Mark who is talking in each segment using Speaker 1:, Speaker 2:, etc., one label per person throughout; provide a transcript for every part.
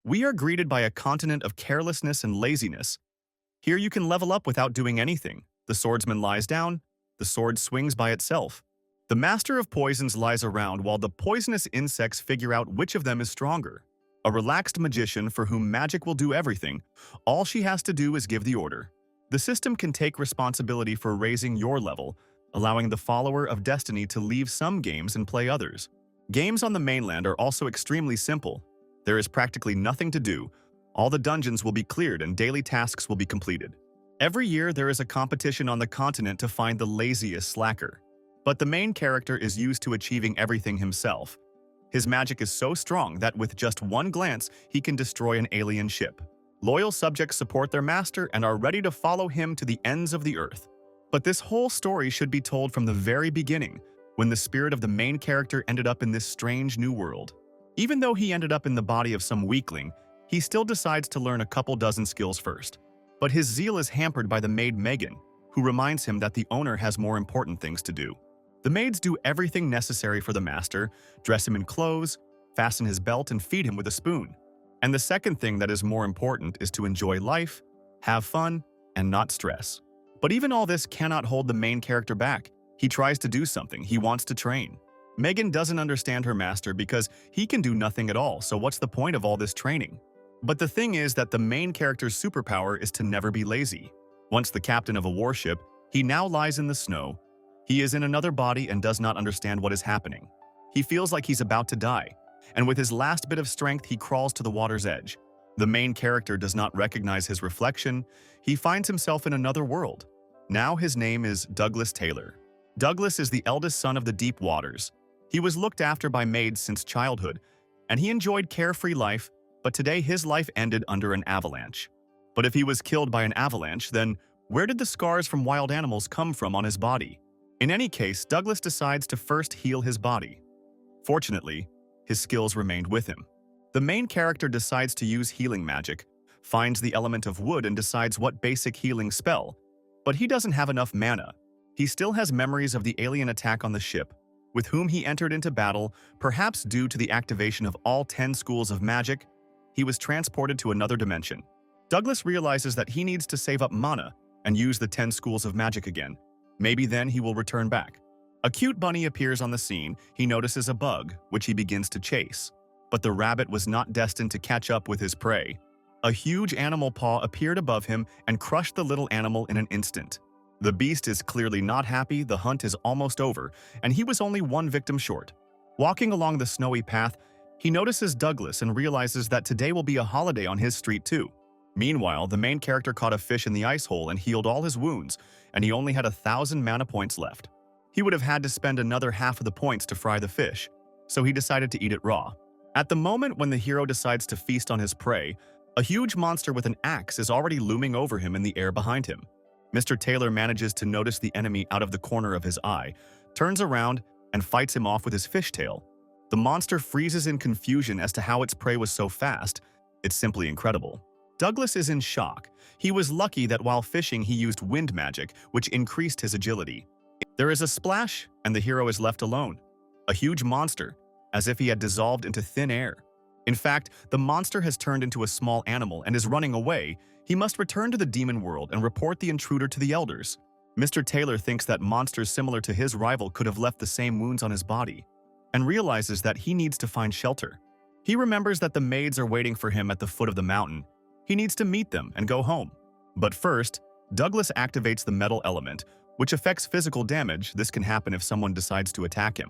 Speaker 1: We are greeted by a continent of carelessness and laziness. Here you can level up without doing anything. The swordsman lies down, the sword swings by itself. The master of poisons lies around while the poisonous insects figure out which of them is stronger. A relaxed magician for whom magic will do everything. All she has to do is give the order. The system can take responsibility for raising your level, allowing the follower of destiny to leave some games and play others. Games on the mainland are also extremely simple. There is practically nothing to do. All the dungeons will be cleared and daily tasks will be completed. Every year there is a competition on the continent to find the laziest slacker. But the main character is used to achieving everything himself. His magic is so strong that with just one glance, he can destroy an alien ship. Loyal subjects support their master and are ready to follow him to the ends of the earth. But this whole story should be told from the very beginning, when the spirit of the main character ended up in this strange new world. Even though he ended up in the body of some weakling, he still decides to learn a couple dozen skills first. But his zeal is hampered by the maid Megan, who reminds him that the owner has more important things to do. The maids do everything necessary for the master, dress him in clothes, fasten his belt, and feed him with a spoon. And the second thing that is more important is to enjoy life, have fun, and not stress. But even all this cannot hold the main character back. He tries to do something, he wants to train. Megan doesn't understand her master because he can do nothing at all, so what's the point of all this training? But the thing is that the main character's superpower is to never be lazy. Once the captain of a warship, he now lies in the snow. He is in another body and does not understand what is happening. He feels like he's about to die, and with his last bit of strength he crawls to the water's edge. The main character does not recognize his reflection. He finds himself in another world. Now his name is Douglas Taylor. Douglas is the eldest son of the deep waters. He was looked after by maids since childhood, and he enjoyed carefree life, but today his life ended under an avalanche. But if he was killed by an avalanche, then where did the scars from wild animals come from on his body? In any case, Douglas decides to first heal his body. Fortunately, his skills remained with him. The main character decides to use healing magic, finds the element of wood and decides what basic healing spell. But he doesn't have enough mana. He still has memories of the alien attack on the ship, with whom he entered into battle, perhaps due to the activation of all 10 schools of magic. He was transported to another dimension. Douglas realizes that he needs to save up mana and use the 10 schools of magic again. Maybe then he will return back. A cute bunny appears on the scene. He notices a bug, which he begins to chase. But the rabbit was not destined to catch up with his prey. A huge animal paw appeared above him and crushed the little animal in an instant. The beast is clearly not happy, the hunt is almost over, and he was only one victim short. Walking along the snowy path, he notices Douglas and realizes that today will be a holiday on his street too. Meanwhile, the main character caught a fish in the ice hole and healed all his wounds, and he only had 1,000 mana points left. He would have had to spend another half of the points to fry the fish, so he decided to eat it raw. At the moment when the hero decides to feast on his prey, a huge monster with an axe is already looming over him in the air behind him. Mr. Taylor manages to notice the enemy out of the corner of his eye, turns around, and fights him off with his fishtail. The monster freezes in confusion as to how its prey was so fast. It's simply incredible. Douglas is in shock. He was lucky that while fishing he used wind magic, which increased his agility. There is a splash, and the hero is left alone. A huge monster, as if he had dissolved into thin air. In fact, the monster has turned into a small animal and is running away. He must return to the demon world and report the intruder to the elders. Mr. Taylor thinks that monsters similar to his rival could have left the same wounds on his body, and realizes that he needs to find shelter. He remembers that the maids are waiting for him at the foot of the mountain. He needs to meet them and go home. But first, Douglas activates the metal element, which affects physical damage. This can happen if someone decides to attack him.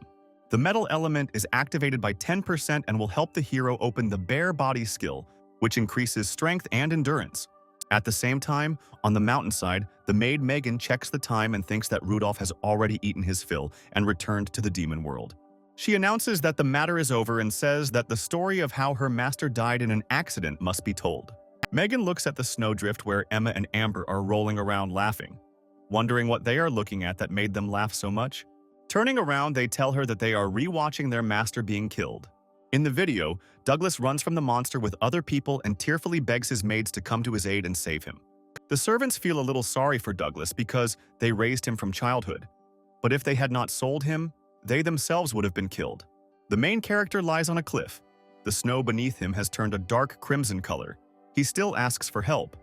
Speaker 1: The metal element is activated by 10% and will help the hero open the bare body skill, which increases strength and endurance. At the same time, on the mountainside, the maid Megan checks the time and thinks that Rudolph has already eaten his fill and returned to the demon world. She announces that the matter is over and says that the story of how her master died in an accident must be told. Megan looks at the snowdrift where Emma and Amber are rolling around laughing, wondering what they are looking at that made them laugh so much. Turning around, they tell her that they are rewatching their master being killed. In the video, Douglas runs from the monster with other people and tearfully begs his maids to come to his aid and save him. The servants feel a little sorry for Douglas because they raised him from childhood. But if they had not sold him, they themselves would have been killed. The main character lies on a cliff. The snow beneath him has turned a dark crimson color. He still asks for help.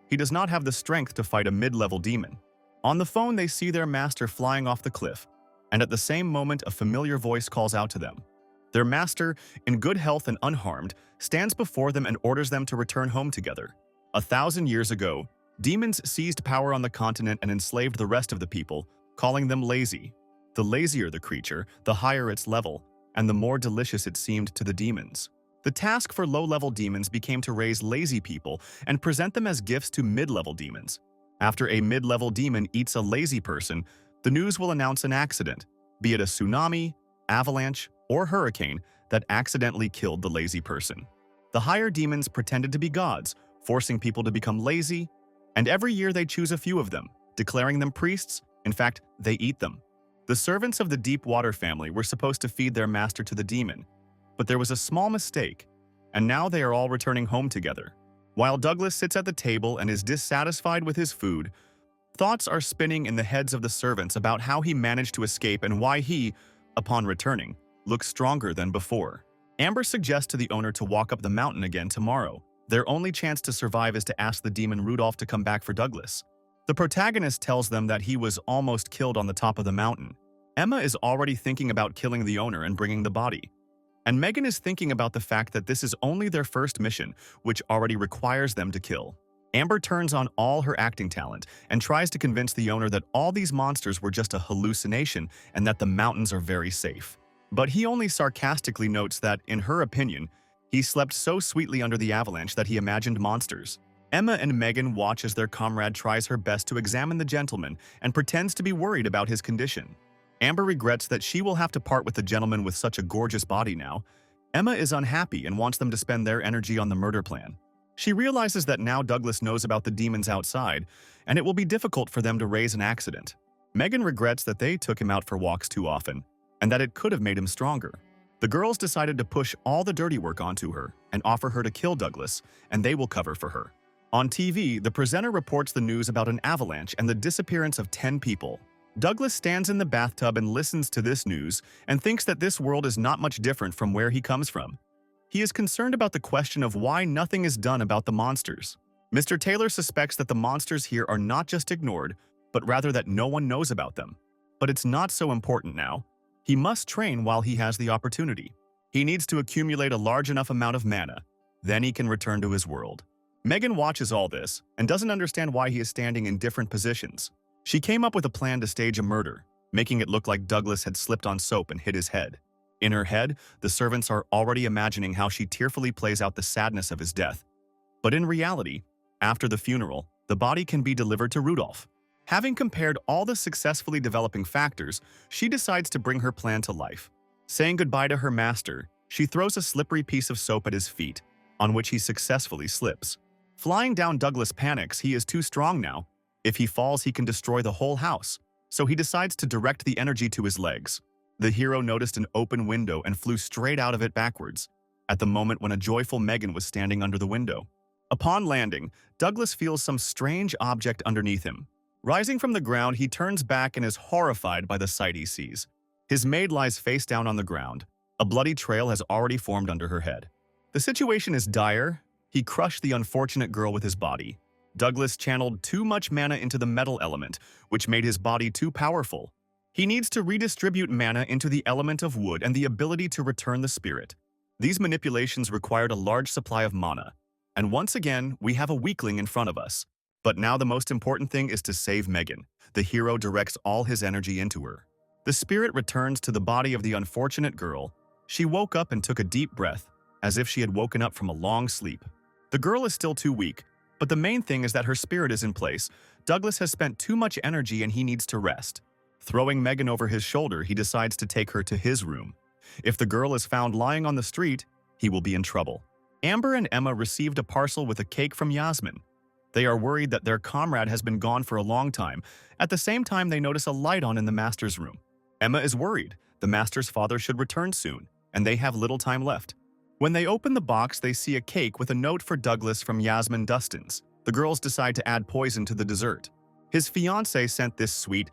Speaker 1: He does not have the strength to fight a mid-level demon. On the phone, they see their master flying off the cliff, and at the same moment, a familiar voice calls out to them. Their master, in good health and unharmed, stands before them and orders them to return home together. 1,000 years ago, demons seized power on the continent and enslaved the rest of the people, calling them lazy. The lazier the creature, the higher its level, and the more delicious it seemed to the demons. The task for low-level demons became to raise lazy people and present them as gifts to mid-level demons. After a mid-level demon eats a lazy person, the news will announce an accident, be it a tsunami, avalanche, or hurricane that accidentally killed the lazy person. The higher demons pretended to be gods, forcing people to become lazy, and every year they choose a few of them, declaring them priests. In fact, they eat them. The servants of the Deep Water family were supposed to feed their master to the demon, but there was a small mistake, and now they are all returning home together. While Douglas sits at the table and is dissatisfied with his food, thoughts are spinning in the heads of the servants about how he managed to escape and why he, upon returning, looks stronger than before. Amber suggests to the owner to walk up the mountain again tomorrow. Their only chance to survive is to ask the demon Rudolph to come back for Douglas. The protagonist tells them that he was almost killed on the top of the mountain. Emma is already thinking about killing the owner and bringing the body. And Megan is thinking about the fact that this is only their first mission, which already requires them to kill. Amber turns on all her acting talent and tries to convince the owner that all these monsters were just a hallucination and that the mountains are very safe. But he only sarcastically notes that, in her opinion, he slept so sweetly under the avalanche that he imagined monsters. Emma and Megan watch as their comrade tries her best to examine the gentleman and pretends to be worried about his condition. Amber regrets that she will have to part with the gentleman with such a gorgeous body now. Emma is unhappy and wants them to spend their energy on the murder plan. She realizes that now Douglas knows about the demons outside, and it will be difficult for them to raise an accident. Megan regrets that they took him out for walks too often, and that it could have made him stronger. The girls decided to push all the dirty work onto her and offer her to kill Douglas, and they will cover for her. On TV, the presenter reports the news about an avalanche and the disappearance of 10 people. Douglas stands in the bathtub and listens to this news and thinks that this world is not much different from where he comes from. He is concerned about the question of why nothing is done about the monsters. Mr. Taylor suspects that the monsters here are not just ignored, but rather that no one knows about them. But it's not so important now. He must train while he has the opportunity. He needs to accumulate a large enough amount of mana. Then he can return to his world. Megan watches all this and doesn't understand why he is standing in different positions. She came up with a plan to stage a murder, making it look like Douglas had slipped on soap and hit his head. In her head, the servants are already imagining how she tearfully plays out the sadness of his death. But in reality, after the funeral, the body can be delivered to Rudolph. Having compared all the successfully developing factors, she decides to bring her plan to life. Saying goodbye to her master, she throws a slippery piece of soap at his feet, on which he successfully slips. Flying down, Douglas panics. He is too strong now. If he falls, he can destroy the whole house, so he decides to direct the energy to his legs. The hero noticed an open window and flew straight out of it backwards, at the moment when a joyful Megan was standing under the window. Upon landing, Douglas feels some strange object underneath him. Rising from the ground, he turns back and is horrified by the sight he sees. His maid lies face down on the ground. A bloody trail has already formed under her head. The situation is dire. He crushed the unfortunate girl with his body. Douglas channeled too much mana into the metal element, which made his body too powerful. He needs to redistribute mana into the element of wood and the ability to return the spirit. These manipulations required a large supply of mana. And once again, we have a weakling in front of us. But now the most important thing is to save Megan. The hero directs all his energy into her. The spirit returns to the body of the unfortunate girl. She woke up and took a deep breath, as if she had woken up from a long sleep. The girl is still too weak, but the main thing is that her spirit is in place. Douglas has spent too much energy and he needs to rest. Throwing Megan over his shoulder, he decides to take her to his room. If the girl is found lying on the street, he will be in trouble. Amber and Emma received a parcel with a cake from Yasmin. They are worried that their comrade has been gone for a long time. At the same time, they notice a light on in the master's room. Emma is worried. The master's father should return soon, and they have little time left. When they open the box, they see a cake with a note for Douglas from Yasmin Dustins. The girls decide to add poison to the dessert. His fiancée sent this sweet.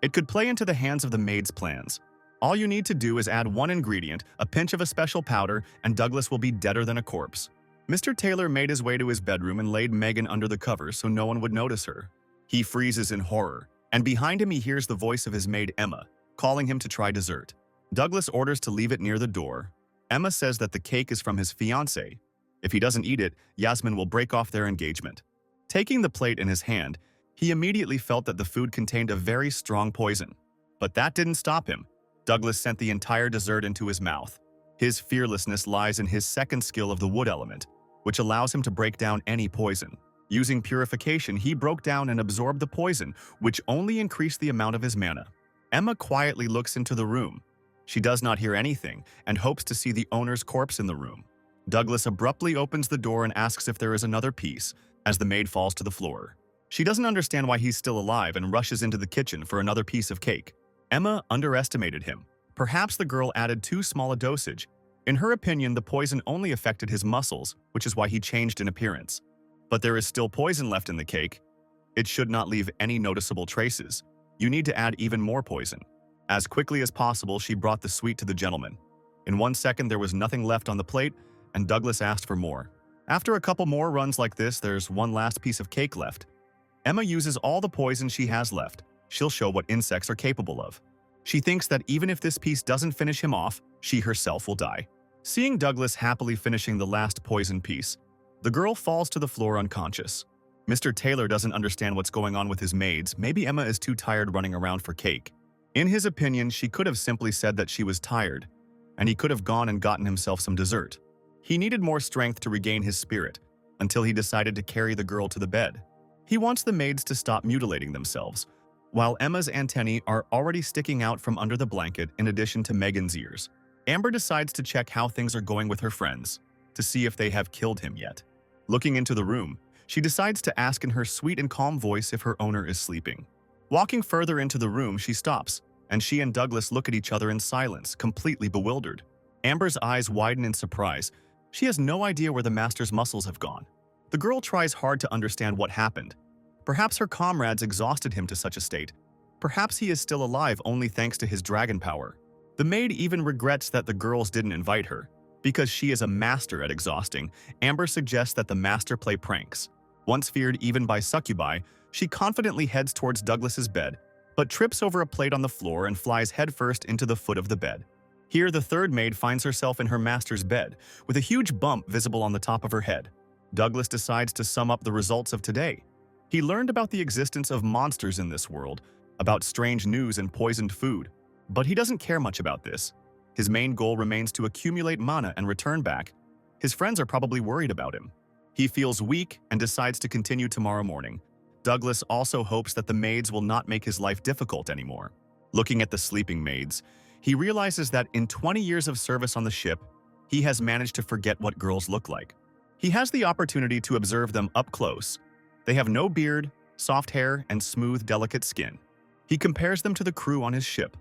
Speaker 1: It could play into the hands of the maid's plans. All you need to do is add one ingredient, a pinch of a special powder, and Douglas will be deader than a corpse. Mr. Taylor made his way to his bedroom and laid Megan under the covers so no one would notice her. He freezes in horror, and behind him he hears the voice of his maid Emma, calling him to try dessert. Douglas orders to leave it near the door. Emma says that the cake is from his fiancée. If he doesn't eat it, Yasmin will break off their engagement. Taking the plate in his hand, he immediately felt that the food contained a very strong poison. But that didn't stop him. Douglas sent the entire dessert into his mouth. His fearlessness lies in his second skill of the wood element, which allows him to break down any poison. Using purification, he broke down and absorbed the poison, which only increased the amount of his mana. Emma quietly looks into the room. She does not hear anything and hopes to see the owner's corpse in the room. Douglas abruptly opens the door and asks if there is another piece, as the maid falls to the floor. She doesn't understand why he's still alive and rushes into the kitchen for another piece of cake. Emma underestimated him. Perhaps the girl added too small a dosage. In her opinion, the poison only affected his muscles, which is why he changed in appearance. But there is still poison left in the cake. It should not leave any noticeable traces. You need to add even more poison. As quickly as possible, she brought the sweet to the gentleman. In 1 second, there was nothing left on the plate, and Douglas asked for more. After a couple more runs like this, there's one last piece of cake left. Emma uses all the poison she has left. She'll show what insects are capable of. She thinks that even if this piece doesn't finish him off, she herself will die. Seeing Douglas happily finishing the last poison piece, the girl falls to the floor unconscious. Mr. Taylor doesn't understand what's going on with his maids. Maybe Emma is too tired running around for cake. In his opinion, she could have simply said that she was tired, and he could have gone and gotten himself some dessert. He needed more strength to regain his spirit, until he decided to carry the girl to the bed. He wants the maids to stop mutilating themselves, while Emma's antennae are already sticking out from under the blanket in addition to Megan's ears. Amber decides to check how things are going with her friends, to see if they have killed him yet. Looking into the room, she decides to ask in her sweet and calm voice if her owner is sleeping. Walking further into the room, she stops, and she and Douglas look at each other in silence, completely bewildered. Amber's eyes widen in surprise. She has no idea where the master's muscles have gone. The girl tries hard to understand what happened. Perhaps her comrades exhausted him to such a state. Perhaps he is still alive only thanks to his dragon power. The maid even regrets that the girls didn't invite her. Because she is a master at exhausting, Amber suggests that the master play pranks. Once feared even by succubi, she confidently heads towards Douglas's bed, but trips over a plate on the floor and flies headfirst into the foot of the bed. Here, the third maid finds herself in her master's bed, with a huge bump visible on the top of her head. Douglas decides to sum up the results of today. He learned about the existence of monsters in this world, about strange news and poisoned food, but he doesn't care much about this. His main goal remains to accumulate mana and return back. His friends are probably worried about him. He feels weak and decides to continue tomorrow morning. Douglas also hopes that the maids will not make his life difficult anymore. Looking at the sleeping maids, he realizes that in 20 years of service on the ship, he has managed to forget what girls look like. He has the opportunity to observe them up close. They have no beard, soft hair, and smooth, delicate skin. He compares them to the crew on his ship.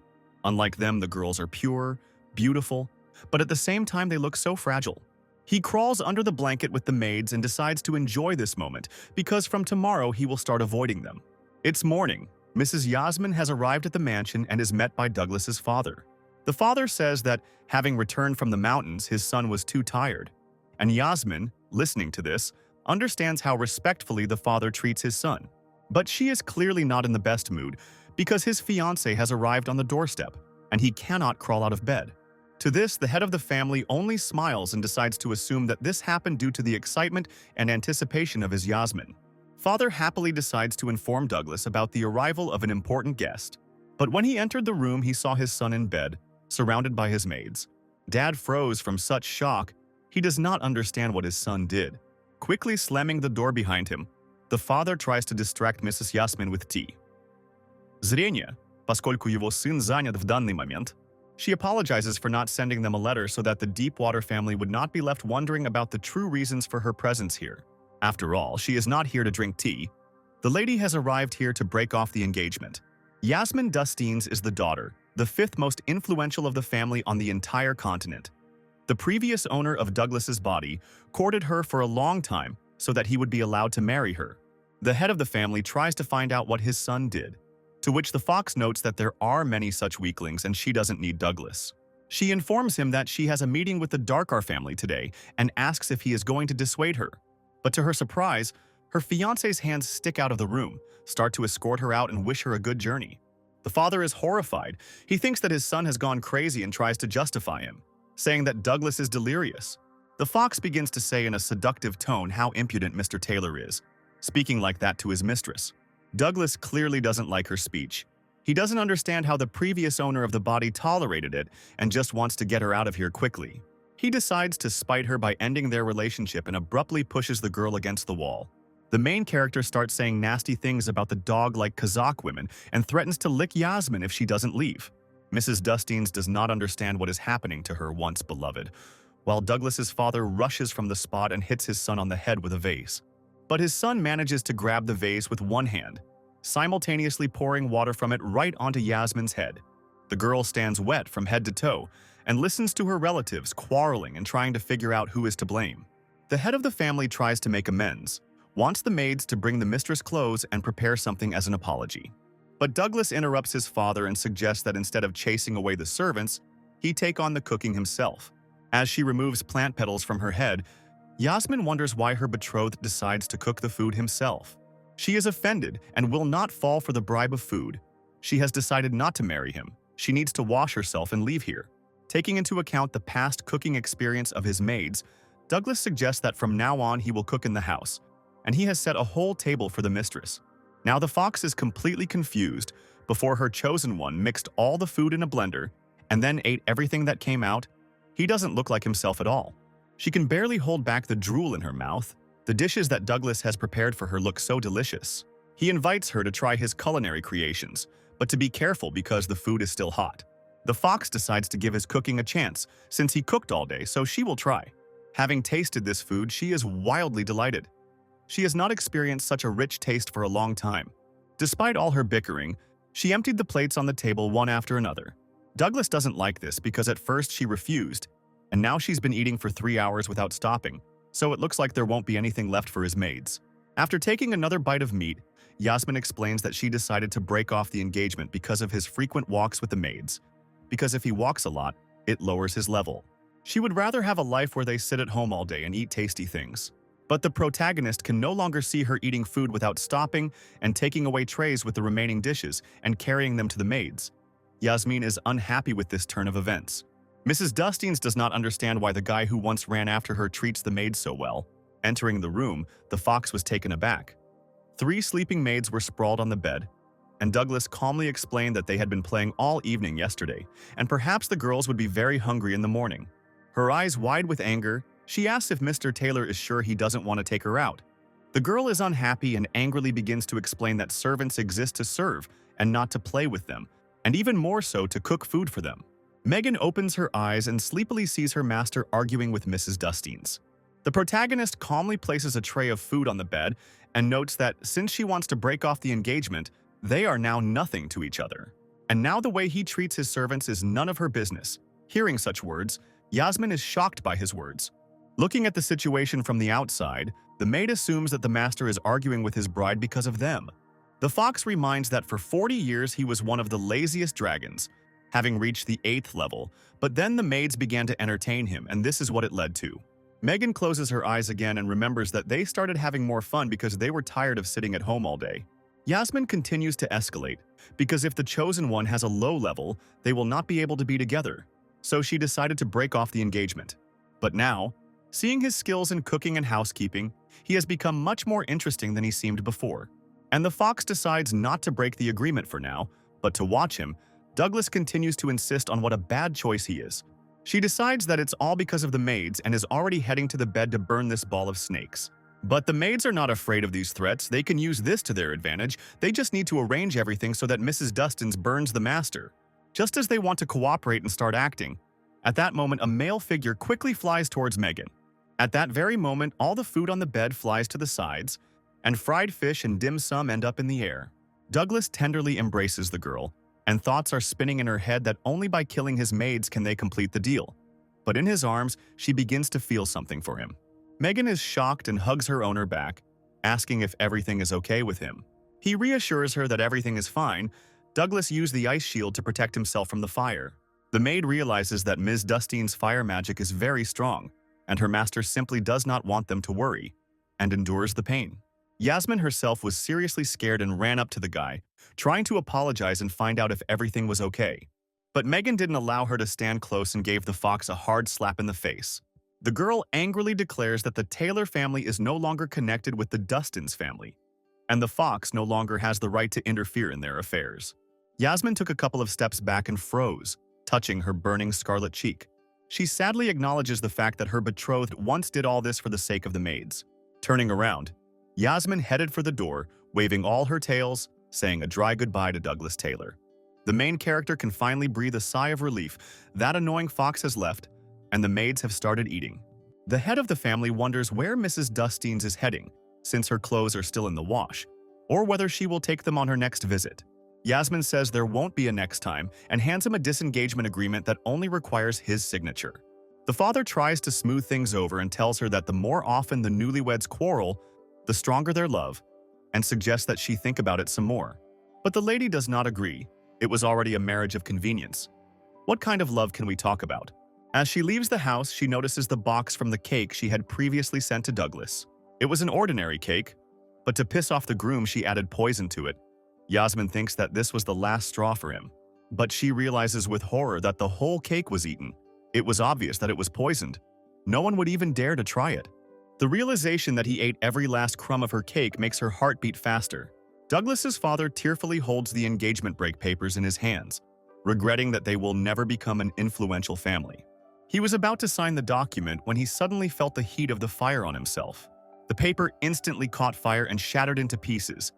Speaker 1: Unlike them, the girls are pure, beautiful, but at the same time they look so fragile. He crawls under the blanket with the maids and decides to enjoy this moment because from tomorrow he will start avoiding them. It's morning. Mrs. Yasmin has arrived at the mansion and is met by Douglas's father. The father says that, having returned from the mountains, his son was too tired. And Yasmin, listening to this, understands how respectfully the father treats his son. But she is clearly not in the best mood because his fiancé has arrived on the doorstep and he cannot crawl out of bed. To this, the head of the family only smiles and decides to assume that this happened due to the excitement and anticipation of his Yasmin. Father happily decides to inform Douglas about the arrival of an important guest. But when he entered the room, he saw his son in bed, surrounded by his maids. Dad froze from such shock. He does not understand what his son did. Quickly slamming the door behind him, the father tries to distract Mrs. Yasmin with tea. Зрение, поскольку его сын занят в данный момент. She apologizes for not sending them a letter so that the Deepwater family would not be left wondering about the true reasons for her presence here. After all, she is not here to drink tea. The lady has arrived here to break off the engagement. Yasmin Dustines is the daughter, the fifth most influential of the family on the entire continent. The previous owner of Douglas's body courted her for a long time so that he would be allowed to marry her. The head of the family tries to find out what his son did. to which the fox notes that there are many such weaklings and she doesn't need Douglas. She informs him that she has a meeting with the Darkar family today and asks if he is going to dissuade her. But to her surprise, her fiancé's hands stick out of the room, start to escort her out and wish her a good journey. The father is horrified. He thinks that his son has gone crazy and tries to justify him, saying that Douglas is delirious. The fox begins to say in a seductive tone how impudent Mr. Taylor is, speaking like that to his mistress. Douglas clearly doesn't like her speech. He doesn't understand how the previous owner of the body tolerated it and just wants to get her out of here quickly. He decides to spite her by ending their relationship and abruptly pushes the girl against the wall. The main character starts saying nasty things about the dog-like Kazakh women and threatens to lick Yasmin if she doesn't leave. Mrs. Dustines does not understand what is happening to her once beloved, while Douglas's father rushes from the spot and hits his son on the head with a vase. But his son manages to grab the vase with one hand, simultaneously pouring water from it right onto Yasmin's head. The girl stands wet from head to toe and listens to her relatives quarreling and trying to figure out who is to blame. The head of the family tries to make amends, wants the maids to bring the mistress clothes and prepare something as an apology. But Douglas interrupts his father and suggests that instead of chasing away the servants, he take on the cooking himself. As she removes plant petals from her head, Yasmin wonders why her betrothed decides to cook the food himself. She is offended and will not fall for the bribe of food. She has decided not to marry him. She needs to wash herself and leave here. Taking into account the past cooking experience of his maids, Douglas suggests that from now on he will cook in the house, and he has set a whole table for the mistress. Now the fox is completely confused before her chosen one mixed all the food in a blender and then ate everything that came out. He doesn't look like himself at all. She can barely hold back the drool in her mouth. The dishes that Douglas has prepared for her look so delicious. He invites her to try his culinary creations, but to be careful because the food is still hot. The fox decides to give his cooking a chance since he cooked all day, so she will try. Having tasted this food, she is wildly delighted. She has not experienced such a rich taste for a long time. Despite all her bickering, she emptied the plates on the table one after another. Douglas doesn't like this because at first she refused, and now she's been eating for 3 hours without stopping, so it looks like there won't be anything left for his maids. After taking another bite of meat, Yasmin explains that she decided to break off the engagement because of his frequent walks with the maids. Because if he walks a lot, it lowers his level. She would rather have a life where they sit at home all day and eat tasty things. But the protagonist can no longer see her eating food without stopping and taking away trays with the remaining dishes and carrying them to the maids. Yasmin is unhappy with this turn of events. Mrs. Dustines does not understand why the guy who once ran after her treats the maids so well. Entering the room, the fox was taken aback. 3 sleeping maids were sprawled on the bed, and Douglas calmly explained that they had been playing all evening yesterday, and perhaps the girls would be very hungry in the morning. Her eyes wide with anger, she asks if Mr. Taylor is sure he doesn't want to take her out. The girl is unhappy and angrily begins to explain that servants exist to serve and not to play with them, and even more so to cook food for them. Megan opens her eyes and sleepily sees her master arguing with Mrs. Dustines. The protagonist calmly places a tray of food on the bed and notes that since she wants to break off the engagement, they are now nothing to each other. And now the way he treats his servants is none of her business. Hearing such words, Yasmin is shocked by his words. Looking at the situation from the outside, the maid assumes that the master is arguing with his bride because of them. The fox reminds that for 40 years he was one of the laziest dragons, having reached the 8th level, but then the maids began to entertain him, and this is what it led to. Megan closes her eyes again and remembers that they started having more fun because they were tired of sitting at home all day. Yasmin continues to escalate, because if the chosen one has a low level, they will not be able to be together. So she decided to break off the engagement. But now, seeing his skills in cooking and housekeeping, he has become much more interesting than he seemed before. And the fox decides not to break the agreement for now, but to watch him. Douglas continues to insist on what a bad choice he is. She decides that it's all because of the maids and is already heading to the bed to burn this ball of snakes. But the maids are not afraid of these threats. They can use this to their advantage. They just need to arrange everything so that Mrs. Dustines burns the master. Just as they want to cooperate and start acting, at that moment a male figure quickly flies towards Megan. At that very moment, all the food on the bed flies to the sides, and fried fish and dim sum end up in the air. Douglas tenderly embraces the girl, and thoughts are spinning in her head that only by killing his maids can they complete the deal. But in his arms, she begins to feel something for him. Megan is shocked and hugs her owner back, asking if everything is okay with him. He reassures her that everything is fine, Douglas used the ice shield to protect himself from the fire. The maid realizes that Ms. Dustine's fire magic is very strong, and her master simply does not want them to worry, and endures the pain. Yasmin herself was seriously scared and ran up to the guy, trying to apologize and find out if everything was okay. But Megan didn't allow her to stand close and gave the fox a hard slap in the face. The girl angrily declares that the Taylor family is no longer connected with the Dustins family, and the fox no longer has the right to interfere in their affairs. Yasmin took a couple of steps back and froze, touching her burning scarlet cheek. She sadly acknowledges the fact that her betrothed once did all this for the sake of the maids. Turning around, Yasmin headed for the door, waving all her tails, saying a dry goodbye to Douglas Taylor. The main character can finally breathe a sigh of relief. That annoying fox has left, and the maids have started eating. The head of the family wonders where Mrs. Dustines is heading, since her clothes are still in the wash, or whether she will take them on her next visit. Yasmin says there won't be a next time and hands him a disengagement agreement that only requires his signature. The father tries to smooth things over and tells her that the more often the newlyweds quarrel, the stronger their love, and suggests that she think about it some more. But the lady does not agree. It was already a marriage of convenience. What kind of love can we talk about? As she leaves the house, she notices the box from the cake she had previously sent to Douglas. It was an ordinary cake, but to piss off the groom, she added poison to it. Yasmin thinks that this was the last straw for him, but she realizes with horror that the whole cake was eaten. It was obvious that it was poisoned. No one would even dare to try it. The realization that he ate every last crumb of her cake makes her heart beat faster. Douglas's father tearfully holds the engagement break papers in his hands, regretting that they will never become an influential family. He was about to sign the document when he suddenly felt the heat of the fire on himself. The paper instantly caught fire and shattered into pieces.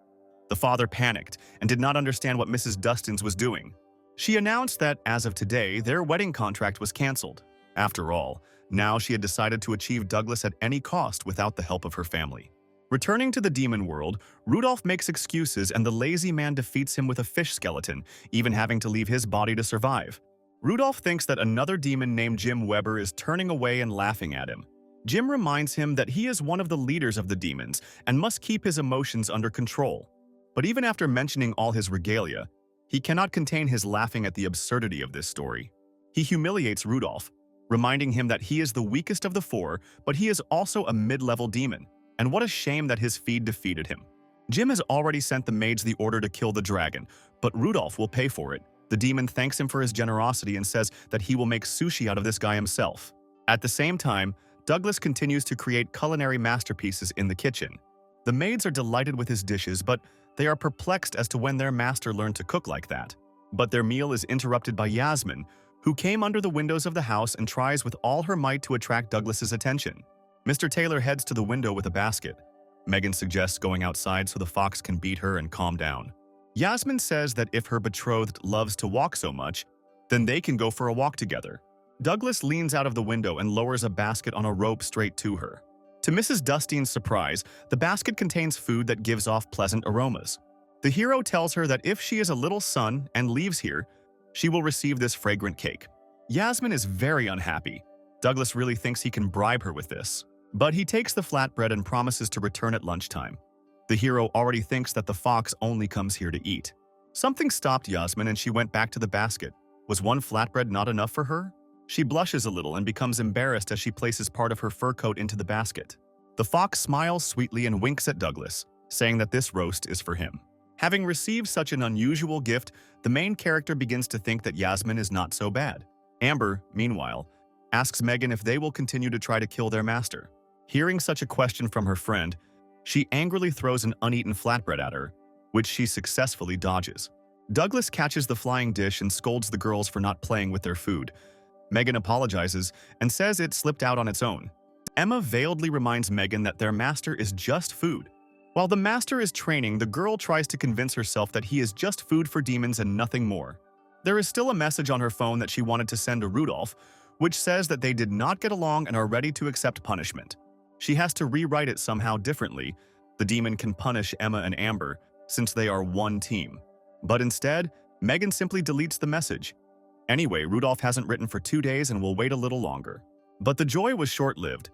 Speaker 1: The father panicked and did not understand what Mrs. Dustins was doing. She announced that, as of today, their wedding contract was canceled. After all, now she had decided to achieve Douglas at any cost without the help of her family. Returning to the demon world, Rudolph makes excuses and the lazy man defeats him with a fish skeleton, even having to leave his body to survive. Rudolph thinks that another demon named Jim Weber is turning away and laughing at him. Jim reminds him that he is one of the leaders of the demons and must keep his emotions under control. But even after mentioning all his regalia, he cannot contain his laughing at the absurdity of this story. He humiliates Rudolph, reminding him that he is the weakest of the four, but he is also a mid-level demon, and what a shame that his feed defeated him. Jim has already sent the maids the order to kill the dragon, but Rudolph will pay for it. The demon thanks him for his generosity and says that he will make sushi out of this guy himself. At the same time, Douglas continues to create culinary masterpieces in the kitchen. The maids are delighted with his dishes, but they are perplexed as to when their master learned to cook like that. But their meal is interrupted by Yasmin, who came under the windows of the house and tries with all her might to attract Douglas's attention. Mr. Taylor heads to the window with a basket. Megan suggests going outside so the fox can beat her and calm down. Yasmin says that if her betrothed loves to walk so much, then they can go for a walk together. Douglas leans out of the window and lowers a basket on a rope straight to her. To Mrs. Dustine's surprise, the basket contains food that gives off pleasant aromas. The hero tells her that if she is a little son and leaves here, she will receive this fragrant cake. Yasmin is very unhappy. Douglas really thinks he can bribe her with this. But he takes the flatbread and promises to return at lunchtime. The hero already thinks that the fox only comes here to eat. Something stopped Yasmin and she went back to the basket. Was one flatbread not enough for her? She blushes a little and becomes embarrassed as she places part of her fur coat into the basket. The fox smiles sweetly and winks at Douglas, saying that this roast is for him. Having received such an unusual gift, the main character begins to think that Yasmin is not so bad. Amber, meanwhile, asks Megan if they will continue to try to kill their master. Hearing such a question from her friend, she angrily throws an uneaten flatbread at her, which she successfully dodges. Douglas catches the flying dish and scolds the girls for not playing with their food. Megan apologizes and says it slipped out on its own. Emma veiledly reminds Megan that their master is just food. While the master is training, the girl tries to convince herself that he is just food for demons and nothing more. There is still a message on her phone that she wanted to send to Rudolph, which says that they did not get along and are ready to accept punishment. She has to rewrite it somehow differently. The demon can punish Emma and Amber, since they are one team. But instead, Megan simply deletes the message. Anyway, Rudolph hasn't written for 2 days and will wait a little longer. But the joy was short-lived.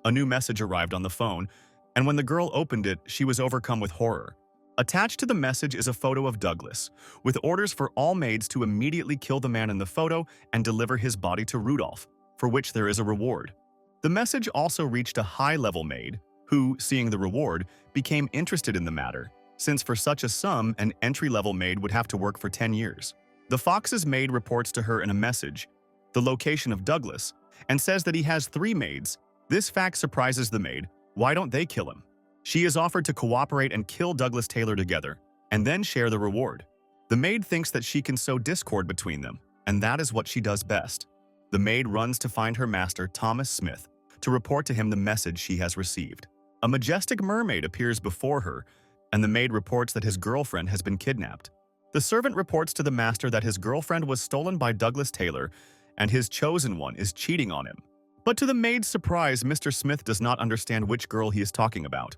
Speaker 1: A new message arrived on the phone, and when the girl opened it, she was overcome with horror. Attached to the message is a photo of Douglas, with orders for all maids to immediately kill the man in the photo and deliver his body to Rudolph, for which there is a reward. The message also reached a high-level maid, who, seeing the reward, became interested in the matter, since for such a sum, an entry-level maid would have to work for 10 years. The fox's maid reports to her in a message the location of Douglas and says that he has 3 maids. This fact surprises the maid. Why don't they kill him? She is offered to cooperate and kill Douglas Taylor together, and then share the reward. The maid thinks that she can sow discord between them, and that is what she does best. The maid runs to find her master, Thomas Smith, to report to him the message she has received. A majestic mermaid appears before her, and the maid reports that his girlfriend has been kidnapped. The servant reports to the master that his girlfriend was stolen by Douglas Taylor, and his chosen one is cheating on him. But to the maid's surprise, Mr. Smith does not understand which girl he is talking about.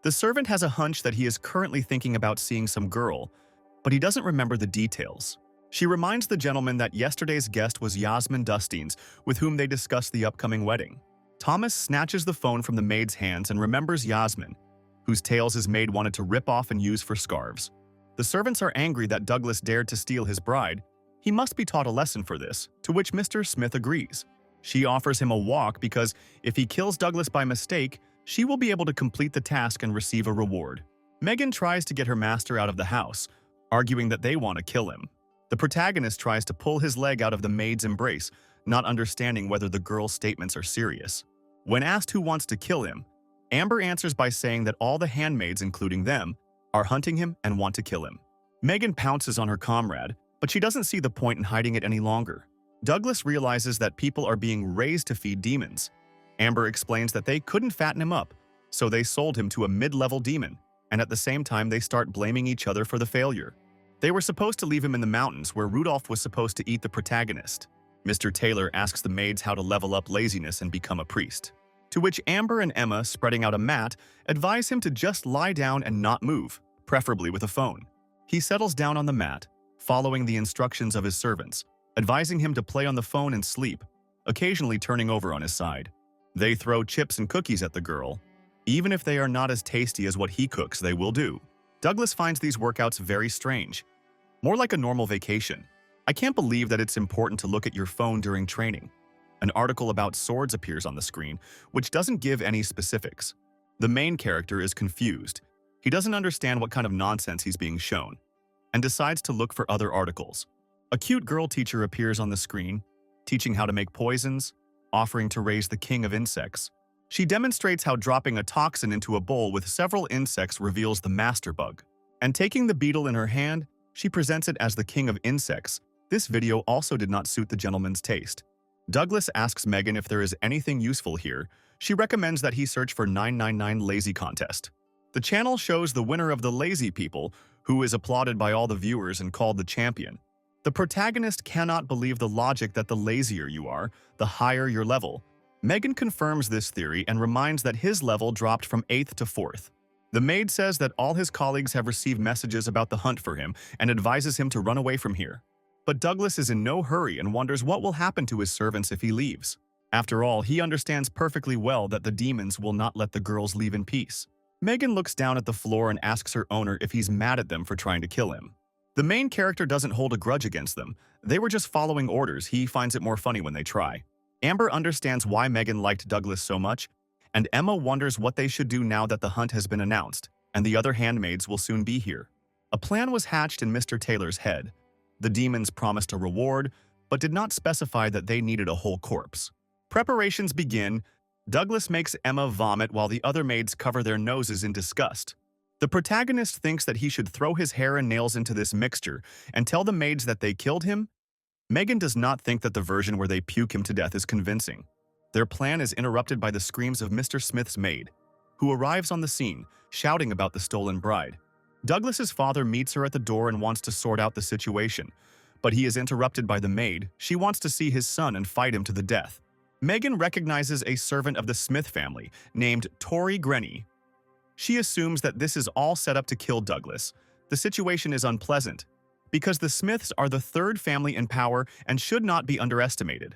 Speaker 1: The servant has a hunch that he is currently thinking about seeing some girl, but he doesn't remember the details. She reminds the gentleman that yesterday's guest was Yasmin Dustines, with whom they discussed the upcoming wedding. Thomas snatches the phone from the maid's hands and remembers Yasmin, whose tails his maid wanted to rip off and use for scarves. The servants are angry that Douglas dared to steal his bride. He must be taught a lesson for this, to which Mr. Smith agrees. She offers him a walk because if he kills Douglas by mistake, she will be able to complete the task and receive a reward. Megan tries to get her master out of the house, arguing that they want to kill him. The protagonist tries to pull his leg out of the maid's embrace, not understanding whether the girl's statements are serious. When asked who wants to kill him, Amber answers by saying that all the handmaids, including them, are hunting him and want to kill him. Megan pounces on her comrade, but she doesn't see the point in hiding it any longer. Douglas realizes that people are being raised to feed demons. Amber explains that they couldn't fatten him up, so they sold him to a mid-level demon, and at the same time they start blaming each other for the failure. They were supposed to leave him in the mountains where Rudolph was supposed to eat the protagonist. Mr. Taylor asks the maids how to level up laziness and become a priest, to which Amber and Emma, spreading out a mat, advise him to just lie down and not move, preferably with a phone. He settles down on the mat, following the instructions of his servants, advising him to play on the phone and sleep, occasionally turning over on his side. They throw chips and cookies at the girl. Even if they are not as tasty as what he cooks, they will do. Douglas finds these workouts very strange, more like a normal vacation. I can't believe that it's important to look at your phone during training. An article about swords appears on the screen, which doesn't give any specifics. The main character is confused. He doesn't understand what kind of nonsense he's being shown, and decides to look for other articles. A cute girl teacher appears on the screen, teaching how to make poisons, offering to raise the king of insects. She demonstrates how dropping a toxin into a bowl with several insects reveals the master bug. And taking the beetle in her hand, she presents it as the king of insects. This video also did not suit the gentleman's taste. Douglas asks Megan if there is anything useful here. She recommends that he search for 999 Lazy Contest. The channel shows the winner of the lazy people, who is applauded by all the viewers and called the champion. The protagonist cannot believe the logic that the lazier you are, the higher your level. Megan confirms this theory and reminds that his level dropped from 8th to 4th. The maid says that all his colleagues have received messages about the hunt for him and advises him to run away from here. But Douglas is in no hurry and wonders what will happen to his servants if he leaves. After all, he understands perfectly well that the demons will not let the girls leave in peace. Megan looks down at the floor and asks her owner if he's mad at them for trying to kill him. The main character doesn't hold a grudge against them. They were just following orders. He finds it more funny when they try. Amber understands why Megan liked Douglas so much, and Emma wonders what they should do now that the hunt has been announced, and the other handmaids will soon be here. A plan was hatched in Mr. Taylor's head. The demons promised a reward, but did not specify that they needed a whole corpse. Preparations begin. Douglas makes Emma vomit while the other maids cover their noses in disgust. The protagonist thinks that he should throw his hair and nails into this mixture and tell the maids that they killed him. Megan does not think that the version where they puke him to death is convincing. Their plan is interrupted by the screams of Mr. Smith's maid, who arrives on the scene, shouting about the stolen bride. Douglas's father meets her at the door and wants to sort out the situation, but he is interrupted by the maid. She wants to see his son and fight him to the death. Megan recognizes a servant of the Smith family named Tori Grenny. She assumes that this is all set up to kill Douglas. The situation is unpleasant, because the Smiths are the third family in power and should not be underestimated.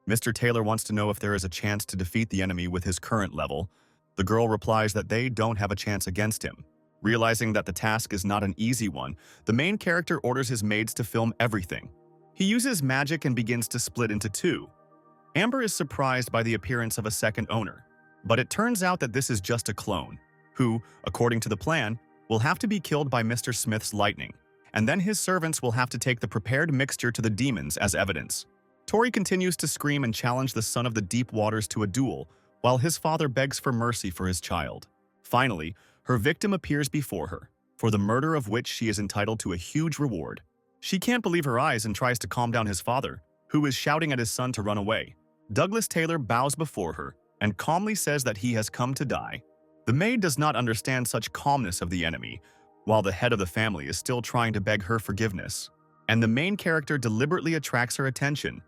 Speaker 1: Mr. Taylor wants to know if there is a chance to defeat the enemy with his current level. The girl replies that they don't have a chance against him. Realizing that the task is not an easy one, the main character orders his maids to film everything. He uses magic and begins to split into two. Amber is surprised by the appearance of a second owner, but it turns out that this is just a clone, who, according to the plan, will have to be killed by Mr. Smith's lightning, and then his servants will have to take the prepared mixture to the demons as evidence. Tori continues to scream and challenge the son of the deep waters to a duel, while his father begs for mercy for his child. Finally, her victim appears before her, for the murder of which she is entitled to a huge reward. She can't believe her eyes and tries to calm down his father, who is shouting at his son to run away. Douglas Taylor bows before her and calmly says that he has come to die. The maid does not understand such calmness of the enemy, while the head of the family is still trying to beg her forgiveness. And the main character deliberately attracts her attention,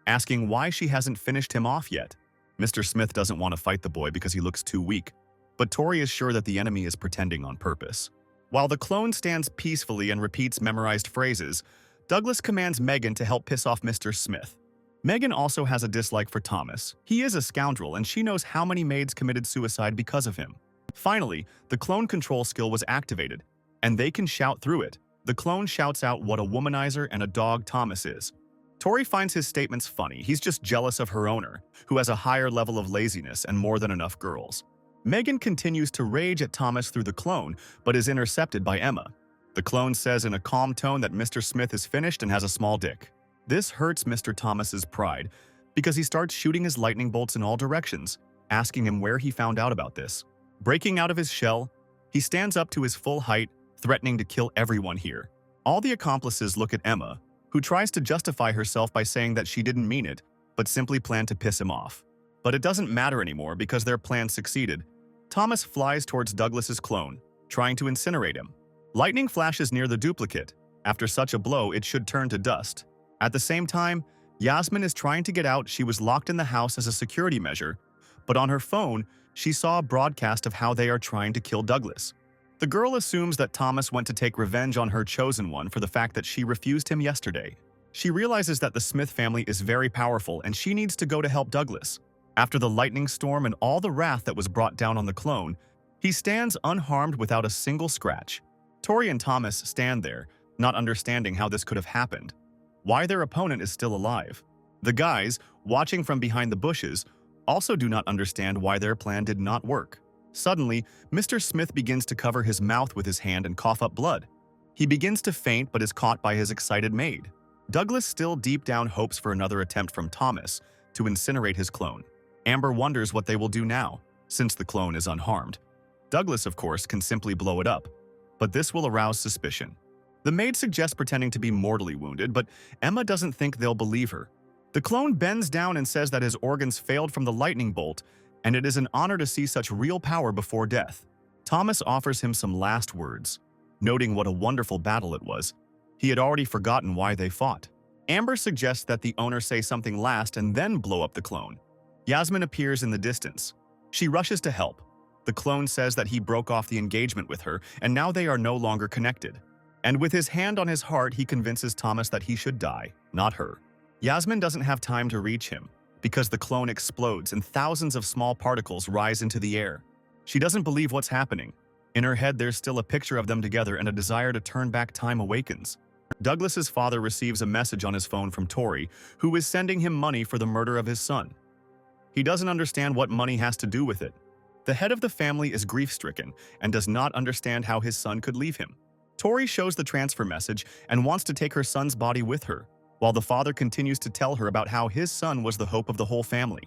Speaker 1: asking why she hasn't finished him off yet. Mr. Smith doesn't want to fight the boy because he looks too weak, but Tori is sure that the enemy is pretending on purpose. While the clone stands peacefully and repeats memorized phrases, Douglas commands Megan to help piss off Mr. Smith. Megan also has a dislike for Thomas. He is a scoundrel, and she knows how many maids committed suicide because of him. Finally, the clone control skill was activated, and they can shout through it. The clone shouts out what a womanizer and a dog Thomas is. Tori finds his statements funny. He's just jealous of her owner, who has a higher level of laziness and more than enough girls. Megan continues to rage at Thomas through the clone, but is intercepted by Emma. The clone says in a calm tone that Mr. Smith is finished and has a small dick. This hurts Mr. Thomas's pride, because he starts shooting his lightning bolts in all directions, asking him where he found out about this. Breaking out of his shell, he stands up to his full height, threatening to kill everyone here. All the accomplices look at Emma, who tries to justify herself by saying that she didn't mean it, but simply planned to piss him off. But it doesn't matter anymore because their plan succeeded. Thomas flies towards Douglas's clone, trying to incinerate him. Lightning flashes near the duplicate. After such a blow, it should turn to dust. At the same time, Yasmin is trying to get out. She was locked in the house as a security measure, but on her phone, she saw a broadcast of how they are trying to kill Douglas. The girl assumes that Thomas went to take revenge on her chosen one for the fact that she refused him yesterday. She realizes that the Smith family is very powerful and she needs to go to help Douglas. After the lightning storm and all the wrath that was brought down on the clone, he stands unharmed without a single scratch. Tori and Thomas stand there, not understanding how this could have happened, why their opponent is still alive. The guys, watching from behind the bushes, also do not understand why their plan did not work. Suddenly, Mr. Smith begins to cover his mouth with his hand and cough up blood. He begins to faint but is caught by his excited maid. Douglas still deep down hopes for another attempt from Thomas to incinerate his clone. Amber wonders what they will do now, since the clone is unharmed. Douglas, of course, can simply blow it up, but this will arouse suspicion. The maid suggests pretending to be mortally wounded, but Emma doesn't think they'll believe her. The clone bends down and says that his organs failed from the lightning bolt, and it is an honor to see such real power before death. Thomas offers him some last words, noting what a wonderful battle it was. He had already forgotten why they fought. Amber suggests that the owner say something last and then blow up the clone. Yasmin appears in the distance. She rushes to help. The clone says that he broke off the engagement with her, and now they are no longer connected. And with his hand on his heart, he convinces Thomas that he should die, not her. Yasmin doesn't have time to reach him, because the clone explodes and thousands of small particles rise into the air. She doesn't believe what's happening. In her head, there's still a picture of them together and a desire to turn back time awakens. Douglas's father receives a message on his phone from Tori, who is sending him money for the murder of his son. He doesn't understand what money has to do with it. The head of the family is grief-stricken and does not understand how his son could leave him. Tori shows the transfer message and wants to take her son's body with her, while the father continues to tell her about how his son was the hope of the whole family.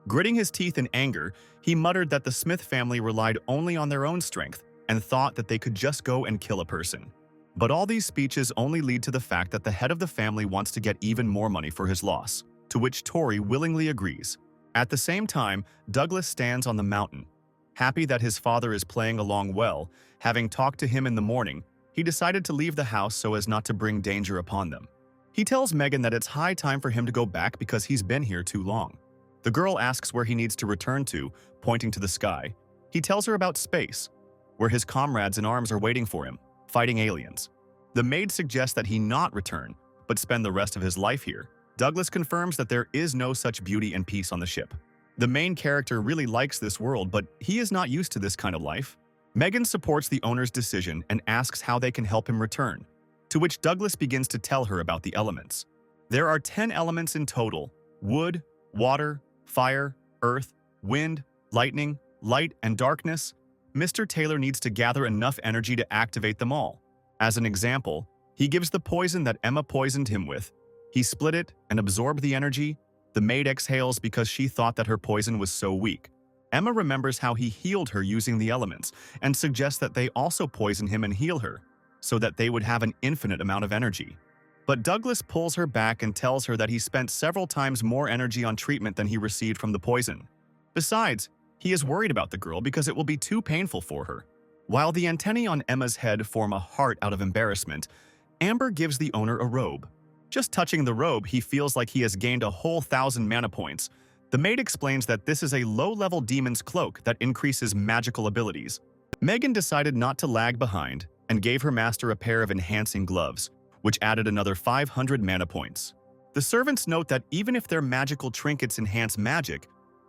Speaker 1: Gritting his teeth in anger, he muttered that the Smith family relied only on their own strength and thought that they could just go and kill a person. But all these speeches only lead to the fact that the head of the family wants to get even more money for his loss, to which Tori willingly agrees. At the same time, Douglas stands on the mountain. Happy that his father is playing along well, having talked to him in the morning, he decided to leave the house so as not to bring danger upon them. He tells Megan that it's high time for him to go back because he's been here too long. The girl asks where he needs to return to, pointing to the sky. He tells her about space, where his comrades in arms are waiting for him, fighting aliens. The maid suggests that he not return, but spend the rest of his life here. Douglas confirms that there is no such beauty and peace on the ship. The main character really likes this world, but he is not used to this kind of life. Megan supports the owner's decision and asks how they can help him return, to which Douglas begins to tell her about the elements. There are 10 elements in total: wood, water, fire, earth, wind, lightning, light, and darkness. Mr. Taylor needs to gather enough energy to activate them all. As an example, he gives the poison that Emma poisoned him with. He split it and absorbed the energy. The maid exhales because she thought that her poison was so weak. Emma remembers how he healed her using the elements and suggests that they also poison him and heal her, so that they would have an infinite amount of energy. But Douglas pulls her back and tells her that he spent several times more energy on treatment than he received from the poison. Besides, he is worried about the girl because it will be too painful for her. While the antennae on Emma's head form a heart out of embarrassment, Amber gives the owner a robe. Just touching the robe, he feels like he has gained a whole 1,000 mana points. The maid explains that this is a low-level demon's cloak that increases magical abilities. Megan decided not to lag behind and gave her master a pair of enhancing gloves, which added another 500 mana points. The servants note that even if their magical trinkets enhance magic,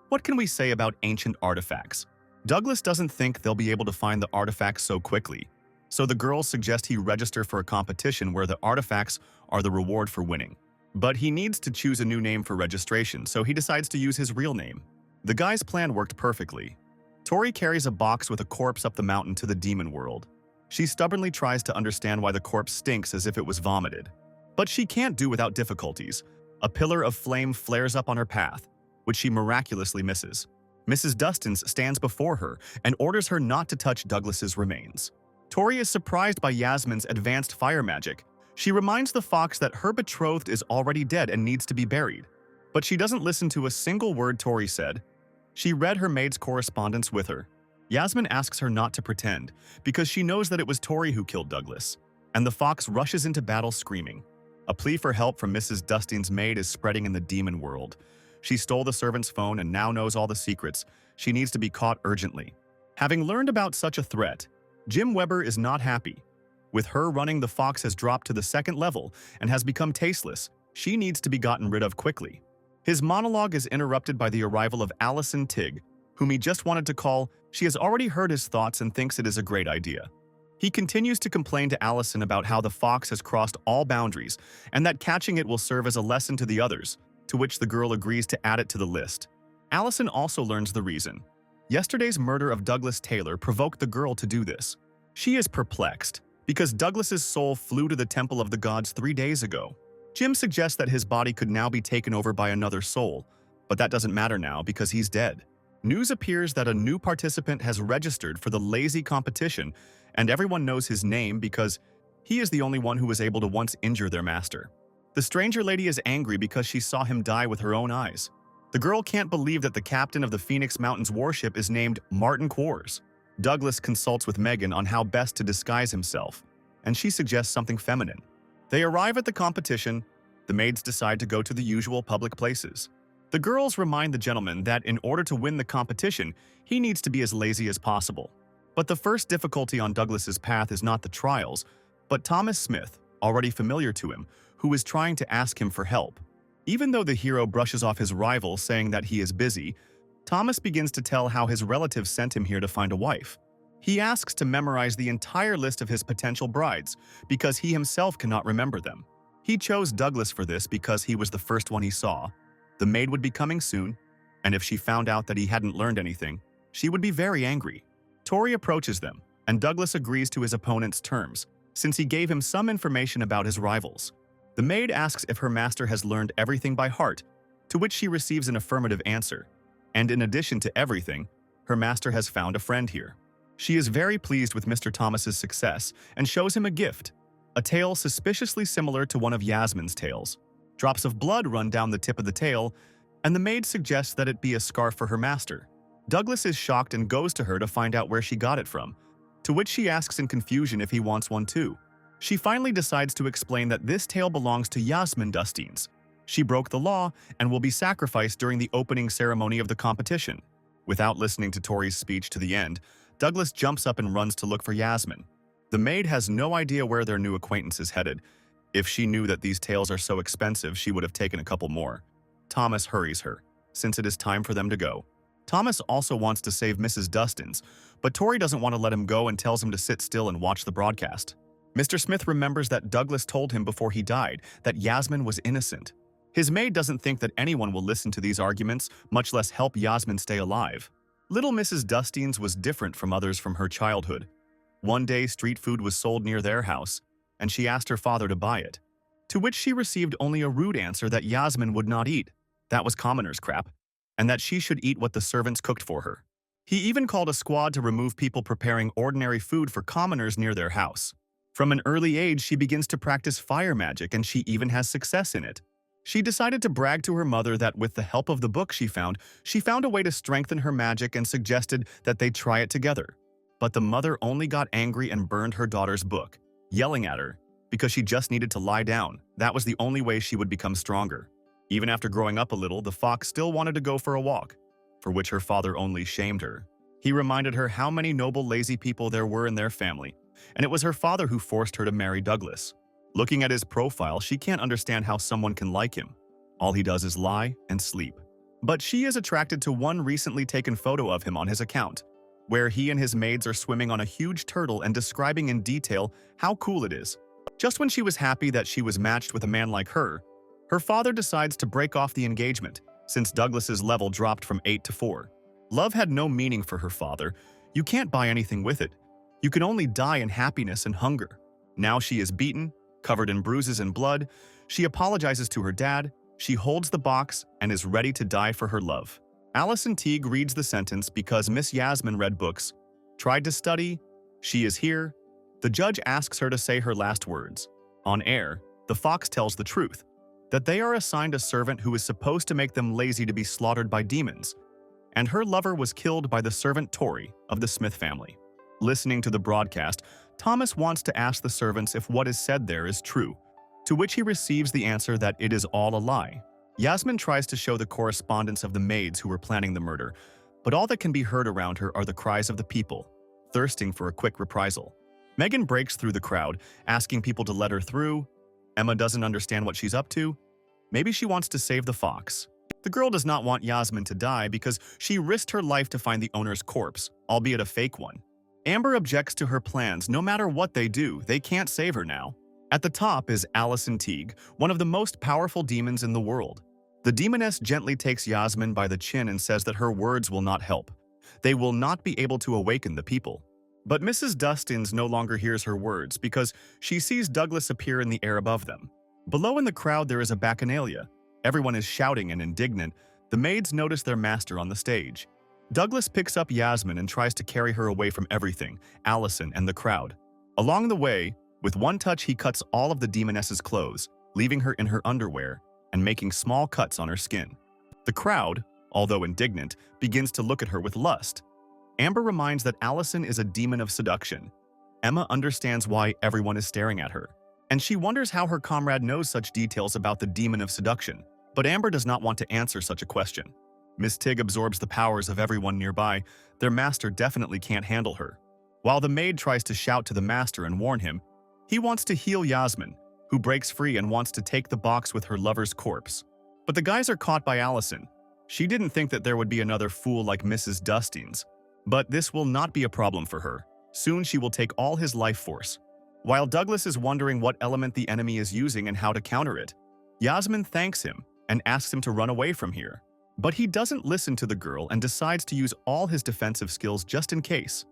Speaker 1: what can we say about ancient artifacts? Douglas doesn't think they'll be able to find the artifacts so quickly, so the girls suggest he register for a competition where the artifacts are the reward for winning. But he needs to choose a new name for registration, so he decides to use his real name. The guy's plan worked perfectly. Tori carries a box with a corpse up the mountain to the demon world. She stubbornly tries to understand why the corpse stinks as if it was vomited. But she can't do without difficulties. A pillar of flame flares up on her path, which she miraculously misses. Mrs. Dustins stands before her and orders her not to touch Douglas's remains. Tori is surprised by Yasmin's advanced fire magic. She reminds the fox that her betrothed is already dead and needs to be buried. But she doesn't listen to a single word Tori said. She read her maid's correspondence with her. Yasmin asks her not to pretend, because she knows that it was Tori who killed Douglas, and the fox rushes into battle screaming. A plea for help from Mrs. Dustin's maid is spreading in the demon world. She stole the servant's phone and now knows all the secrets. She needs to be caught urgently. Having learned about such a threat, Jim Weber is not happy. With her running, the fox has dropped to the 2nd level and has become tasteless. She needs to be gotten rid of quickly. His monologue is interrupted by the arrival of Allison Tigg, whom he just wanted to call. She has already heard his thoughts and thinks it is a great idea. He continues to complain to Allison about how the fox has crossed all boundaries and that catching it will serve as a lesson to the others, to which the girl agrees to add it to the list. Allison also learns the reason. Yesterday's murder of Douglas Taylor provoked the girl to do this. She is perplexed, because Douglas's soul flew to the Temple of the Gods 3 days ago. Jim suggests that his body could now be taken over by another soul, but that doesn't matter now because he's dead. News appears that a new participant has registered for the lazy competition, and everyone knows his name because he is the only one who was able to once injure their master. The stranger lady is angry because she saw him die with her own eyes. The girl can't believe that the captain of the Phoenix Mountains warship is named Martin Quarles. Douglas consults with Megan on how best to disguise himself, and she suggests something feminine. They arrive at the competition. The maids decide to go to the usual public places. The girls remind the gentleman that in order to win the competition, he needs to be as lazy as possible. But the first difficulty on Douglas's path is not the trials, but Thomas Smith, already familiar to him, who is trying to ask him for help. Even though the hero brushes off his rival, saying that he is busy, Thomas begins to tell how his relatives sent him here to find a wife. He asks to memorize the entire list of his potential brides because he himself cannot remember them. He chose Douglas for this because he was the first one he saw. The maid would be coming soon, and if she found out that he hadn't learned anything, she would be very angry. Tori approaches them, and Douglas agrees to his opponent's terms, since he gave him some information about his rivals. The maid asks if her master has learned everything by heart, to which she receives an affirmative answer. And in addition to everything, her master has found a friend here. She is very pleased with Mr. Thomas's success and shows him a gift, a tail suspiciously similar to one of Yasmin's tails. Drops of blood run down the tip of the tail, and the maid suggests that it be a scarf for her master. Douglas is shocked and goes to her to find out where she got it from, to which she asks in confusion if he wants one too. She finally decides to explain that this tail belongs to Yasmin Dustins. She broke the law and will be sacrificed during the opening ceremony of the competition. Without listening to Tori's speech to the end, Douglas jumps up and runs to look for Yasmin. The maid has no idea where their new acquaintance is headed. If she knew that these tails are so expensive, she would have taken a couple more. Thomas hurries her, since it is time for them to go. Thomas also wants to save Mrs. Dustins, but Tori doesn't want to let him go and tells him to sit still and watch the broadcast. Mr. Smith remembers that Douglas told him before he died that Yasmin was innocent. His maid doesn't think that anyone will listen to these arguments, much less help Yasmin stay alive. Little Mrs. Dustins was different from others from her childhood. One day, street food was sold near their house, and she asked her father to buy it, to which she received only a rude answer that Yasmin would not eat. That was commoners' crap, and that she should eat what the servants cooked for her. He even called a squad to remove people preparing ordinary food for commoners near their house. From an early age, she begins to practice fire magic, and she even has success in it. She decided to brag to her mother that with the help of the book she found a way to strengthen her magic and suggested that they try it together. But the mother only got angry and burned her daughter's book, yelling at her because she just needed to lie down. That was the only way she would become stronger. Even after growing up a little, the fox still wanted to go for a walk, for which her father only shamed her. He reminded her how many noble, lazy people there were in their family, and it was her father who forced her to marry Douglas. Looking at his profile, she can't understand how someone can like him. All he does is lie and sleep. But she is attracted to one recently taken photo of him on his account, where he and his maids are swimming on a huge turtle and describing in detail how cool it is. Just when she was happy that she was matched with a man like her father decides to break off the engagement, since Douglas's level dropped from 8 to 4. Love had no meaning for her father. You can't buy anything with it. You can only die in happiness and hunger. Now she is beaten, covered in bruises and blood. She apologizes to her dad. She holds the box and is ready to die for her love. Allison Teague reads the sentence because Miss Yasmin read books, tried to study. She is here. The judge asks her to say her last words. On air, the fox tells the truth, that they are assigned a servant who is supposed to make them lazy to be slaughtered by demons, and her lover was killed by the servant Tori of the Smith family. Listening to the broadcast, Thomas wants to ask the servants if what is said there is true, to which he receives the answer that it is all a lie. Yasmin tries to show the correspondence of the maids who were planning the murder, but all that can be heard around her are the cries of the people, thirsting for a quick reprisal. Megan breaks through the crowd, asking people to let her through. Emma doesn't understand what she's up to. Maybe she wants to save the fox. The girl does not want Yasmin to die because she risked her life to find the owner's corpse, albeit a fake one. Amber objects to her plans. No matter what they do, they can't save her now. At the top is Allison Teague, one of the most powerful demons in the world. The demoness gently takes Yasmin by the chin and says that her words will not help. They will not be able to awaken the people. But Mrs. Dustins no longer hears her words because she sees Douglas appear in the air above them. Below in the crowd there is a bacchanalia. Everyone is shouting and indignant. The maids notice their master on the stage. Douglas picks up Yasmin and tries to carry her away from everything, Allison and the crowd. Along the way, with one touch he cuts all of the demoness's clothes, leaving her in her underwear and making small cuts on her skin. The crowd, although indignant, begins to look at her with lust. Amber reminds that Allison is a demon of seduction. Emma understands why everyone is staring at her, and she wonders how her comrade knows such details about the demon of seduction. But Amber does not want to answer such a question. Miss Tig absorbs the powers of everyone nearby. Their master definitely can't handle her. While the maid tries to shout to the master and warn him, he wants to heal Yasmin, who breaks free and wants to take the box with her lover's corpse. But the guys are caught by Allison. She didn't think that there would be another fool like Mrs. Dustins. But this will not be a problem for her. Soon she will take all his life force. While Douglas is wondering what element the enemy is using and how to counter it, Yasmin thanks him and asks him to run away from here. But he doesn't listen to the girl and decides to use all his defensive skills just in case.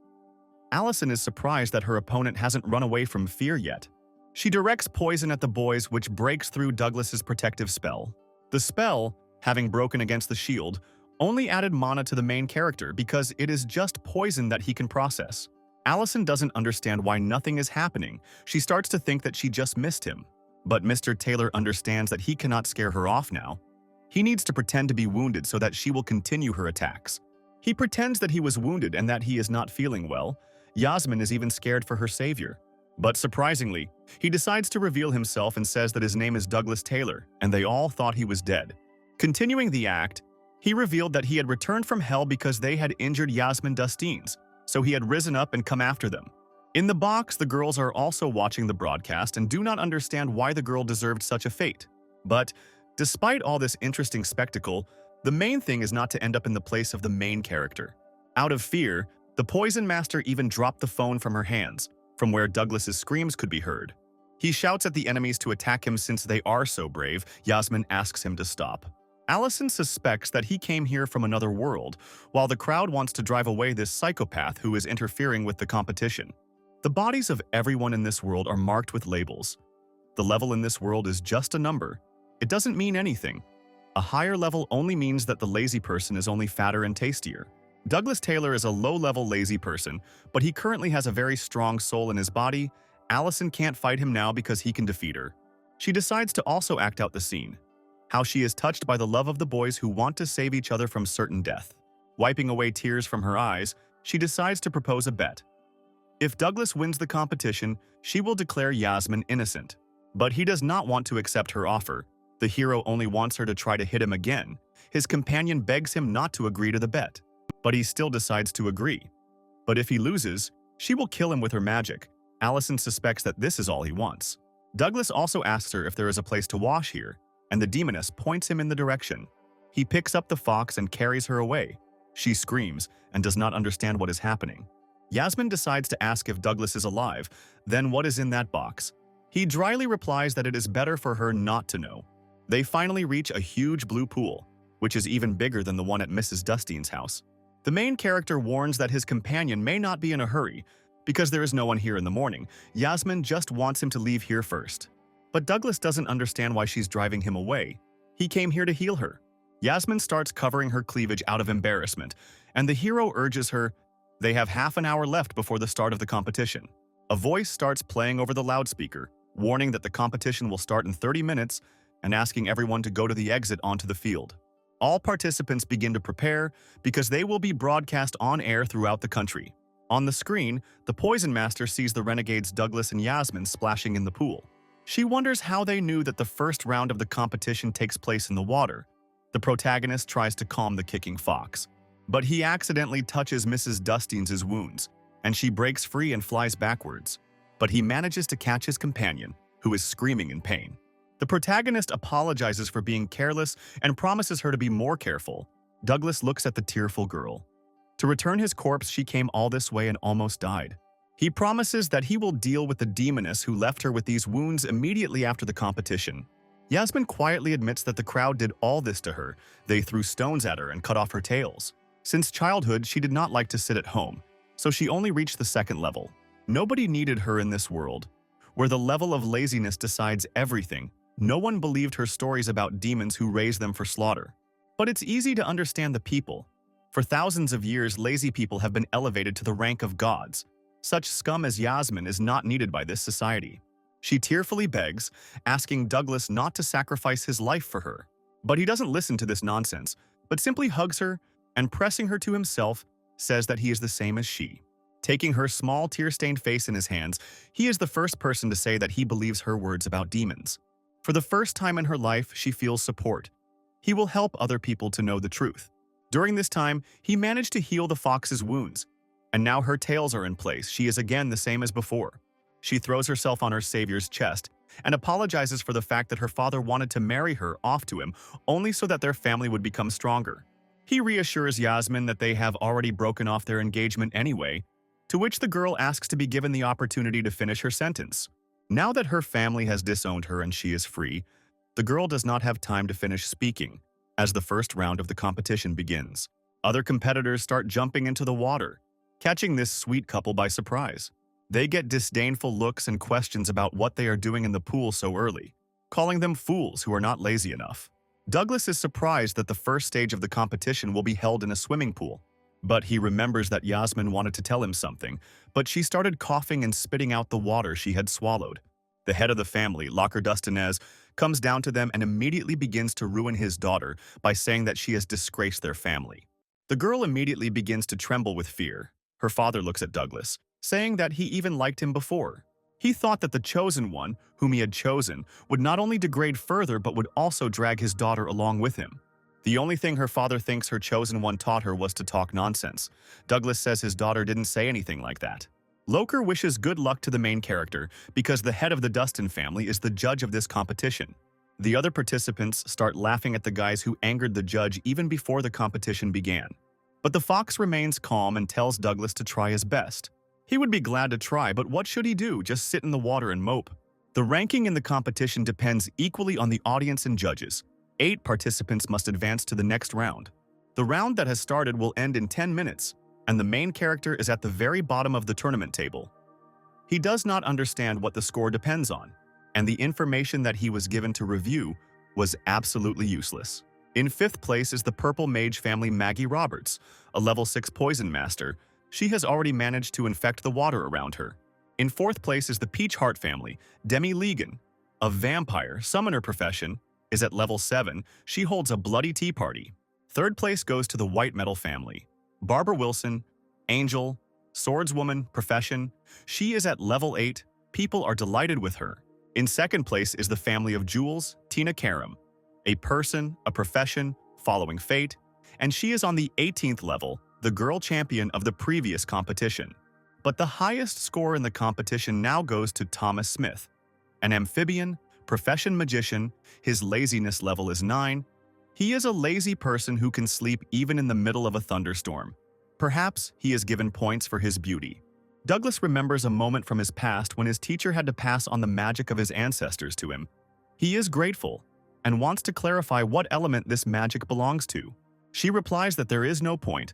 Speaker 1: Allison is surprised that her opponent hasn't run away from fear yet. She directs poison at the boys, which breaks through Douglas's protective spell. The spell, having broken against the shield, only added mana to the main character because it is just poison that he can process. Allison doesn't understand why nothing is happening. She starts to think that she just missed him. But Mr. Taylor understands that he cannot scare her off now. He needs to pretend to be wounded so that she will continue her attacks. He pretends that he was wounded and that he is not feeling well. Yasmin is even scared for her savior. But surprisingly, he decides to reveal himself and says that his name is Douglas Taylor, and they all thought he was dead. Continuing the act, he revealed that he had returned from hell because they had injured Yasmin Dustins, so he had risen up and come after them. In the box, the girls are also watching the broadcast and do not understand why the girl deserved such a fate. But despite all this interesting spectacle, The main thing is not to end up in the place of the main character. Out of fear, the Poison Master even dropped the phone from her hands, from where Douglas's screams could be heard. He shouts at the enemies to attack him since they are so brave. Yasmin asks him to stop. Allison suspects that he came here from another world, while the crowd wants to drive away this psychopath who is interfering with the competition. The bodies of everyone in this world are marked with labels. The level in this world is just a number. It doesn't mean anything. A higher level only means that the lazy person is only fatter and tastier. Douglas Taylor is a low-level lazy person, but he currently has a very strong soul in his body. Allison can't fight him now because he can defeat her. She decides to also act out the scene. How she is touched by the love of the boys who want to save each other from certain death. Wiping away tears from her eyes, she decides to propose a bet. If Douglas wins the competition, she will declare Yasmin innocent. But he does not want to accept her offer. The hero only wants her to try to hit him again. His companion begs him not to agree to the bet, but he still decides to agree. But if he loses, she will kill him with her magic. Allison suspects that this is all he wants. Douglas also asks her if there is a place to wash here, and the demoness points him in the direction. He picks up the fox and carries her away. She screams and does not understand what is happening. Yasmin decides to ask if Douglas is alive, then what is in that box. He dryly replies that it is better for her not to know. They finally reach a huge blue pool, which is even bigger than the one at Mrs. Dustine's house. The main character warns that his companion may not be in a hurry, because there is no one here in the morning. Yasmin just wants him to leave here first. But Douglas doesn't understand why she's driving him away. He came here to heal her. Yasmin starts covering her cleavage out of embarrassment, and the hero urges her. They have half an hour left before the start of the competition. A voice starts playing over the loudspeaker, warning that the competition will start in 30 minutes and asking everyone to go to the exit onto the field. All participants begin to prepare because they will be broadcast on air throughout the country. On the screen, the Poison Master sees the renegades Douglas and Yasmin splashing in the pool. She wonders how they knew that the first round of the competition takes place in the water. The protagonist tries to calm the kicking fox, but he accidentally touches Mrs. Dustine's wounds, and she breaks free and flies backwards. But he manages to catch his companion, who is screaming in pain. The protagonist apologizes for being careless and promises her to be more careful. Douglas looks at the tearful girl. To return his corpse, she came all this way and almost died. He promises that he will deal with the demoness who left her with these wounds immediately after the competition. Yasmin quietly admits that the crowd did all this to her. They threw stones at her and cut off her tails. Since childhood, she did not like to sit at home, so she only reached the second level. Nobody needed her in this world, where the level of laziness decides everything. No one believed her stories about demons who raised them for slaughter. But it's easy to understand the people. For thousands of years, lazy people have been elevated to the rank of gods. Such scum as Yasmin is not needed by this society. She tearfully begs, asking Douglas not to sacrifice his life for her. But he doesn't listen to this nonsense, but simply hugs her and, pressing her to himself, says that he is the same as she. Taking her small tear-stained face in his hands, he is the first person to say that he believes her words about demons. For the first time in her life, she feels support. He will help other people to know the truth. During this time, he managed to heal the fox's wounds, and now her tails are in place. She is again the same as before. She throws herself on her savior's chest and apologizes for the fact that her father wanted to marry her off to him only so that their family would become stronger. He reassures Yasmin that they have already broken off their engagement anyway, to which the girl asks to be given the opportunity to finish her sentence. Now that her family has disowned her and she is free, the girl does not have time to finish speaking, as the first round of the competition begins. Other competitors start jumping into the water, catching this sweet couple by surprise. They get disdainful looks and questions about what they are doing in the pool so early, calling them fools who are not lazy enough. Douglas is surprised that the first stage of the competition will be held in a swimming pool, but he remembers that Yasmin wanted to tell him something, but she started coughing and spitting out the water she had swallowed. The head of the family, Locker Dustinez, comes down to them and immediately begins to ruin his daughter by saying that she has disgraced their family. The girl immediately begins to tremble with fear. Her father looks at Douglas, saying that he even liked him before. He thought that the chosen one, whom he had chosen, would not only degrade further but would also drag his daughter along with him. The only thing her father thinks her chosen one taught her was to talk nonsense. Douglas says his daughter didn't say anything like that. Loker wishes good luck to the main character because the head of the Dustin family is the judge of this competition. The other participants start laughing at the guys who angered the judge even before the competition began. But the fox remains calm and tells Douglas to try his best. He would be glad to try, but what should he do? Just sit in the water and mope? The ranking in the competition depends equally on the audience and judges. 8 participants must advance to the next round. The round that has started will end in 10 minutes, and the main character is at the very bottom of the tournament table. He does not understand what the score depends on, and the information that he was given to review was absolutely useless. In 5th place is the Purple Mage family Maggie Roberts, a level 6 poison master. She has already managed to infect the water around her. In 4th place is the Peach Heart family, Demi Legan, a vampire summoner profession, is at level 7. She holds a bloody tea party. 3rd place goes to the White Metal family, Barbara Wilson, Angel, swordswoman profession. She is at level 8. People are delighted with her. In 2nd place is the family of Jules, Tina Karam, a person, a profession, following fate, and she is on the 18th level, the girl champion of the previous competition. But the highest score in the competition now goes to Thomas Smith, an amphibian, profession magician. His laziness level is 9. He is a lazy person who can sleep even in the middle of a thunderstorm. Perhaps he is given points for his beauty. Douglas remembers a moment from his past when his teacher had to pass on the magic of his ancestors to him. He is grateful and wants to clarify what element this magic belongs to. She replies that there is no point.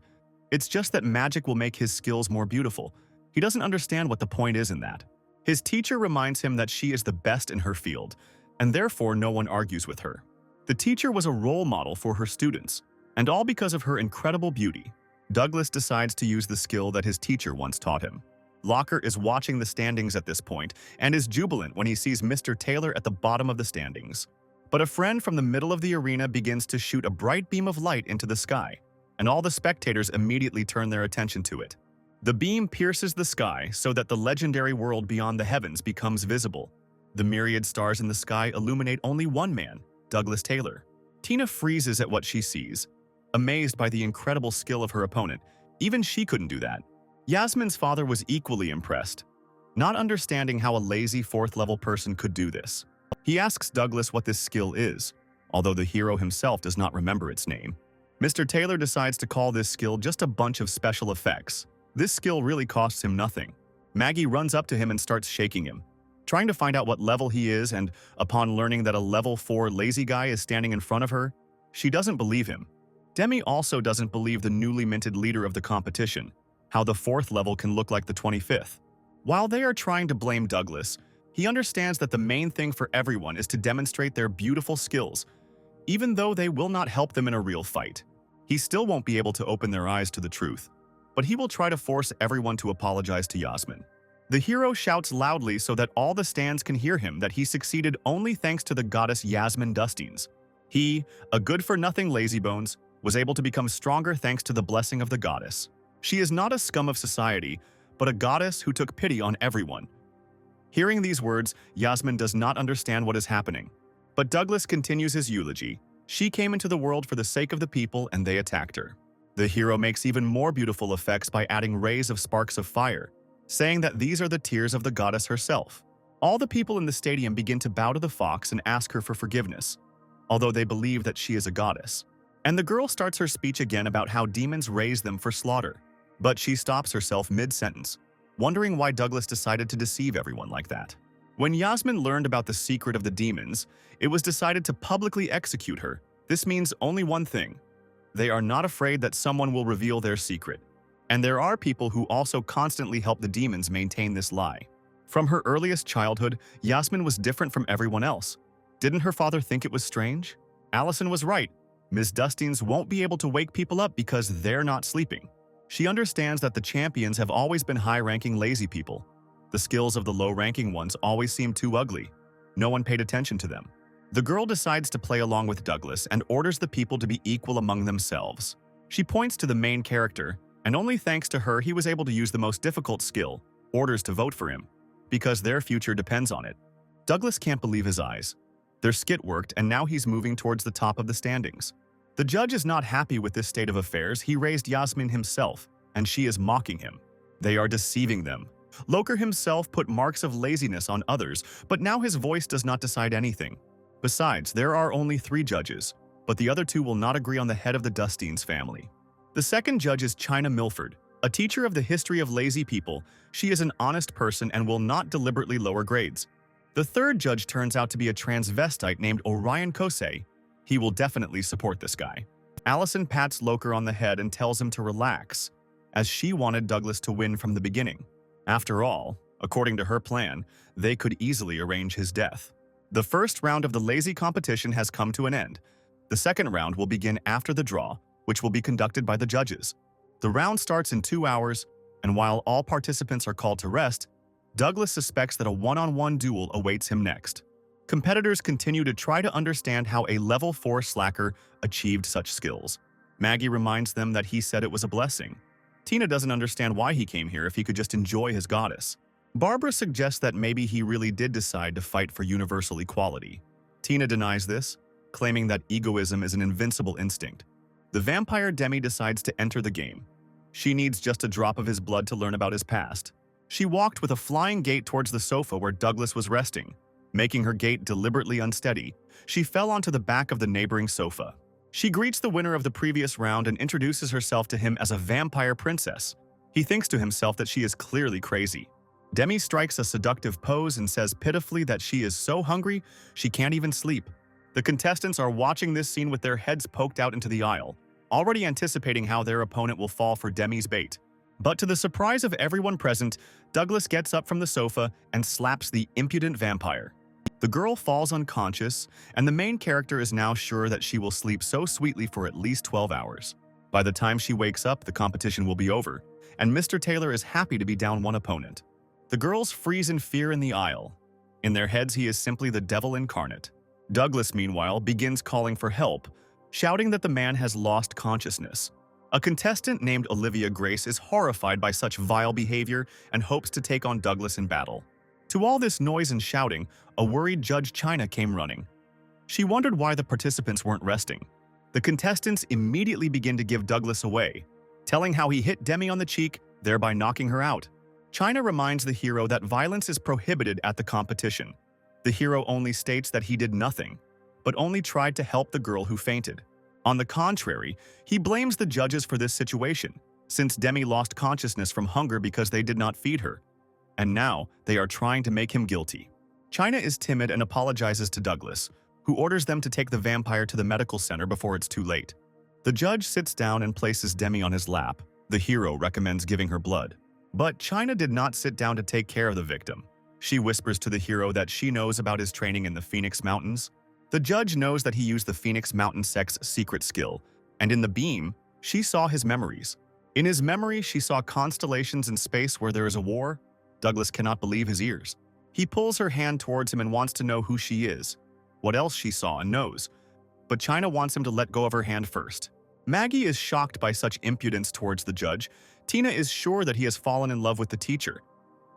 Speaker 1: It's just that magic will make his skills more beautiful. He doesn't understand what the point is in that. His teacher reminds him that she is the best in her field, and therefore no one argues with her. The teacher was a role model for her students, and all because of her incredible beauty. Douglas decides to use the skill that his teacher once taught him. Locker is watching the standings at this point and is jubilant when he sees Mr. Taylor at the bottom of the standings. But a friend from the middle of the arena begins to shoot a bright beam of light into the sky, and all the spectators immediately turn their attention to it. The beam pierces the sky so that the legendary world beyond the heavens becomes visible. The myriad stars in the sky illuminate only one man, Douglas Taylor. Tina freezes at what she sees, amazed by the incredible skill of her opponent. Even she couldn't do that. Yasmin's father was equally impressed, not understanding how a lazy 4th-level person could do this. He asks Douglas what this skill is, although the hero himself does not remember its name. Mr. Taylor decides to call this skill just a bunch of special effects. This skill really costs him nothing. Maggie runs up to him and starts shaking him, trying to find out what level he is, and upon learning that a level 4 lazy guy is standing in front of her, she doesn't believe him. Demi also doesn't believe the newly minted leader of the competition, how the 4th level can look like the 25th. While they are trying to blame Douglas, he understands that the main thing for everyone is to demonstrate their beautiful skills, even though they will not help them in a real fight. He still won't be able to open their eyes to the truth, but he will try to force everyone to apologize to Yasmin. The hero shouts loudly so that all the stands can hear him that he succeeded only thanks to the goddess Yasmin Dustines. He, a good-for-nothing lazybones, was able to become stronger thanks to the blessing of the goddess. She is not a scum of society, but a goddess who took pity on everyone. Hearing these words, Yasmin does not understand what is happening. But Douglas continues his eulogy. She came into the world for the sake of the people and they attacked her. The hero makes even more beautiful effects by adding rays of sparks of fire, saying that these are the tears of the goddess herself. All the people in the stadium begin to bow to the fox and ask her for forgiveness, although they believe that she is a goddess. And the girl starts her speech again about how demons raise them for slaughter. But she stops herself mid-sentence, wondering why Douglas decided to deceive everyone like that. When Yasmin learned about the secret of the demons, it was decided to publicly execute her. This means only one thing. They are not afraid that someone will reveal their secret. And there are people who also constantly help the demons maintain this lie. From her earliest childhood, Yasmin was different from everyone else. Didn't her father think it was strange? Allison was right. Ms. Dustines won't be able to wake people up because they're not sleeping. She understands that the champions have always been high-ranking lazy people. The skills of the low-ranking ones always seemed too ugly. No one paid attention to them. The girl decides to play along with Douglas and orders the people to be equal among themselves. She points to the main character, and only thanks to her he was able to use the most difficult skill, orders to vote for him, because their future depends on it. Douglas can't believe his eyes. Their skit worked, and now he's moving towards the top of the standings. The judge is not happy with this state of affairs. He raised Yasmin himself, and she is mocking him. They are deceiving them. Loker himself put marks of laziness on others, but now his voice does not decide anything. Besides, there are only 3 judges, but the other 2 will not agree on the head of the Dustines family. The second judge is China Milford, a teacher of the history of lazy people. She is an honest person and will not deliberately lower grades. The third judge turns out to be a transvestite named Orion Kosei. He will definitely support this guy. Allison pats Loker on the head and tells him to relax, as she wanted Douglas to win from the beginning. After all, according to her plan, they could easily arrange his death. The first round of the lazy competition has come to an end. The second round will begin after the draw, which will be conducted by the judges. The round starts in 2 hours, and while all participants are called to rest, Douglas suspects that a one-on-one duel awaits him next. Competitors continue to try to understand how a level 4 slacker achieved such skills. Maggie reminds them that he said it was a blessing. Tina doesn't understand why he came here if he could just enjoy his goddess. Barbara suggests that maybe he really did decide to fight for universal equality. Tina denies this, claiming that egoism is an invincible instinct. The vampire Demi decides to enter the game. She needs just a drop of his blood to learn about his past. She walked with a flying gait towards the sofa where Douglas was resting. Making her gait deliberately unsteady, she fell onto the back of the neighboring sofa. She greets the winner of the previous round and introduces herself to him as a vampire princess. He thinks to himself that she is clearly crazy. Demi strikes a seductive pose and says pitifully that she is so hungry she can't even sleep. The contestants are watching this scene with their heads poked out into the aisle, already anticipating how their opponent will fall for Demi's bait. But to the surprise of everyone present, Douglas gets up from the sofa and slaps the impudent vampire. The girl falls unconscious, and the main character is now sure that she will sleep so sweetly for at least 12 hours. By the time she wakes up, the competition will be over, and Mr. Taylor is happy to be down one opponent. The girls freeze in fear in the aisle. In their heads, he is simply the devil incarnate. Douglas, meanwhile, begins calling for help, shouting that the man has lost consciousness. A contestant named Olivia Grace is horrified by such vile behavior and hopes to take on Douglas in battle. To all this noise and shouting, a worried Judge China came running. She wondered why the participants weren't resting. The contestants immediately begin to give Douglas away, telling how he hit Demi on the cheek, thereby knocking her out. China reminds the hero that violence is prohibited at the competition. The hero only states that he did nothing, but only tried to help the girl who fainted. On the contrary, he blames the judges for this situation, since Demi lost consciousness from hunger because they did not feed her. And now, they are trying to make him guilty. China is timid and apologizes to Douglas, who orders them to take the vampire to the medical center before it's too late. The judge sits down and places Demi on his lap. The hero recommends giving her blood. But China did not sit down to take care of the victim. She whispers to the hero that she knows about his training in the Phoenix Mountains. The judge knows that he used the Phoenix Mountain Sect's secret skill, and in the beam, she saw his memories. In his memory, she saw constellations in space where there is a war. Douglas cannot believe his ears. He pulls her hand towards him and wants to know who she is, what else she saw and knows. But China wants him to let go of her hand first. Maggie is shocked by such impudence towards the judge. Tina is sure that he has fallen in love with the teacher.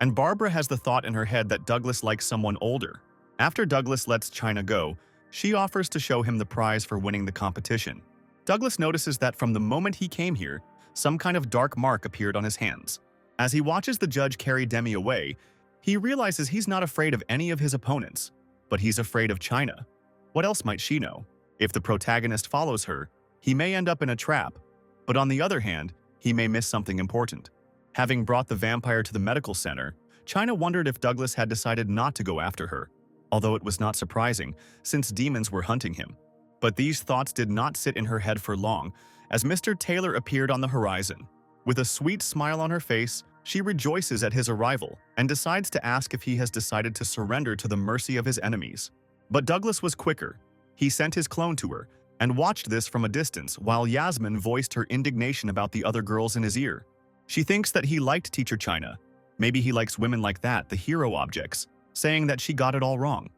Speaker 1: And Barbara has the thought in her head that Douglas likes someone older. After Douglas lets China go, she offers to show him the prize for winning the competition. Douglas notices that from the moment he came here, some kind of dark mark appeared on his hands. As he watches the judge carry Demi away, he realizes he's not afraid of any of his opponents, but he's afraid of China. What else might she know? If the protagonist follows her, he may end up in a trap, but on the other hand, he may miss something important. Having brought the vampire to the medical center, China wondered if Douglas had decided not to go after her, although it was not surprising, since demons were hunting him. But these thoughts did not sit in her head for long, as Mr. Taylor appeared on the horizon. With a sweet smile on her face, she rejoices at his arrival and decides to ask if he has decided to surrender to the mercy of his enemies. But Douglas was quicker. He sent his clone to her and watched this from a distance while Yasmin voiced her indignation about the other girls in his ear. She thinks that he liked Teacher China. Maybe he likes women like that, the hero objects, saying that she got it all wrong.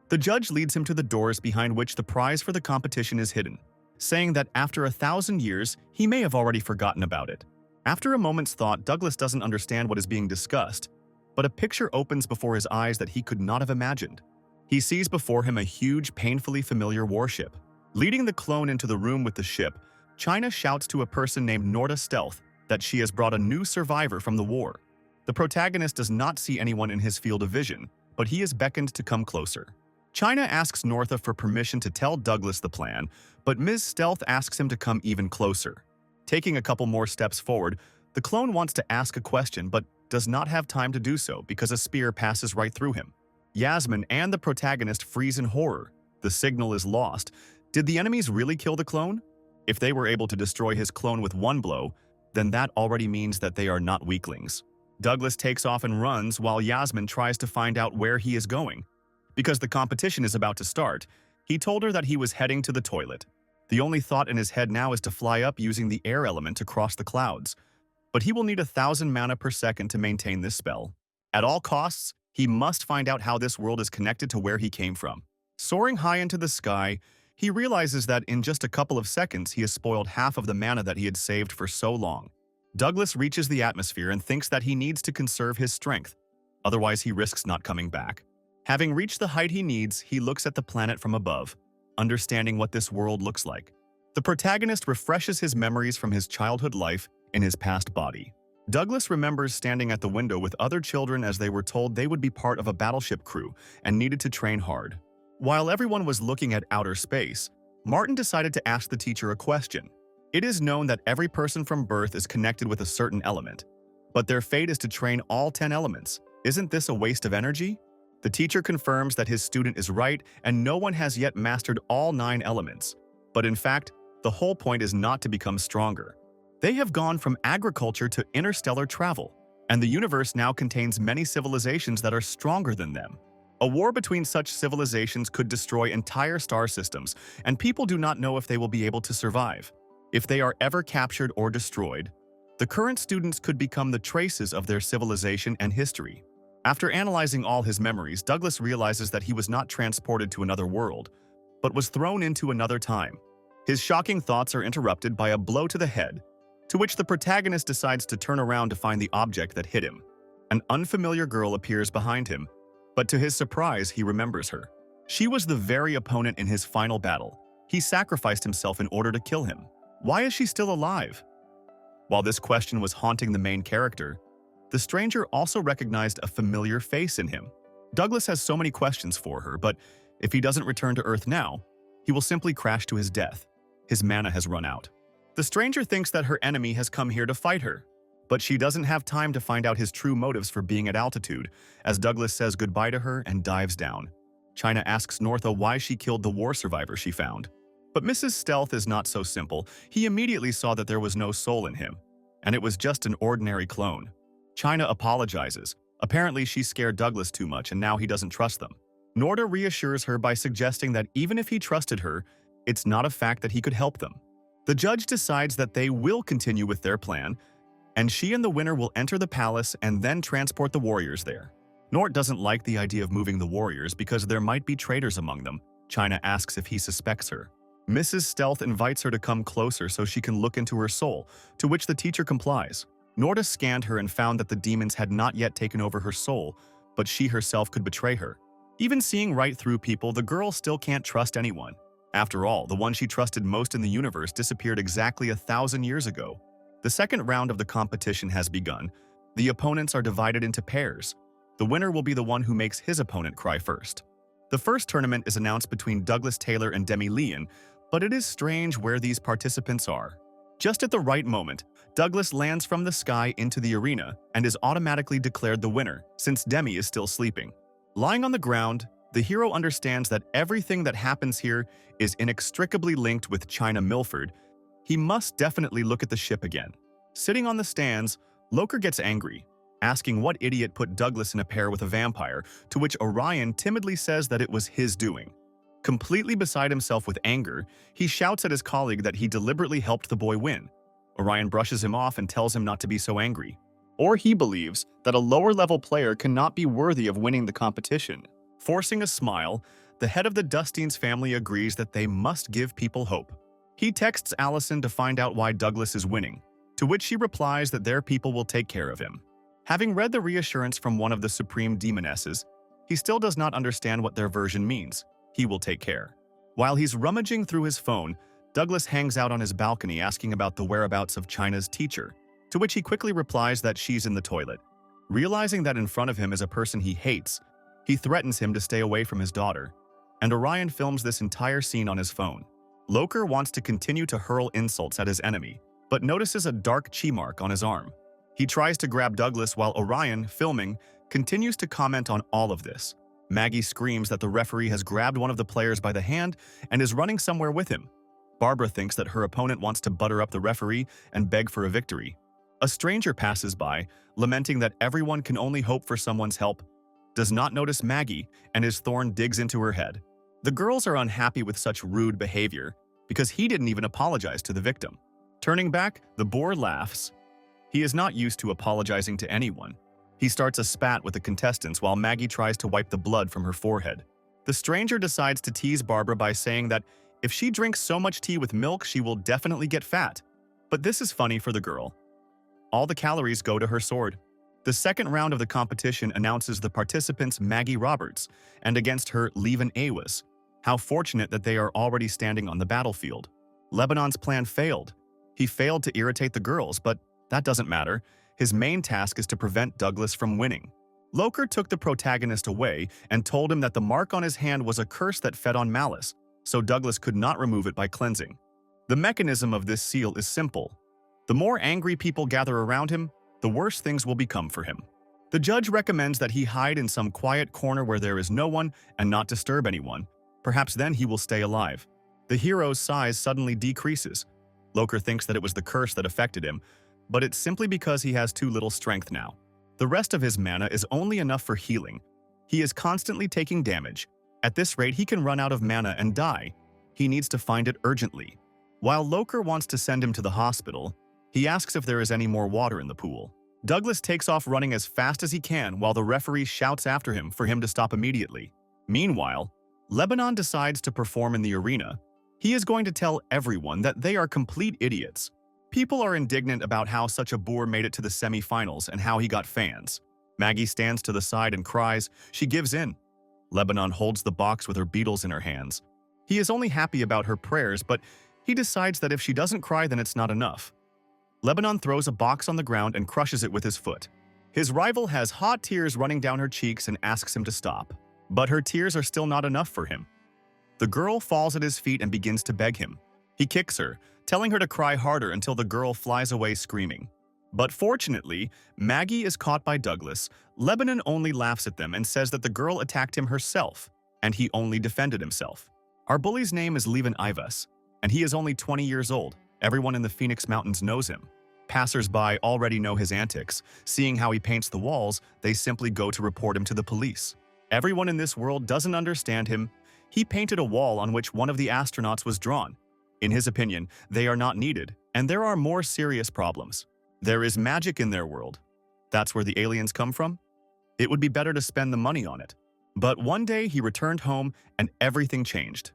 Speaker 1: The judge leads him to the doors behind which the prize for the competition is hidden, saying that after 1,000 years, he may have already forgotten about it. After a moment's thought, Douglas doesn't understand what is being discussed, but a picture opens before his eyes that he could not have imagined. He sees before him a huge, painfully familiar warship. Leading the clone into the room with the ship, China shouts to a person named Norda Stealth that she has brought a new survivor from the war. The protagonist does not see anyone in his field of vision, but he is beckoned to come closer. China asks Northa for permission to tell Douglas the plan, but Ms. Stealth asks him to come even closer. Taking a couple more steps forward, the clone wants to ask a question but does not have time to do so because a spear passes right through him. Yasmin and the protagonist freeze in horror. The signal is lost. Did the enemies really kill the clone? If they were able to destroy his clone with one blow, then that already means that they are not weaklings. Douglas takes off and runs while Yasmin tries to find out where he is going. Because the competition is about to start, he told her that he was heading to the toilet. The only thought in his head now is to fly up using the air element to cross the clouds. But he will need 1,000 mana per second to maintain this spell. At all costs, he must find out how this world is connected to where he came from. Soaring high into the sky, he realizes that in just a couple of seconds he has spoiled half of the mana that he had saved for so long. Douglas reaches the atmosphere and thinks that he needs to conserve his strength, otherwise he risks not coming back. Having reached the height he needs, he looks at the planet from above, understanding what this world looks like. The protagonist refreshes his memories from his childhood life in his past body. Douglas remembers standing at the window with other children as they were told they would be part of a battleship crew and needed to train hard. While everyone was looking at outer space, Martin decided to ask the teacher a question. It is known that every person from birth is connected with a certain element, but their fate is to train all 10 elements. Isn't this a waste of energy? The teacher confirms that his student is right and no one has yet mastered all 9 elements. But in fact, the whole point is not to become stronger. They have gone from agriculture to interstellar travel, and the universe now contains many civilizations that are stronger than them. A war between such civilizations could destroy entire star systems, and people do not know if they will be able to survive. If they are ever captured or destroyed, the current students could become the traces of their civilization and history. After analyzing all his memories, Douglas realizes that he was not transported to another world, but was thrown into another time. His shocking thoughts are interrupted by a blow to the head, to which the protagonist decides to turn around to find the object that hit him. An unfamiliar girl appears behind him, but to his surprise, he remembers her. She was the very opponent in his final battle. He sacrificed himself in order to kill him. Why is she still alive? While this question was haunting the main character, the stranger also recognized a familiar face in him. Douglas has so many questions for her, but if he doesn't return to Earth now, he will simply crash to his death. His mana has run out. The stranger thinks that her enemy has come here to fight her, but she doesn't have time to find out his true motives for being at altitude, as Douglas says goodbye to her and dives down. China asks Northa why she killed the war survivor she found. But Mrs. Stealth is not so simple. He immediately saw that there was no soul in him, and it was just an ordinary clone. China apologizes. Apparently she scared Douglas too much and now he doesn't trust them. Northa reassures her by suggesting that even if he trusted her, it's not a fact that he could help them. The judge decides that they will continue with their plan, and she and the winner will enter the palace and then transport the warriors there. Nort doesn't like the idea of moving the warriors because there might be traitors among them. China asks if he suspects her. Mrs. Stealth invites her to come closer so she can look into her soul, to which the teacher complies. Northa scanned her and found that the demons had not yet taken over her soul, but she herself could betray her. Even seeing right through people, the girl still can't trust anyone. After all, the one she trusted most in the universe disappeared exactly 1,000 years ago. The second round of the competition has begun. The opponents are divided into pairs. The winner will be the one who makes his opponent cry first. The first tournament is announced between Douglas Taylor and Demi Leon, but it is strange where these participants are. Just at the right moment, Douglas lands from the sky into the arena and is automatically declared the winner, since Demi is still sleeping. Lying on the ground, the hero understands that everything that happens here is inextricably linked with China Milford. He must definitely look at the ship again. Sitting on the stands, Loker gets angry, asking what idiot put Douglas in a pair with a vampire, to which Orion timidly says that it was his doing. Completely beside himself with anger, he shouts at his colleague that he deliberately helped the boy win. Orion brushes him off and tells him not to be so angry. Or he believes that a lower-level player cannot be worthy of winning the competition. Forcing a smile, the head of the Dustines family agrees that they must give people hope. He texts Allison to find out why Douglas is winning, to which she replies that their people will take care of him. Having read the reassurance from one of the Supreme Demonesses, he still does not understand what their version means. He will take care. While he's rummaging through his phone, Douglas hangs out on his balcony asking about the whereabouts of China's teacher, to which he quickly replies that she's in the toilet. Realizing that in front of him is a person he hates, he threatens him to stay away from his daughter. and Orion films this entire scene on his phone. Loker wants to continue to hurl insults at his enemy, but notices a dark chi mark on his arm. He tries to grab Douglas while Orion, filming, continues to comment on all of this. Maggie screams that the referee has grabbed one of the players by the hand and is running somewhere with him. Barbara thinks that her opponent wants to butter up the referee and beg for a victory. A stranger passes by, lamenting that everyone can only hope for someone's help, does not notice Maggie, and his thorn digs into her head. The girls are unhappy with such rude behavior because he didn't even apologize to the victim. Turning back, the boar laughs. He is not used to apologizing to anyone. He starts a spat with the contestants while Maggie tries to wipe the blood from her forehead. The stranger decides to tease Barbara by saying that if she drinks so much tea with milk, she will definitely get fat. But this is funny for the girl. All the calories go to her sword. The second round of the competition announces the participants Maggie Roberts and against her Levin Awas. How fortunate that they are already standing on the battlefield. Lebanon's plan failed. He failed to irritate the girls, but that doesn't matter. His main task is to prevent Douglas from winning. Loker took the protagonist away and told him that the mark on his hand was a curse that fed on malice, so Douglas could not remove it by cleansing. The mechanism of this seal is simple. The more angry people gather around him, the worse things will become for him. The judge recommends that he hide in some quiet corner where there is no one and not disturb anyone. Perhaps then he will stay alive. The hero's size suddenly decreases. Loker thinks that it was the curse that affected him, but it's simply because he has too little strength now. The rest of his mana is only enough for healing. He is constantly taking damage. At this rate, he can run out of mana and die. He needs to find it urgently. While Loker wants to send him to the hospital, he asks if there is any more water in the pool. Douglas takes off running as fast as he can while the referee shouts after him for him to stop immediately. Meanwhile, Lebanon decides to perform in the arena. He is going to tell everyone that they are complete idiots. People are indignant about how such a boor made it to the semi-finals and how he got fans. Maggie stands to the side and cries. She gives in. Lebanon holds the box with her beetles in her hands. He is only happy about her prayers, but he decides that if she doesn't cry, then it's not enough. Lebanon throws a box on the ground and crushes it with his foot. His rival has hot tears running down her cheeks and asks him to stop. But her tears are still not enough for him. The girl falls at his feet and begins to beg him. He kicks her, telling her to cry harder until the girl flies away screaming. But fortunately, Maggie is caught by Douglas. Lebanon only laughs at them and says that the girl attacked him herself, and he only defended himself. Our bully's name is Levin Ivas, and he is only 20 years old. Everyone in the Phoenix Mountains knows him. Passers-by already know his antics. Seeing how he paints the walls, they simply go to report him to the police. Everyone in this world doesn't understand him. He painted a wall on which one of the astronauts was drawn. In his opinion, they are not needed, and there are more serious problems. There is magic in their world. That's where the aliens come from? It would be better to spend the money on it. But one day he returned home and everything changed.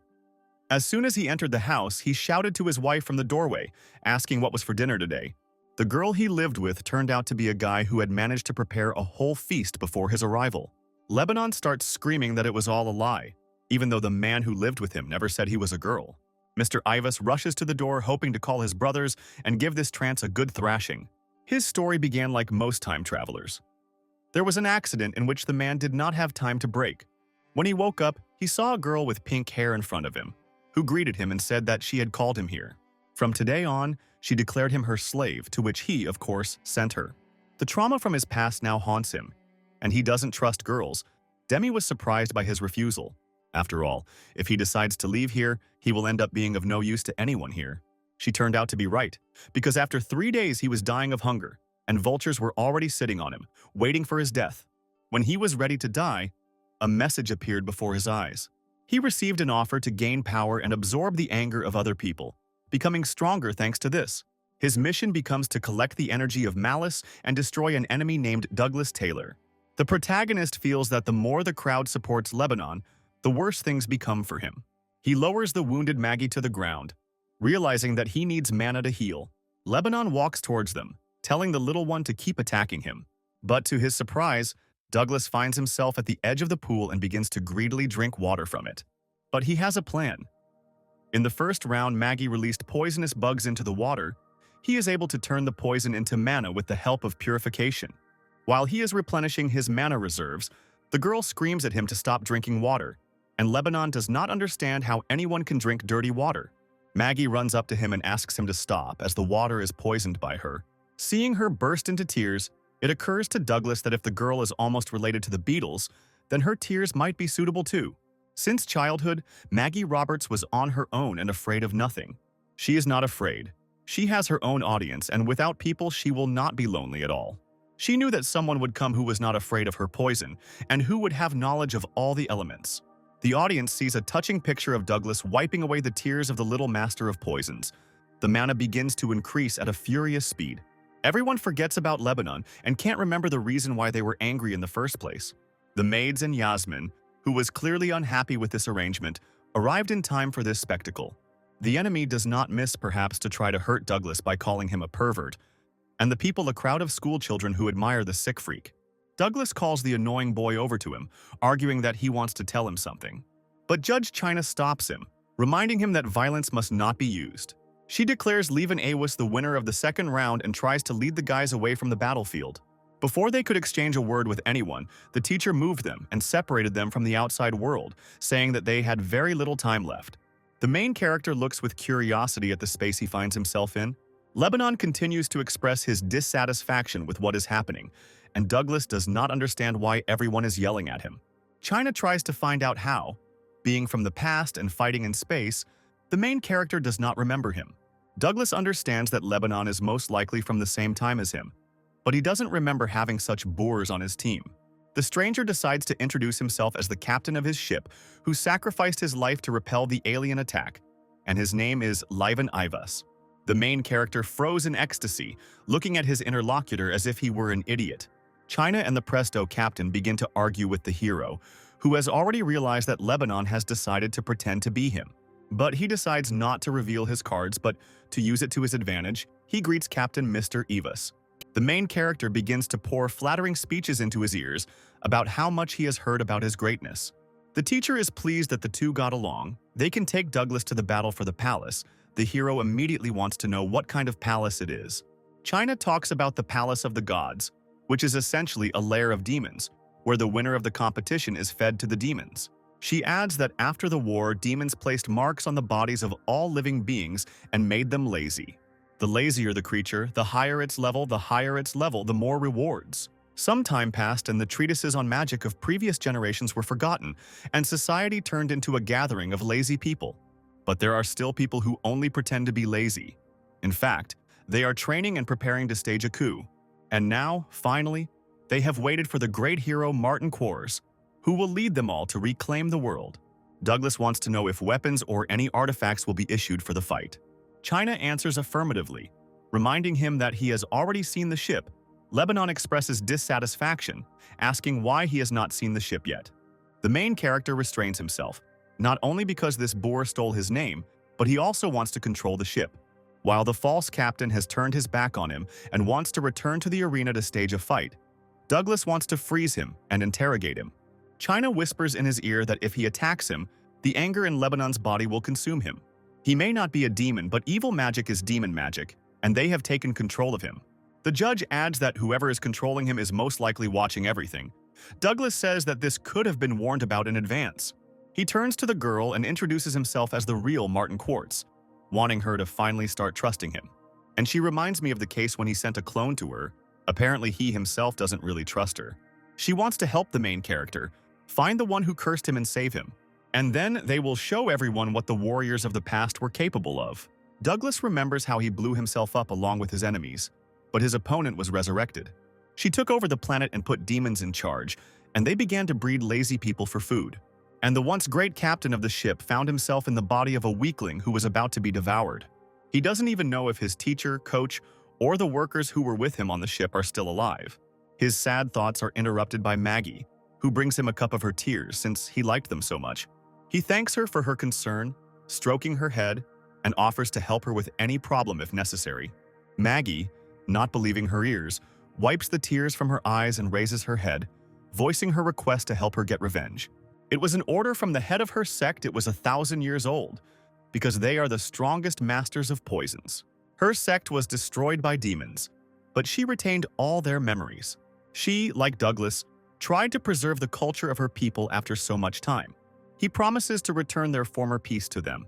Speaker 1: As soon as he entered the house, he shouted to his wife from the doorway, asking what was for dinner today. The girl he lived with turned out to be a guy who had managed to prepare a whole feast before his arrival. Lebanon starts screaming that it was all a lie, even though the man who lived with him never said he was a girl. Mr. Ivas rushes to the door hoping to call his brothers and give this trance a good thrashing. His story began like most time travelers. There was an accident in which the man did not have time to break. When he woke up, he saw a girl with pink hair in front of him, who greeted him and said that she had called him here. From today on, she declared him her slave, to which he, of course, sent her. The trauma from his past now haunts him, and he doesn't trust girls. Demi was surprised by his refusal. After all, if he decides to leave here, he will end up being of no use to anyone here. She turned out to be right, because after 3 days he was dying of hunger, and vultures were already sitting on him, waiting for his death. When he was ready to die, a message appeared before his eyes. He received an offer to gain power and absorb the anger of other people, becoming stronger thanks to this. His mission becomes to collect the energy of malice and destroy an enemy named Douglas Taylor. The protagonist feels that the more the crowd supports Lebanon, the worse things become for him. He lowers the wounded Maggie to the ground. Realizing that he needs mana to heal, Lebanon walks towards them, telling the little one to keep attacking him. But to his surprise, Douglas finds himself at the edge of the pool and begins to greedily drink water from it. But he has a plan. In the first round, Maggie released poisonous bugs into the water. He is able to turn the poison into mana with the help of purification. While he is replenishing his mana reserves, the girl screams at him to stop drinking water. and Lebanon does not understand how anyone can drink dirty water. Maggie runs up to him and asks him to stop as the water is poisoned by her. Seeing her burst into tears, it occurs to Douglas that if the girl is almost related to the Beatles, then her tears might be suitable too. Since childhood, Maggie Roberts was on her own and afraid of nothing. She is not afraid. She has her own audience, and without people, she will not be lonely at all. She knew that someone would come who was not afraid of her poison, and who would have knowledge of all the elements. The audience sees a touching picture of Douglas wiping away the tears of the little master of poisons. The mana begins to increase at a furious speed. Everyone forgets about Lebanon and can't remember the reason why they were angry in the first place. The maids and Yasmin, who was clearly unhappy with this arrangement, arrived in time for this spectacle. The enemy does not miss perhaps to try to hurt Douglas by calling him a pervert, and the people a crowd of schoolchildren who admire the sick freak. Douglas calls the annoying boy over to him, arguing that he wants to tell him something. But Judge China stops him, reminding him that violence must not be used. She declares Levin Awis the winner of the second round and tries to lead the guys away from the battlefield. Before they could exchange a word with anyone, the teacher moved them and separated them from the outside world, saying that they had very little time left. The main character looks with curiosity at the space he finds himself in. Lebanon continues to express his dissatisfaction with what is happening, and Douglas does not understand why everyone is yelling at him. China tries to find out how. Being from the past and fighting in space, the main character does not remember him. Douglas understands that Lebanon is most likely from the same time as him, but he doesn't remember having such boors on his team. The stranger decides to introduce himself as the captain of his ship, who sacrificed his life to repel the alien attack, and his name is Levin Awis. The main character froze in ecstasy, looking at his interlocutor as if he were an idiot. China and the Presto captain begin to argue with the hero, who has already realized that Lebanon has decided to pretend to be him. But he decides not to reveal his cards, but to use it to his advantage. He greets Captain Mr. Awis. The main character begins to pour flattering speeches into his ears about how much he has heard about his greatness. The teacher is pleased that the two got along. They can take Douglas to the battle for the palace. The hero immediately wants to know what kind of palace it is. China talks about the Palace of the Gods, which is essentially a lair of demons, where the winner of the competition is fed to the demons. She adds that after the war, demons placed marks on the bodies of all living beings and made them lazy. The lazier the creature, the higher its level, the more rewards. Some time passed and the treatises on magic of previous generations were forgotten, and society turned into a gathering of lazy people. But there are still people who only pretend to be lazy. In fact, they are training and preparing to stage a coup. And now, finally, they have waited for the great hero Martin Quars, who will lead them all to reclaim the world. Douglas wants to know if weapons or any artifacts will be issued for the fight. China answers affirmatively, reminding him that he has already seen the ship. Lebanon expresses dissatisfaction, asking why he has not seen the ship yet. The main character restrains himself, not only because this boor stole his name, but he also wants to control the ship. While the false captain has turned his back on him and wants to return to the arena to stage a fight, Douglas wants to freeze him and interrogate him. China whispers in his ear that if he attacks him, the anger in Lebanon's body will consume him. He may not be a demon, but evil magic is demon magic, and they have taken control of him. The judge adds that whoever is controlling him is most likely watching everything. Douglas says that this could have been warned about in advance. He turns to the girl and introduces himself as the real Martin Quartz, wanting her to finally start trusting him. And she reminds me of the case when he sent a clone to her. Apparently he himself doesn't really trust her. She wants to help the main character, find the one who cursed him and save him. And then they will show everyone what the warriors of the past were capable of. Douglas remembers how he blew himself up along with his enemies, but his opponent was resurrected. She took over the planet and put demons in charge, and they began to breed lazy people for food. And the once great captain of the ship found himself in the body of a weakling who was about to be devoured. He doesn't even know if his teacher, coach, or the workers who were with him on the ship are still alive. His sad thoughts are interrupted by Maggie, who brings him a cup of her tears since he liked them so much. He thanks her for her concern, stroking her head, and offers to help her with any problem if necessary. Maggie, not believing her ears, wipes the tears from her eyes and raises her head, voicing her request to help her get revenge. It was an order from the head of her sect. It was 1,000 years old, because they are the strongest masters of poisons. Her sect was destroyed by demons, but she retained all their memories. She, like Douglas, tried to preserve the culture of her people after so much time. He promises to return their former peace to them,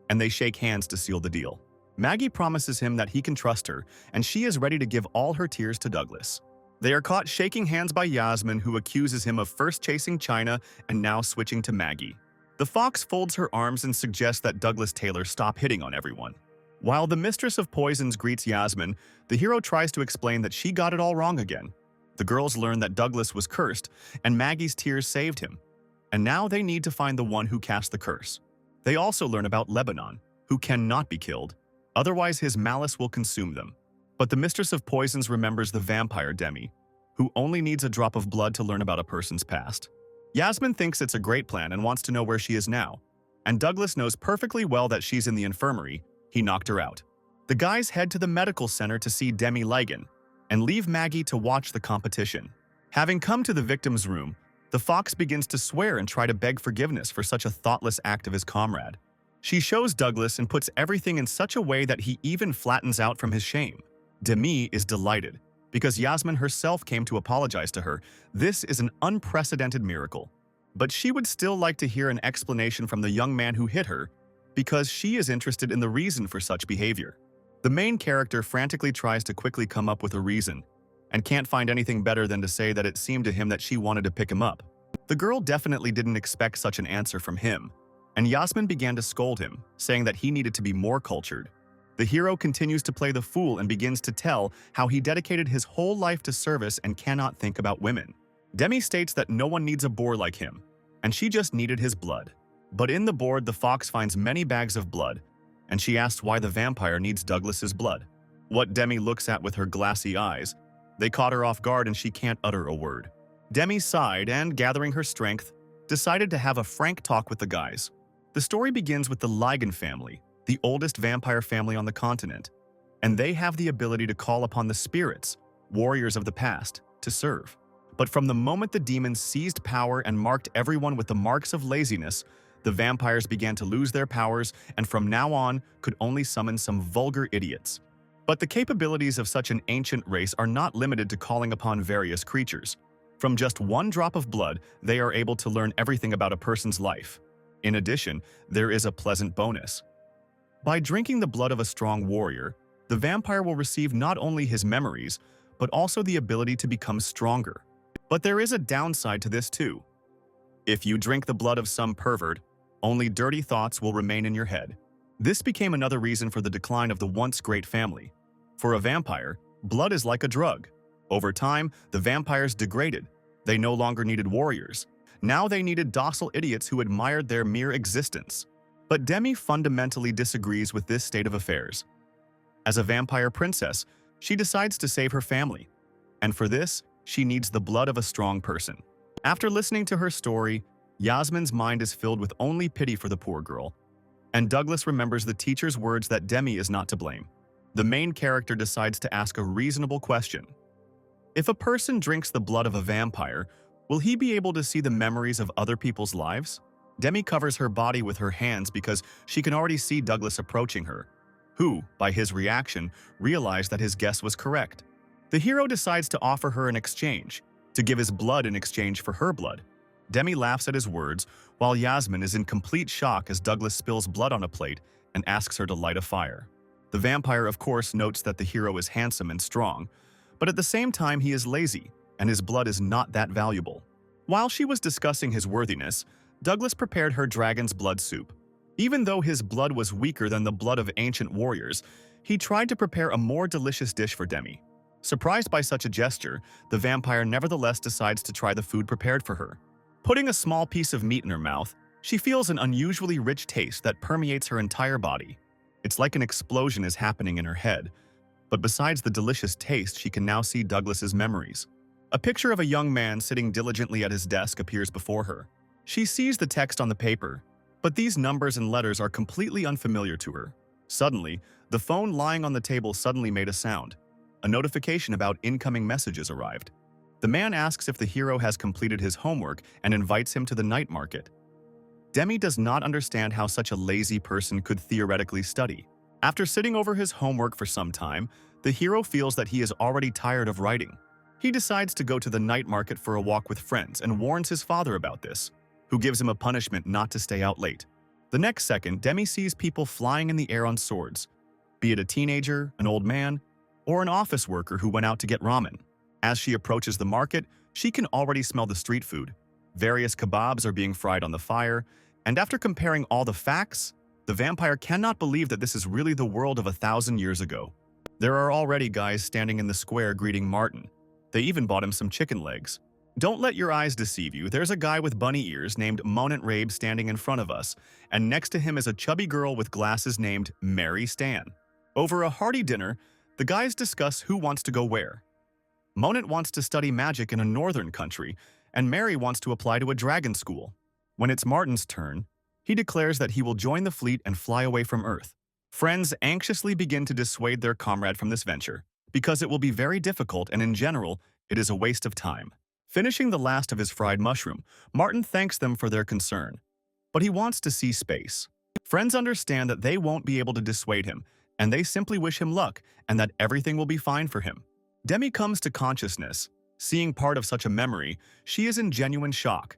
Speaker 1: and they shake hands to seal the deal. Maggie promises him that he can trust her, and she is ready to give all her tears to Douglas. They are caught shaking hands by Yasmin, who accuses him of first chasing China and now switching to Maggie. The fox folds her arms and suggests that Douglas Taylor stop hitting on everyone. While the mistress of poisons greets Yasmin, the hero tries to explain that she got it all wrong again. The girls learn that Douglas was cursed, and Maggie's tears saved him. And now they need to find the one who cast the curse. They also learn about Lebanon, who cannot be killed, otherwise his malice will consume them. But the mistress of poisons remembers the vampire Demi, who only needs a drop of blood to learn about a person's past. Yasmin thinks it's a great plan and wants to know where she is now. And Douglas knows perfectly well that she's in the infirmary. He knocked her out. The guys head to the medical center to see Demi Ligon and leave Maggie to watch the competition. Having come to the victim's room, the fox begins to swear and try to beg forgiveness for such a thoughtless act of his comrade. She shows Douglas and puts everything in such a way that he even flattens out from his shame. Demi is delighted, because Yasmin herself came to apologize to her. This is an unprecedented miracle. But she would still like to hear an explanation from the young man who hit her, because she is interested in the reason for such behavior. The main character frantically tries to quickly come up with a reason, and can't find anything better than to say that it seemed to him that she wanted to pick him up. The girl definitely didn't expect such an answer from him, and Yasmin began to scold him, saying that he needed to be more cultured. The hero continues to play the fool and begins to tell how he dedicated his whole life to service and cannot think about women. Demi states that no one needs a boar like him, and she just needed his blood. But in the board, the fox finds many bags of blood, and she asks why the vampire needs Douglas's blood. What Demi looks at with her glassy eyes, they caught her off guard and she can't utter a word. Demi sighed and, gathering her strength, decided to have a frank talk with the guys. The story begins with the Ligon family, the oldest vampire family on the continent, and they have the ability to call upon the spirits, warriors of the past, to serve. But from the moment the demons seized power and marked everyone with the marks of laziness, the vampires began to lose their powers and from now on could only summon some vulgar idiots. But the capabilities of such an ancient race are not limited to calling upon various creatures. From just one drop of blood, they are able to learn everything about a person's life. In addition, there is a pleasant bonus. By drinking the blood of a strong warrior, the vampire will receive not only his memories, but also the ability to become stronger. But there is a downside to this too. If you drink the blood of some pervert, only dirty thoughts will remain in your head. This became another reason for the decline of the once great family. For a vampire, blood is like a drug. Over time, the vampires degraded. They no longer needed warriors. Now they needed docile idiots who admired their mere existence. But Demi fundamentally disagrees with this state of affairs. As a vampire princess, she decides to save her family. And for this, she needs the blood of a strong person. After listening to her story, Yasmin's mind is filled with only pity for the poor girl. And Douglas remembers the teacher's words that Demi is not to blame. The main character decides to ask a reasonable question. If a person drinks the blood of a vampire, will he be able to see the memories of other people's lives? Demi covers her body with her hands because she can already see Douglas approaching her, who, by his reaction, realized that his guess was correct. The hero decides to offer her an exchange, to give his blood in exchange for her blood. Demi laughs at his words, while Yasmin is in complete shock as Douglas spills blood on a plate and asks her to light a fire. The vampire, of course, notes that the hero is handsome and strong, but at the same time he is lazy, and his blood is not that valuable. While she was discussing his worthiness, Douglas prepared her dragon's blood soup. Even though his blood was weaker than the blood of ancient warriors, he tried to prepare a more delicious dish for Demi. Surprised by such a gesture, the vampire nevertheless decides to try the food prepared for her. Putting a small piece of meat in her mouth, she feels an unusually rich taste that permeates her entire body. It's like an explosion is happening in her head. But besides the delicious taste, she can now see Douglas's memories. A picture of a young man sitting diligently at his desk appears before her. She sees the text on the paper, but these numbers and letters are completely unfamiliar to her. Suddenly, the phone lying on the table suddenly made a sound. A notification about incoming messages arrived. The man asks if the hero has completed his homework and invites him to the night market. Demi does not understand how such a lazy person could theoretically study. After sitting over his homework for some time, the hero feels that he is already tired of writing. He decides to go to the night market for a walk with friends and warns his father about this. who gives him a punishment not to stay out late. The next second, Demi sees people flying in the air on swords, be it a teenager, an old man, or an office worker who went out to get ramen. As she approaches the market, she can already smell the street food. Various kebabs are being fried on the fire, and after comparing all the facts, the vampire cannot believe that this is really the world of 1,000 years ago. There are already guys standing in the square greeting Martin. They even bought him some chicken legs. Don't let your eyes deceive you. There's a guy with bunny ears named Monant Rabe standing in front of us, and next to him is a chubby girl with glasses named Mary Stan. Over a hearty dinner, the guys discuss who wants to go where. Monant wants to study magic in a northern country, and Mary wants to apply to a dragon school. When it's Martin's turn, he declares that he will join the fleet and fly away from Earth. Friends anxiously begin to dissuade their comrade from this venture, because it will be very difficult and in general, it is a waste of time. Finishing the last of his fried mushroom, Martin thanks them for their concern, but he wants to see space. Friends understand that they won't be able to dissuade him, and they simply wish him luck and that everything will be fine for him. Demi comes to consciousness. Seeing part of such a memory, she is in genuine shock.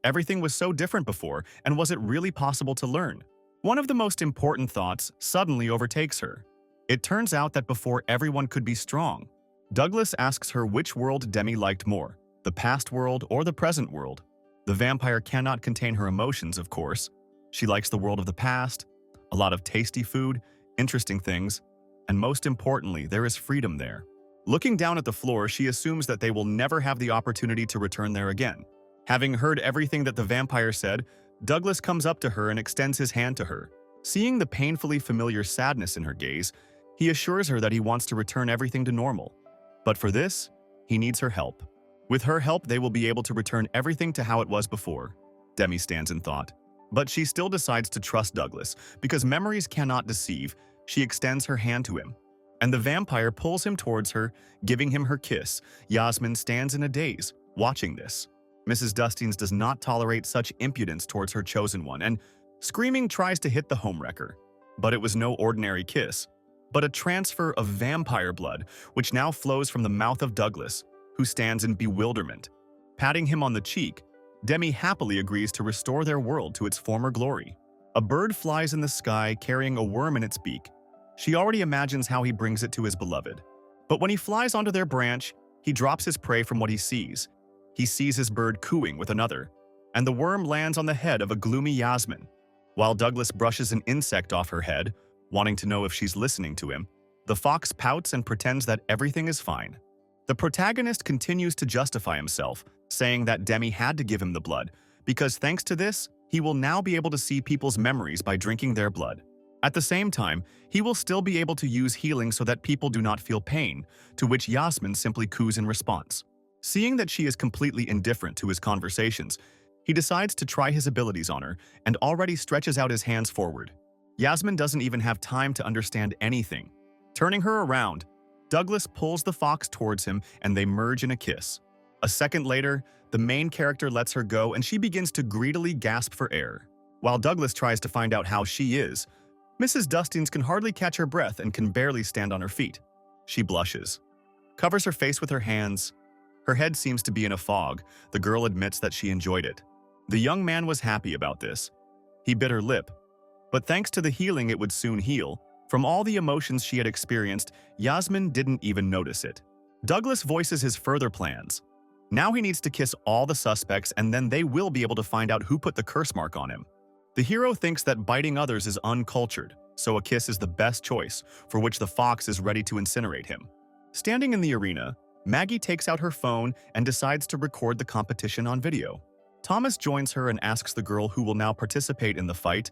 Speaker 1: Everything was so different before, and was it really possible to learn? One of the most important thoughts suddenly overtakes her. It turns out that before everyone could be strong. Douglas asks her which world Demi liked more, the past world or the present world. The vampire cannot contain her emotions, of course. She likes the world of the past, a lot of tasty food, interesting things, and most importantly, there is freedom there. Looking down at the floor, she assumes that they will never have the opportunity to return there again. Having heard everything that the vampire said, Douglas comes up to her and extends his hand to her. Seeing the painfully familiar sadness in her gaze, he assures her that he wants to return everything to normal. But for this, he needs her help. With her help, they will be able to return everything to how it was before. Demi stands in thought. But she still decides to trust Douglas, because memories cannot deceive. She extends her hand to him, and the vampire pulls him towards her, giving him her kiss. Yasmin stands in a daze, watching this. Mrs. Dustines does not tolerate such impudence towards her chosen one, and screaming tries to hit the homewrecker. But it was no ordinary kiss, but a transfer of vampire blood, which now flows from the mouth of Douglas, who stands in bewilderment. Patting him on the cheek, Demi happily agrees to restore their world to its former glory. A bird flies in the sky carrying a worm in its beak. She already imagines how he brings it to his beloved. But when he flies onto their branch, he drops his prey from what he sees. He sees his bird cooing with another, and the worm lands on the head of a gloomy Yasmin. While Douglas brushes an insect off her head, wanting to know if she's listening to him, the fox pouts and pretends that everything is fine. The protagonist continues to justify himself, saying that Demi had to give him the blood, because thanks to this, he will now be able to see people's memories by drinking their blood. At the same time, he will still be able to use healing so that people do not feel pain, to which Yasmin simply coos in response. Seeing that she is completely indifferent to his conversations, he decides to try his abilities on her and already stretches out his hands forward. Yasmin doesn't even have time to understand anything. Turning her around, Douglas pulls the fox towards him and they merge in a kiss. A second later, the main character lets her go and she begins to greedily gasp for air. While Douglas tries to find out how she is, Mrs. Dustines can hardly catch her breath and can barely stand on her feet. She blushes, covers her face with her hands. Her head seems to be in a fog. The girl admits that she enjoyed it. The young man was happy about this. He bit her lip, but thanks to the healing it would soon heal. From all the emotions she had experienced, Yasmin didn't even notice it. Douglas voices his further plans. Now he needs to kiss all the suspects and then they will be able to find out who put the curse mark on him. The hero thinks that biting others is uncultured, so a kiss is the best choice, for which the fox is ready to incinerate him. Standing in the arena, Maggie takes out her phone and decides to record the competition on video. Thomas joins her and asks the girl who will now participate in the fight.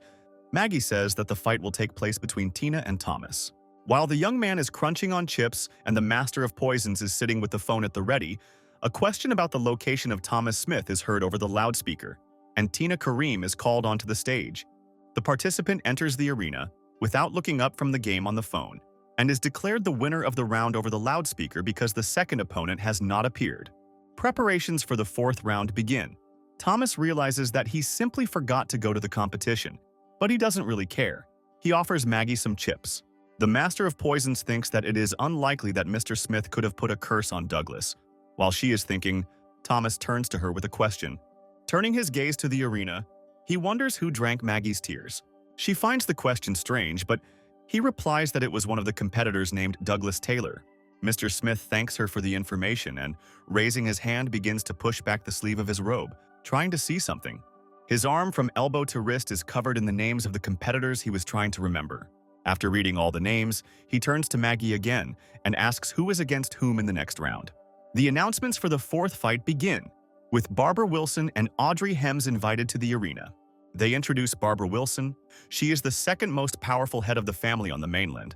Speaker 1: Maggie says that the fight will take place between Tina and Thomas. While the young man is crunching on chips and the master of poisons is sitting with the phone at the ready, a question about the location of Thomas Smith is heard over the loudspeaker, and Tina Kareem is called onto the stage. The participant enters the arena without looking up from the game on the phone and is declared the winner of the round over the loudspeaker because the second opponent has not appeared. Preparations for the fourth round begin. Thomas realizes that he simply forgot to go to the competition, but he doesn't really care. He offers Maggie some chips. The Master of Poisons thinks that it is unlikely that Mr. Smith could have put a curse on Douglas. While she is thinking, Thomas turns to her with a question. Turning his gaze to the arena, he wonders who drank Maggie's tears. She finds the question strange, but he replies that it was one of the competitors named Douglas Taylor. Mr. Smith thanks her for the information and, raising his hand, begins to push back the sleeve of his robe, trying to see something. His arm from elbow to wrist is covered in the names of the competitors he was trying to remember. After reading all the names, he turns to Maggie again and asks who is against whom in the next round. The announcements for the fourth fight begin, with Barbara Wilson and Audrey Hems invited to the arena. They introduce Barbara Wilson. She is the second most powerful head of the family on the mainland.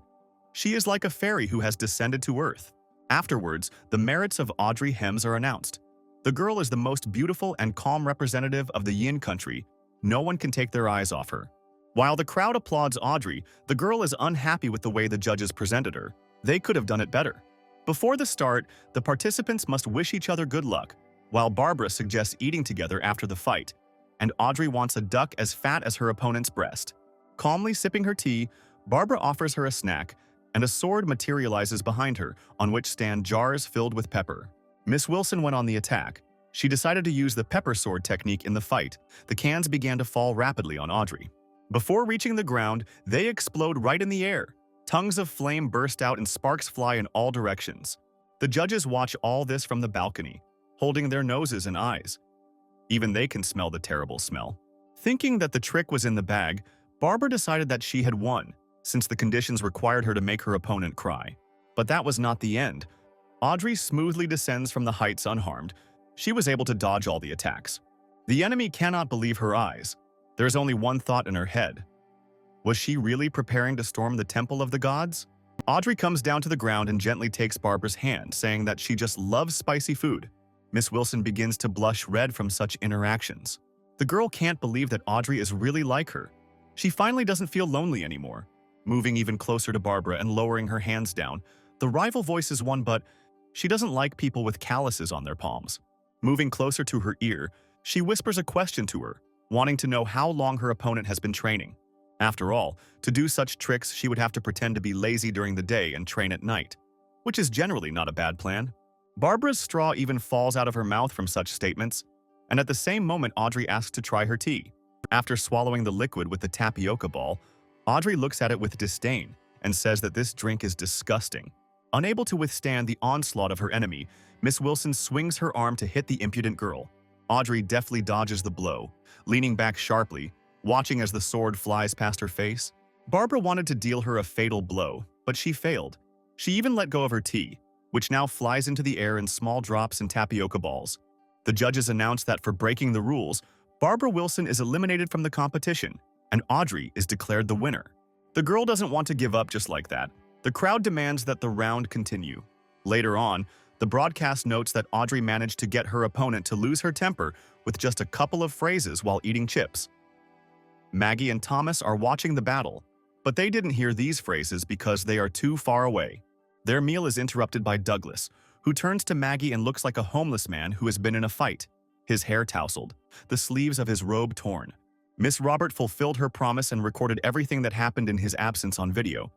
Speaker 1: She is like a fairy who has descended to Earth. Afterwards, the merits of Audrey Hems are announced. The girl is the most beautiful and calm representative of the Yin country. No one can take their eyes off her. While the crowd applauds Audrey, the girl is unhappy with the way the judges presented her. They could have done it better. Before the start, the participants must wish each other good luck, while Barbara suggests eating together after the fight, and Audrey wants a duck as fat as her opponent's breast. Calmly sipping her tea, Barbara offers her a snack, and a sword materializes behind her, on which stand jars filled with pepper. Miss Wilson went on the attack. She decided to use the pepper sword technique in the fight. The cans began to fall rapidly on Audrey. Before reaching the ground, they explode right in the air. Tongues of flame burst out and sparks fly in all directions. The judges watch all this from the balcony, holding their noses and eyes. Even they can smell the terrible smell. Thinking that the trick was in the bag, Barbara decided that she had won, since the conditions required her to make her opponent cry. But that was not the end. Audrey smoothly descends from the heights unharmed. She was able to dodge all the attacks. The enemy cannot believe her eyes. There is only one thought in her head. Was she really preparing to storm the Temple of the Gods? Audrey comes down to the ground and gently takes Barbara's hand, saying that she just loves spicy food. Miss Wilson begins to blush red from such interactions. The girl can't believe that Audrey is really like her. She finally doesn't feel lonely anymore. Moving even closer to Barbara and lowering her hands down, the rival voices won, but she doesn't like people with calluses on their palms. Moving closer to her ear, she whispers a question to her, wanting to know how long her opponent has been training. After all, to do such tricks, she would have to pretend to be lazy during the day and train at night, which is generally not a bad plan. Barbara's straw even falls out of her mouth from such statements, and at the same moment Audrey asks to try her tea. After swallowing the liquid with the tapioca ball, Audrey looks at it with disdain and says that this drink is disgusting. Unable to withstand the onslaught of her enemy, Miss Wilson swings her arm to hit the impudent girl. Audrey deftly dodges the blow, leaning back sharply, watching as the sword flies past her face. Barbara wanted to deal her a fatal blow, but she failed. She even let go of her tea, which now flies into the air in small drops and tapioca balls. The judges announce that for breaking the rules, Barbara Wilson is eliminated from the competition, and Audrey is declared the winner. The girl doesn't want to give up just like that. The crowd demands that the round continue. Later on, the broadcast notes that Audrey managed to get her opponent to lose her temper with just a couple of phrases while eating chips. Maggie and Thomas are watching the battle, but they didn't hear these phrases because they are too far away. Their meal is interrupted by Douglas, who turns to Maggie and looks like a homeless man who has been in a fight, his hair tousled, the sleeves of his robe torn. Miss Robert fulfilled her promise and recorded everything that happened in his absence on video.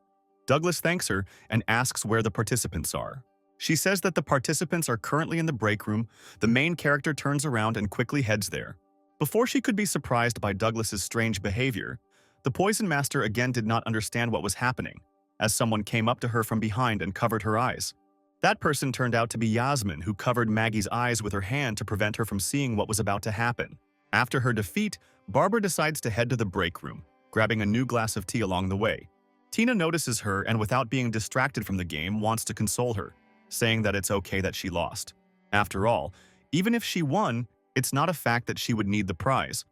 Speaker 1: Douglas thanks her and asks where the participants are. She says that the participants are currently in the break room. The main character turns around and quickly heads there. Before she could be surprised by Douglas's strange behavior, the Poison Master again did not understand what was happening, as someone came up to her from behind and covered her eyes. That person turned out to be Yasmin, who covered Maggie's eyes with her hand to prevent her from seeing what was about to happen. After her defeat, Barbara decides to head to the break room, grabbing a new glass of tea along the way. Tina notices her and, without being distracted from the game, wants to console her, saying that it's okay that she lost. After all, even if she won, it's not a fact that she would need the prize.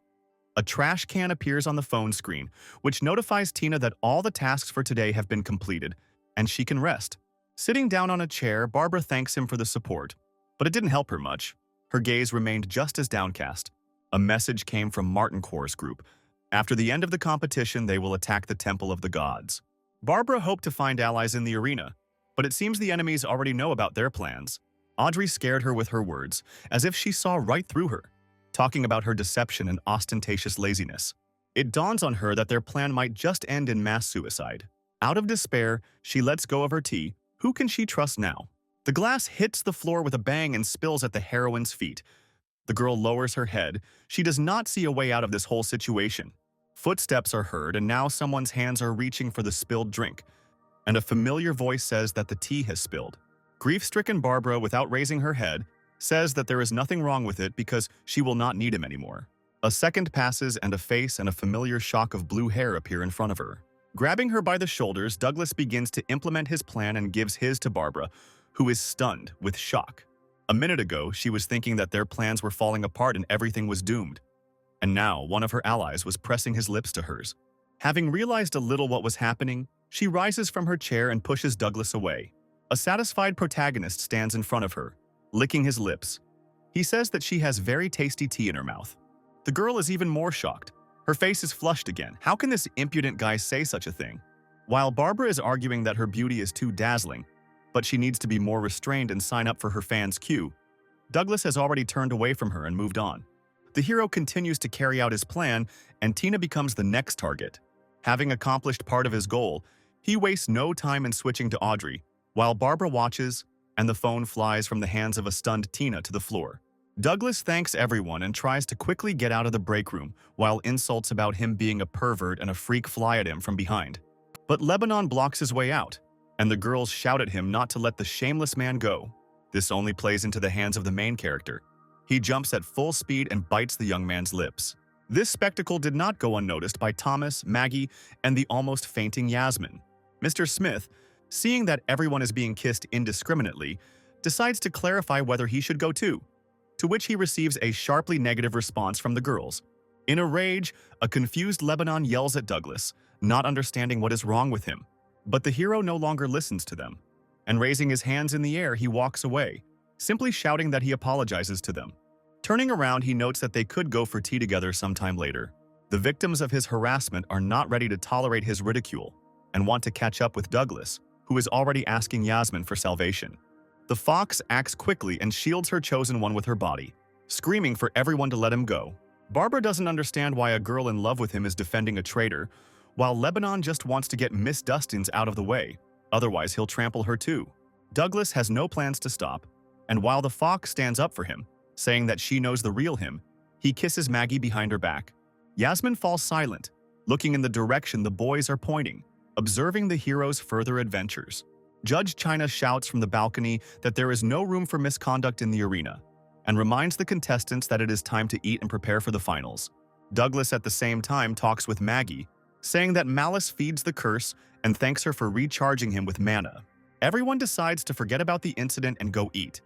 Speaker 1: A trash can appears on the phone screen, which notifies Tina that all the tasks for today have been completed, and she can rest. Sitting down on a chair, Barbara thanks him for the support, but it didn't help her much. Her gaze remained just as downcast. A message came from Martin Core's group. After the end of the competition, they will attack the Temple of the Gods. Barbara hoped to find allies in the arena, but it seems the enemies already know about their plans. Audrey scared her with her words, as if she saw right through her, talking about her deception and ostentatious laziness. It dawns on her that their plan might just end in mass suicide. Out of despair, she lets go of her tea. Who can she trust now? The glass hits the floor with a bang and spills at the heroine's feet. The girl lowers her head. She does not see a way out of this whole situation. Footsteps are heard, and now someone's hands are reaching for the spilled drink, and a familiar voice says that the tea has spilled. Grief-stricken Barbara, without raising her head, says that there is nothing wrong with it because she will not need him anymore. A second passes and a face and a familiar shock of blue hair appear in front of her. Grabbing her by the shoulders, Douglas begins to implement his plan and gives his to Barbara, who is stunned with shock. A minute ago, she was thinking that their plans were falling apart and everything was doomed. And now, one of her allies was pressing his lips to hers. Having realized a little what was happening, she rises from her chair and pushes Douglas away. A satisfied protagonist stands in front of her, licking his lips. He says that she has very tasty tea in her mouth. The girl is even more shocked. Her face is flushed again. How can this impudent guy say such a thing? While Barbara is arguing that her beauty is too dazzling, but she needs to be more restrained and sign up for her fans' queue, Douglas has already turned away from her and moved on. The hero continues to carry out his plan, and Tina becomes the next target. Having accomplished part of his goal, he wastes no time in switching to Audrey, while Barbara watches, and the phone flies from the hands of a stunned Tina to the floor. Douglas thanks everyone and tries to quickly get out of the break room, while insults about him being a pervert and a freak fly at him from behind. But Lebanon blocks his way out, and the girls shout at him not to let the shameless man go. This only plays into the hands of the main character. He jumps at full speed and bites the young man's lips. This spectacle did not go unnoticed by Thomas, Maggie, and the almost fainting Yasmin. Mr. Smith, seeing that everyone is being kissed indiscriminately, decides to clarify whether he should go too, to which he receives a sharply negative response from the girls. In a rage, a confused Lebanon yells at Douglas, not understanding what is wrong with him. But the hero no longer listens to them, and raising his hands in the air, he walks away, simply shouting that he apologizes to them. Turning around, he notes that they could go for tea together sometime later. The victims of his harassment are not ready to tolerate his ridicule and want to catch up with Douglas, who is already asking Yasmin for salvation. The fox acts quickly and shields her chosen one with her body, screaming for everyone to let him go. Barbara doesn't understand why a girl in love with him is defending a traitor, while Lebanon just wants to get Miss Dustins out of the way, otherwise he'll trample her too. Douglas has no plans to stop, and while the fox stands up for him, saying that she knows the real him, he kisses Maggie behind her back. Yasmin falls silent, looking in the direction the boys are pointing, observing the hero's further adventures. Judge China shouts from the balcony that there is no room for misconduct in the arena, and reminds the contestants that it is time to eat and prepare for the finals. Douglas at the same time talks with Maggie, saying that malice feeds the curse and thanks her for recharging him with mana. Everyone decides to forget about the incident and go eat.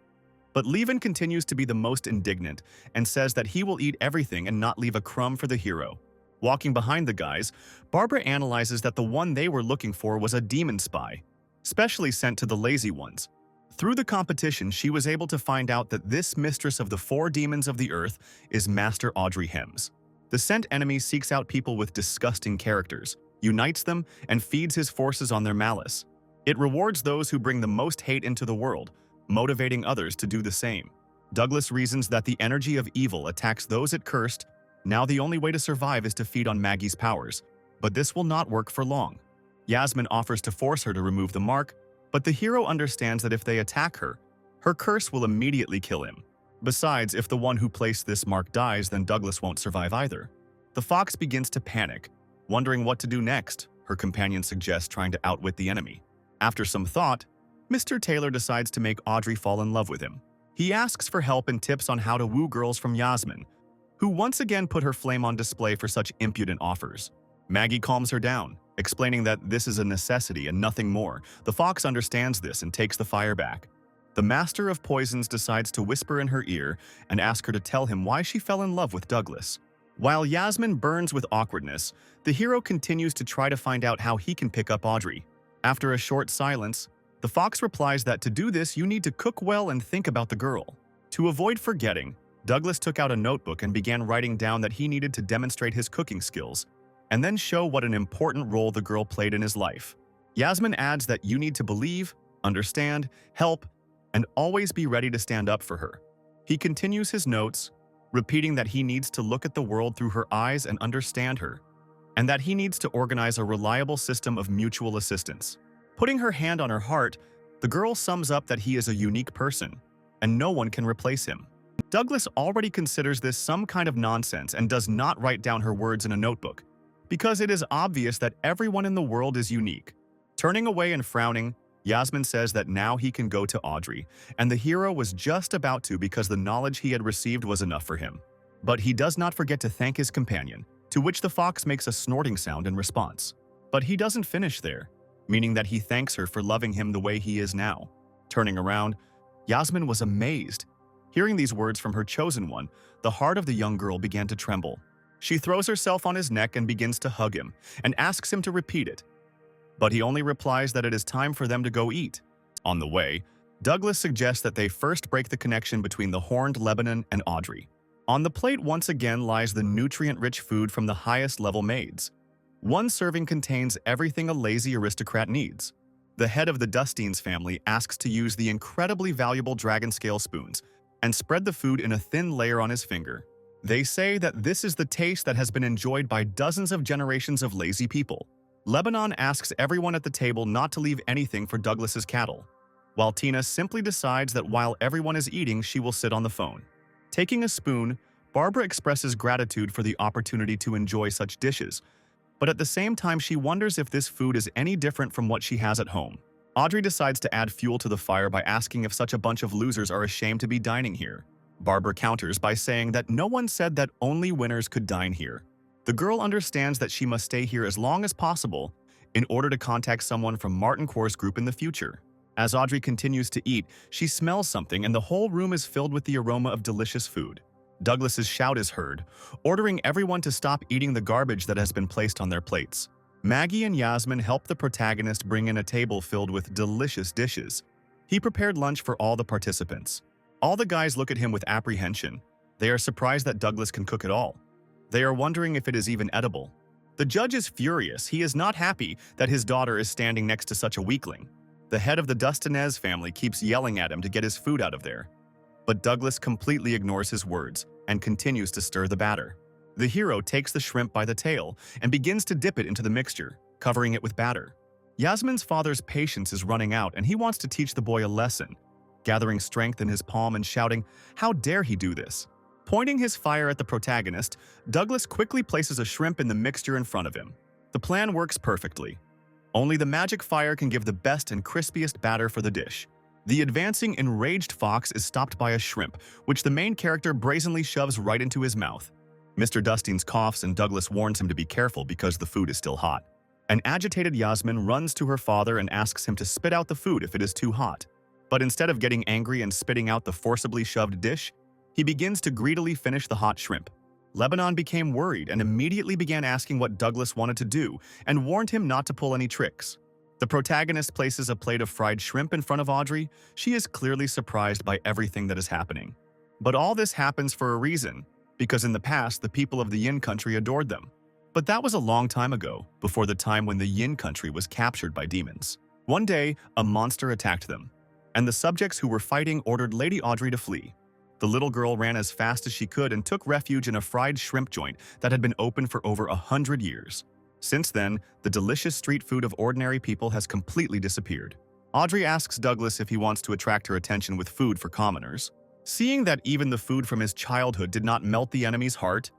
Speaker 1: But Levin continues to be the most indignant and says that he will eat everything and not leave a crumb for the hero. Walking behind the guys, Barbara analyzes that the one they were looking for was a demon spy, specially sent to the lazy ones. Through the competition, she was able to find out that this mistress of the 4 demons of the earth is Master Audrey Hems. The sent enemy seeks out people with disgusting characters, unites them, and feeds his forces on their malice. It rewards those who bring the most hate into the world, motivating others to do the same. Douglas reasons that the energy of evil attacks those it cursed. Now the only way to survive is to feed on Maggie's powers, but this will not work for long. Yasmin offers to force her to remove the mark, but the hero understands that if they attack her, her curse will immediately kill him. Besides, if the one who placed this mark dies, then Douglas won't survive either. The fox begins to panic, wondering what to do next. Her companion suggests trying to outwit the enemy. After some thought, Mr. Taylor decides to make Audrey fall in love with him. He asks for help and tips on how to woo girls from Yasmin, who once again put her flame on display for such impudent offers. Maggie calms her down, explaining that this is a necessity and nothing more. The fox understands this and takes the fire back. The master of poisons decides to whisper in her ear and ask her to tell him why she fell in love with Douglas. While Yasmin burns with awkwardness, the hero continues to try to find out how he can pick up Audrey. After a short silence, the fox replies that to do this you need to cook well and think about the girl. To avoid forgetting, Douglas took out a notebook and began writing down that he needed to demonstrate his cooking skills, and then show what an important role the girl played in his life. Yasmin adds that you need to believe, understand, help, and always be ready to stand up for her. He continues his notes, repeating that he needs to look at the world through her eyes and understand her, and that he needs to organize a reliable system of mutual assistance. Putting her hand on her heart, the girl sums up that he is a unique person, and no one can replace him. Douglas already considers this some kind of nonsense and does not write down her words in a notebook, because it is obvious that everyone in the world is unique. Turning away and frowning, Yasmin says that now he can go to Audrey, and the hero was just about to because the knowledge he had received was enough for him. But he does not forget to thank his companion, to which the fox makes a snorting sound in response. But he doesn't finish there, meaning that he thanks her for loving him the way he is now. Turning around, Yasmin was amazed. Hearing these words from her chosen one, the heart of the young girl began to tremble. She throws herself on his neck and begins to hug him, and asks him to repeat it. But he only replies that it is time for them to go eat. On the way, Douglas suggests that they first break the connection between the horned Lebanon and Audrey. On the plate once again lies the nutrient-rich food from the highest-level maids. One serving contains everything a lazy aristocrat needs. The head of the Dustines family asks to use the incredibly valuable dragon scale spoons and spread the food in a thin layer on his finger. They say that this is the taste that has been enjoyed by dozens of generations of lazy people. Lebanon asks everyone at the table not to leave anything for Douglas's cattle, while Tina simply decides that while everyone is eating, she will sit on the phone. Taking a spoon, Barbara expresses gratitude for the opportunity to enjoy such dishes, but at the same time she wonders if this food is any different from what she has at home. Audrey decides to add fuel to the fire by asking if such a bunch of losers are ashamed to be dining here. Barbara counters by saying that no one said that only winners could dine here. The girl understands that she must stay here as long as possible in order to contact someone from Martin Core's group in the future. As Audrey continues to eat, she smells something and the whole room is filled with the aroma of delicious food. Douglas's shout is heard, ordering everyone to stop eating the garbage that has been placed on their plates. Maggie and Yasmin help the protagonist bring in a table filled with delicious dishes. He prepared lunch for all the participants. All the guys look at him with apprehension. They are surprised that Douglas can cook at all. They are wondering if it is even edible. The judge is furious. He is not happy that his daughter is standing next to such a weakling. The head of the Dustinez family keeps yelling at him to get his food out of there. But Douglas completely ignores his words and continues to stir the batter. The hero takes the shrimp by the tail and begins to dip it into the mixture, covering it with batter. Yasmin's father's patience is running out and he wants to teach the boy a lesson, gathering strength in his palm and shouting, "How dare he do this?" Pointing his fire at the protagonist, Douglas quickly places a shrimp in the mixture in front of him. The plan works perfectly. Only the magic fire can give the best and crispiest batter for the dish. The advancing, enraged fox is stopped by a shrimp, which the main character brazenly shoves right into his mouth. Mr. Dustines coughs and Douglas warns him to be careful because the food is still hot. An agitated Yasmin runs to her father and asks him to spit out the food if it is too hot. But instead of getting angry and spitting out the forcibly shoved dish, he begins to greedily finish the hot shrimp. Lebanon became worried and immediately began asking what Douglas wanted to do and warned him not to pull any tricks. The protagonist places a plate of fried shrimp in front of Audrey. She is clearly surprised by everything that is happening. But all this happens for a reason, because in the past the people of the Yin country adored them. But that was a long time ago, before the time when the Yin country was captured by demons. One day, a monster attacked them, and the subjects who were fighting ordered Lady Audrey to flee. The little girl ran as fast as she could and took refuge in a fried shrimp joint that had been open for over 100 years. Since then, the delicious street food of ordinary people has completely disappeared. Audrey asks Douglas if he wants to attract her attention with food for commoners. Seeing that even the food from his childhood did not melt the enemy's heart,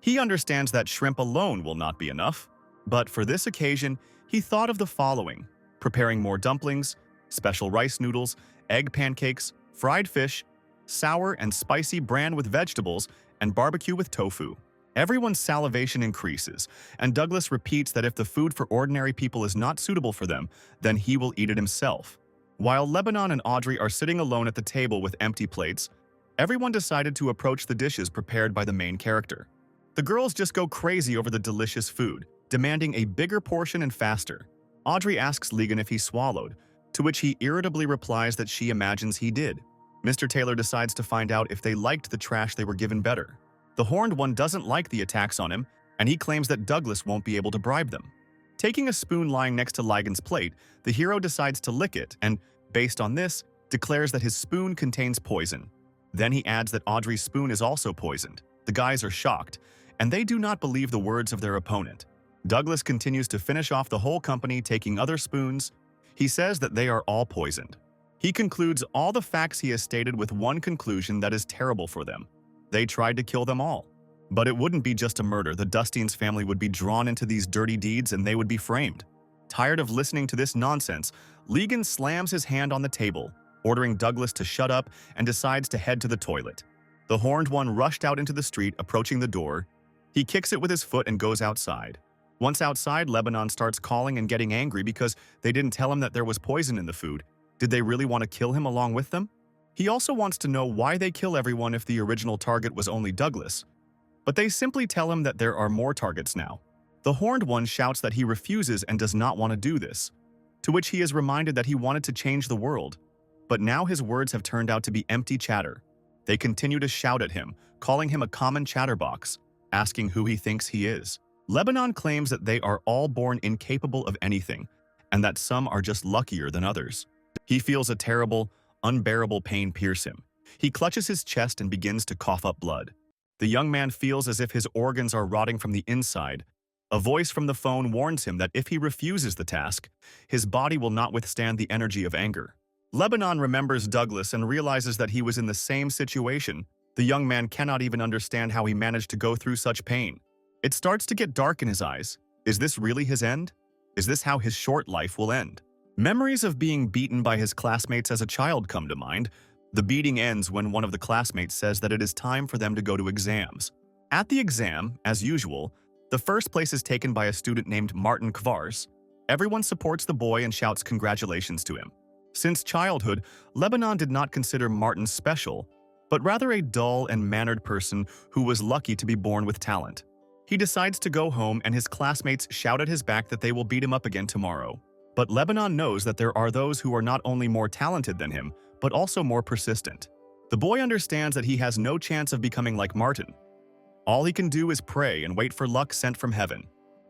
Speaker 1: he understands that shrimp alone will not be enough. But for this occasion, he thought of the following: preparing more dumplings, special rice noodles, egg pancakes, fried fish, sour and spicy bran with vegetables, and barbecue with tofu. Everyone's salivation increases, and Douglas repeats that if the food for ordinary people is not suitable for them, then he will eat it himself. While Lebanon and Audrey are sitting alone at the table with empty plates, everyone decided to approach the dishes prepared by the main character. The girls just go crazy over the delicious food, demanding a bigger portion and faster. Audrey asks Legan if he swallowed, to which he irritably replies that she imagines he did. Mr. Taylor decides to find out if they liked the trash they were given better. The horned one doesn't like the attacks on him, and he claims that Douglas won't be able to bribe them. Taking a spoon lying next to Ligon's plate, the hero decides to lick it and, based on this, declares that his spoon contains poison. Then he adds that Audrey's spoon is also poisoned. The guys are shocked, and they do not believe the words of their opponent. Douglas continues to finish off the whole company, taking other spoons. He says that they are all poisoned. He concludes all the facts he has stated with one conclusion that is terrible for them. They tried to kill them all. But it wouldn't be just a murder. The Dustines family would be drawn into these dirty deeds and they would be framed. Tired of listening to this nonsense, Legan slams his hand on the table, ordering Douglas to shut up, and decides to head to the toilet. The Horned One rushed out into the street, approaching the door. He kicks it with his foot and goes outside. Once outside, Lebanon starts calling and getting angry because they didn't tell him that there was poison in the food. Did they really want to kill him along with them? He also wants to know why they kill everyone if the original target was only Douglas. But they simply tell him that there are more targets now. The Horned One shouts that he refuses and does not want to do this, to which he is reminded that he wanted to change the world. But now his words have turned out to be empty chatter. They continue to shout at him, calling him a common chatterbox, asking who he thinks he is. Lebanon claims that they are all born incapable of anything, and that some are just luckier than others. He feels a terrible, unbearable pain pierce him. He clutches his chest and begins to cough up blood. The young man feels as if his organs are rotting from the inside. A voice from the phone warns him that if he refuses the task, his body will not withstand the energy of anger. Lebanon remembers Douglas and realizes that he was in the same situation. The young man cannot even understand how he managed to go through such pain. It starts to get dark in his eyes. Is this really his end? Is this how his short life will end? Memories of being beaten by his classmates as a child come to mind. The beating ends when one of the classmates says that it is time for them to go to exams. At the exam, as usual, the first place is taken by a student named Martin Kvars. Everyone supports the boy and shouts congratulations to him. Since childhood, Lebanon did not consider Martin special, but rather a dull and mannered person who was lucky to be born with talent. He decides to go home and his classmates shout at his back that they will beat him up again tomorrow. But Lebanon knows that there are those who are not only more talented than him, but also more persistent. The boy understands that he has no chance of becoming like Martin. All he can do is pray and wait for luck sent from heaven.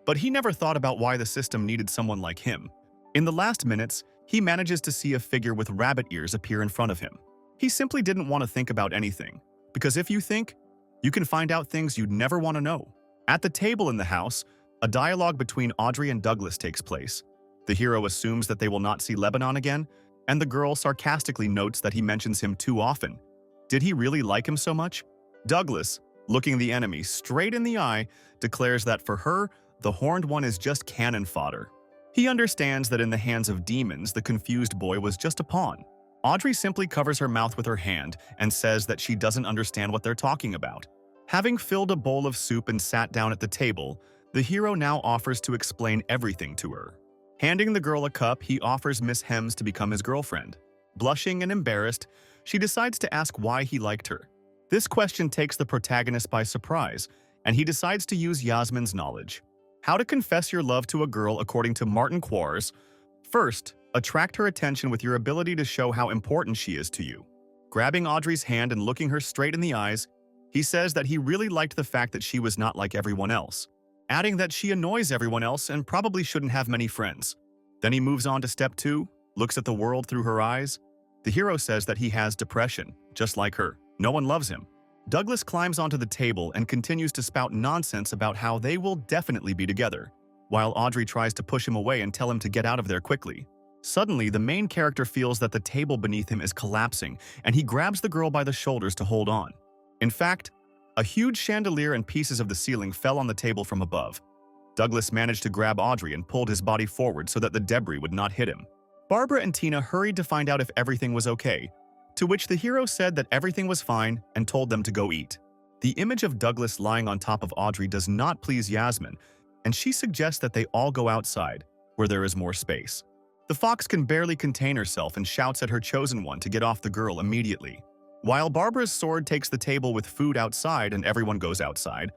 Speaker 1: But he never thought about why the system needed someone like him. In the last minutes, he manages to see a figure with rabbit ears appear in front of him. He simply didn't want to think about anything, because if you think, you can find out things you'd never want to know. At the table in the house, a dialogue between Audrey and Douglas takes place. The hero assumes that they will not see Lebanon again, and the girl sarcastically notes that he mentions him too often. Did he really like him so much? Douglas, looking the enemy straight in the eye, declares that for her, the Horned One is just cannon fodder. He understands that in the hands of demons, the confused boy was just a pawn. Audrey simply covers her mouth with her hand and says that she doesn't understand what they're talking about. Having filled a bowl of soup and sat down at the table, the hero now offers to explain everything to her. Handing the girl a cup, he offers Miss Hems to become his girlfriend. Blushing and embarrassed, she decides to ask why he liked her. This question takes the protagonist by surprise, and he decides to use Yasmin's knowledge. How to confess your love to a girl according to Martin Kvars. First, attract her attention with your ability to show how important she is to you. Grabbing Audrey's hand and looking her straight in the eyes, he says that he really liked the fact that she was not like everyone else, adding that she annoys everyone else and probably shouldn't have many friends. Then he moves on to step 2, looks at the world through her eyes. The hero says that he has depression, just like her. No one loves him. Douglas climbs onto the table and continues to spout nonsense about how they will definitely be together, while Audrey tries to push him away and tell him to get out of there quickly. Suddenly, the main character feels that the table beneath him is collapsing, and he grabs the girl by the shoulders to hold on. In fact, a huge chandelier and pieces of the ceiling fell on the table from above. Douglas managed to grab Audrey and pulled his body forward so that the debris would not hit him. Barbara and Tina hurried to find out if everything was okay, to which the hero said that everything was fine and told them to go eat. The image of Douglas lying on top of Audrey does not please Yasmin, and she suggests that they all go outside, where there is more space. The fox can barely contain herself and shouts at her chosen one to get off the girl immediately. While Barbara's sword takes the table with food outside and everyone goes outside,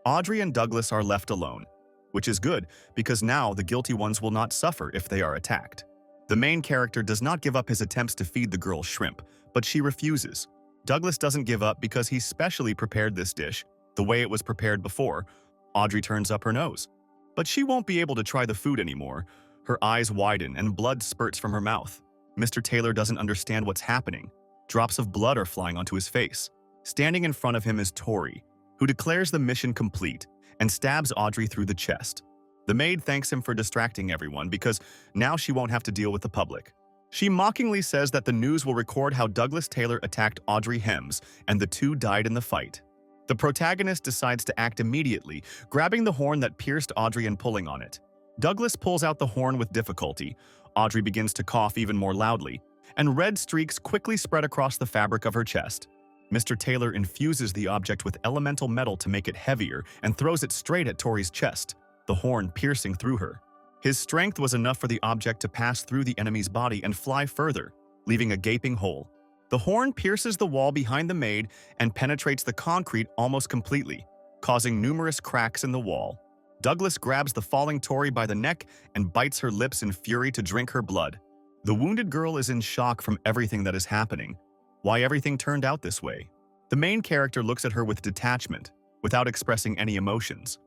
Speaker 1: Audrey and Douglas are left alone, which is good because now the guilty ones will not suffer if they are attacked. The main character does not give up his attempts to feed the girl shrimp, but she refuses. Douglas doesn't give up because he specially prepared this dish, the way it was prepared before. Audrey turns up her nose, but she won't be able to try the food anymore. Her eyes widen and blood spurts from her mouth. Mr. Taylor doesn't understand what's happening. Drops of blood are flying onto his face. Standing in front of him is Tori, who declares the mission complete and stabs Audrey through the chest. The maid thanks him for distracting everyone because now she won't have to deal with the public. She mockingly says that the news will record how Douglas Taylor attacked Audrey Hems and the two died in the fight. The protagonist decides to act immediately, grabbing the horn that pierced Audrey and pulling on it. Douglas pulls out the horn with difficulty. Audrey begins to cough even more loudly, and red streaks quickly spread across the fabric of her chest. Mr. Taylor infuses the object with elemental metal to make it heavier and throws it straight at Tori's chest, the horn piercing through her. His strength was enough for the object to pass through the enemy's body and fly further, leaving a gaping hole. The horn pierces the wall behind the maid and penetrates the concrete almost completely, causing numerous cracks in the wall. Douglas grabs the falling Tori by the neck and bites her lips in fury to drink her blood. The wounded girl is in shock from everything that is happening, why everything turned out this way. The main character looks at her with detachment, without expressing any emotions.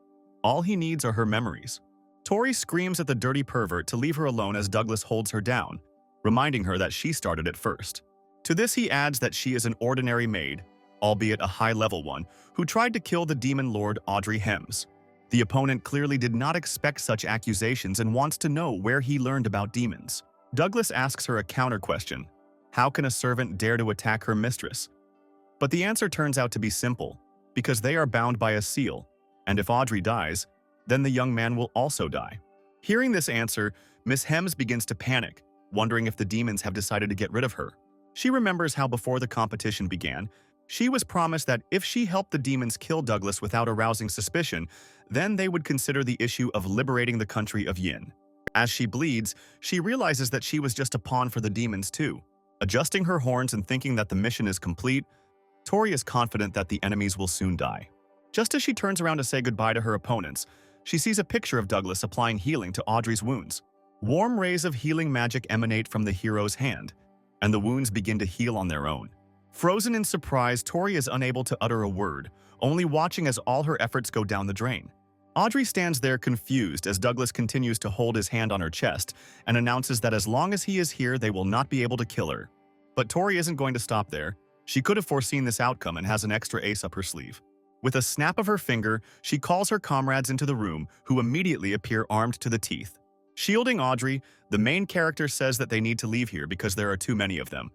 Speaker 1: All he needs are her memories. Tori screams at the dirty pervert to leave her alone as Douglas holds her down, reminding her that she started it first. To this he adds that she is an ordinary maid, albeit a high-level one, who tried to kill the demon lord Audrey Hems. The opponent clearly did not expect such accusations and wants to know where he learned about demons. Douglas asks her a counter-question. How can a servant dare to attack her mistress? But the answer turns out to be simple, because they are bound by a seal, and if Audrey dies, then the young man will also die. Hearing this answer, Miss Hems begins to panic, wondering if the demons have decided to get rid of her. She remembers how before the competition began, she was promised that if she helped the demons kill Douglas without arousing suspicion, then they would consider the issue of liberating the country of Yin. As she bleeds, she realizes that she was just a pawn for the demons too. Adjusting her horns and thinking that the mission is complete, Tori is confident that the enemies will soon die. Just as she turns around to say goodbye to her opponents, she sees a picture of Douglas applying healing to Audrey's wounds. Warm rays of healing magic emanate from the hero's hand, and the wounds begin to heal on their own. Frozen in surprise, Tori is unable to utter a word, only watching as all her efforts go down the drain. Audrey stands there confused as Douglas continues to hold his hand on her chest and announces that as long as he is here, they will not be able to kill her. But Tori isn't going to stop there. She could have foreseen this outcome and has an extra ace up her sleeve. With a snap of her finger, she calls her comrades into the room, who immediately appear armed to the teeth. Shielding Audrey, the main character says that they need to leave here because there are too many of them.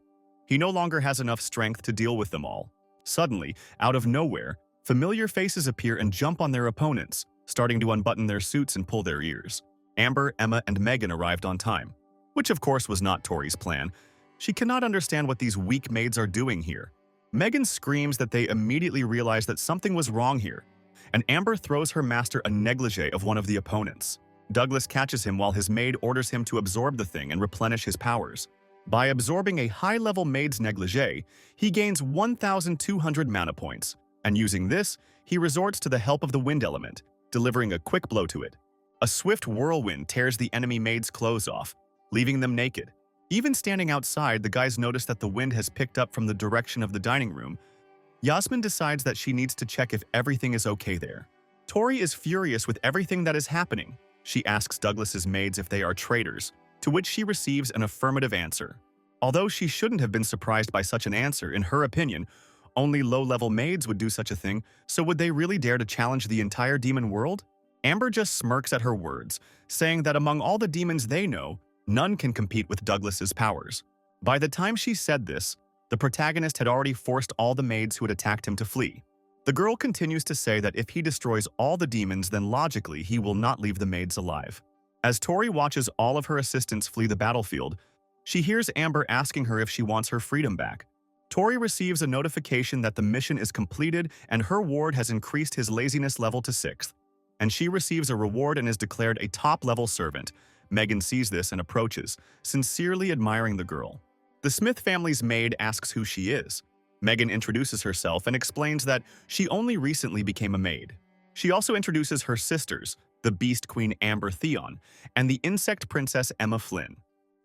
Speaker 1: He no longer has enough strength to deal with them all. Suddenly, out of nowhere, familiar faces appear and jump on their opponents, starting to unbutton their suits and pull their ears. Amber, Emma, and Megan arrived on time, which of course was not Tori's plan. She cannot understand what these weak maids are doing here. Megan screams that they immediately realize that something was wrong here, and Amber throws her master a negligee of one of the opponents. Douglas catches him while his maid orders him to absorb the thing and replenish his powers. By absorbing a high-level maid's negligee, he gains 1,200 mana points, and using this, he resorts to the help of the wind element, delivering a quick blow to it. A swift whirlwind tears the enemy maid's clothes off, leaving them naked. Even standing outside, the guys notice that the wind has picked up from the direction of the dining room. Yasmin decides that she needs to check if everything is okay there. Tori is furious with everything that is happening. She asks Douglas's maids if they are traitors, to which she receives an affirmative answer. Although she shouldn't have been surprised by such an answer, in her opinion, only low-level maids would do such a thing, so would they really dare to challenge the entire demon world? Amber just smirks at her words, saying that among all the demons they know, none can compete with Douglas's powers. By the time she said this, the protagonist had already forced all the maids who had attacked him to flee. The girl continues to say that if he destroys all the demons, then logically he will not leave the maids alive. As Tori watches all of her assistants flee the battlefield, she hears Amber asking her if she wants her freedom back. Tori receives a notification that the mission is completed and her ward has increased his laziness level to 6th, and she receives a reward and is declared a top-level servant. Megan sees this and approaches, sincerely admiring the girl. The Smith family's maid asks who she is. Megan introduces herself and explains that she only recently became a maid. She also introduces her sisters, the Beast Queen Amber Theon, and the Insect Princess Emma Flynn.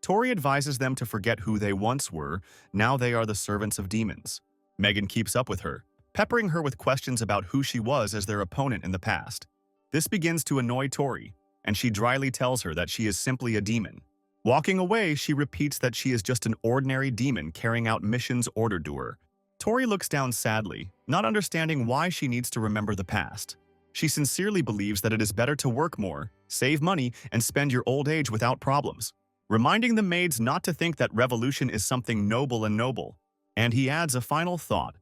Speaker 1: Tori advises them to forget who they once were, now they are the servants of demons. Megan keeps up with her, peppering her with questions about who she was as their opponent in the past. This begins to annoy Tori, and she dryly tells her that she is simply a demon. Walking away, she repeats that she is just an ordinary demon carrying out missions ordered to her. Tori looks down sadly, not understanding why she needs to remember the past. She sincerely believes that it is better to work more, save money, and spend your old age without problems. reminding the maids not to think that revolution is something noble and noble. And he adds a final thought,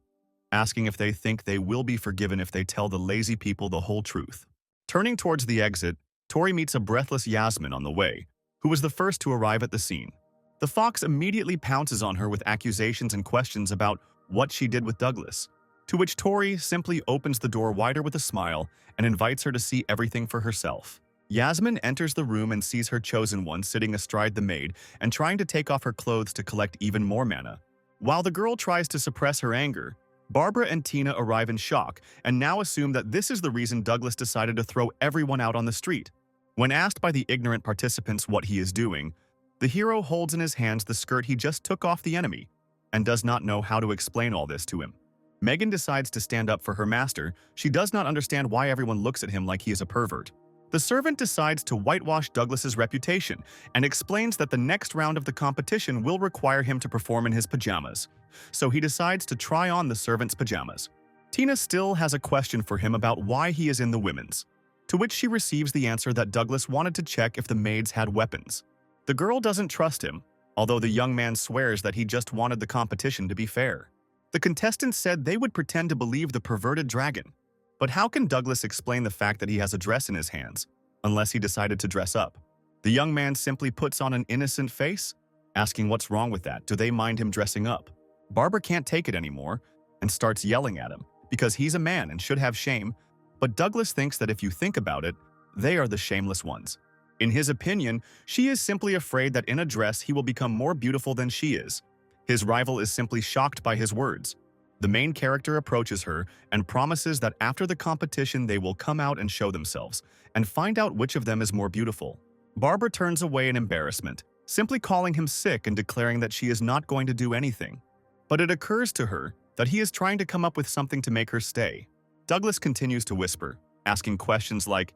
Speaker 1: asking if they think they will be forgiven if they tell the lazy people the whole truth. Turning towards the exit, Tori meets a breathless Yasmin on the way, who was the first to arrive at the scene. The fox immediately pounces on her with accusations and questions about what she did with Douglas, to which Tori simply opens the door wider with a smile and invites her to see everything for herself. Yasmin enters the room and sees her chosen one sitting astride the maid and trying to take off her clothes to collect even more mana. While the girl tries to suppress her anger, Barbara and Tina arrive in shock and now assume that this is the reason Douglas decided to throw everyone out on the street. When asked by the ignorant participants what he is doing, the hero holds in his hands the skirt he just took off the enemy and does not know how to explain all this to him. Megan decides to stand up for her master. She does not understand why everyone looks at him like he is a pervert. The servant decides to whitewash Douglas's reputation and explains that the next round of the competition will require him to perform in his pajamas, so he decides to try on the servant's pajamas. Tina still has a question for him about why he is in the women's, to which she receives the answer that Douglas wanted to check if the maids had weapons. The girl doesn't trust him, although the young man swears that he just wanted the competition to be fair. The contestants said they would pretend to believe the perverted dragon. But how can Douglas explain the fact that he has a dress in his hands, unless he decided to dress up? The young man simply puts on an innocent face, asking what's wrong with that. Do they mind him dressing up? Barbara can't take it anymore and starts yelling at him because he's a man and should have shame, but Douglas thinks that if you think about it, they are the shameless ones. In his opinion, she is simply afraid that in a dress he will become more beautiful than she is. His rival is simply shocked by his words. The main character approaches her and promises that after the competition they will come out and show themselves and find out which of them is more beautiful. Barbara turns away in embarrassment, simply calling him sick and declaring that she is not going to do anything. But it occurs to her that he is trying to come up with something to make her stay. Douglas continues to whisper, asking questions like,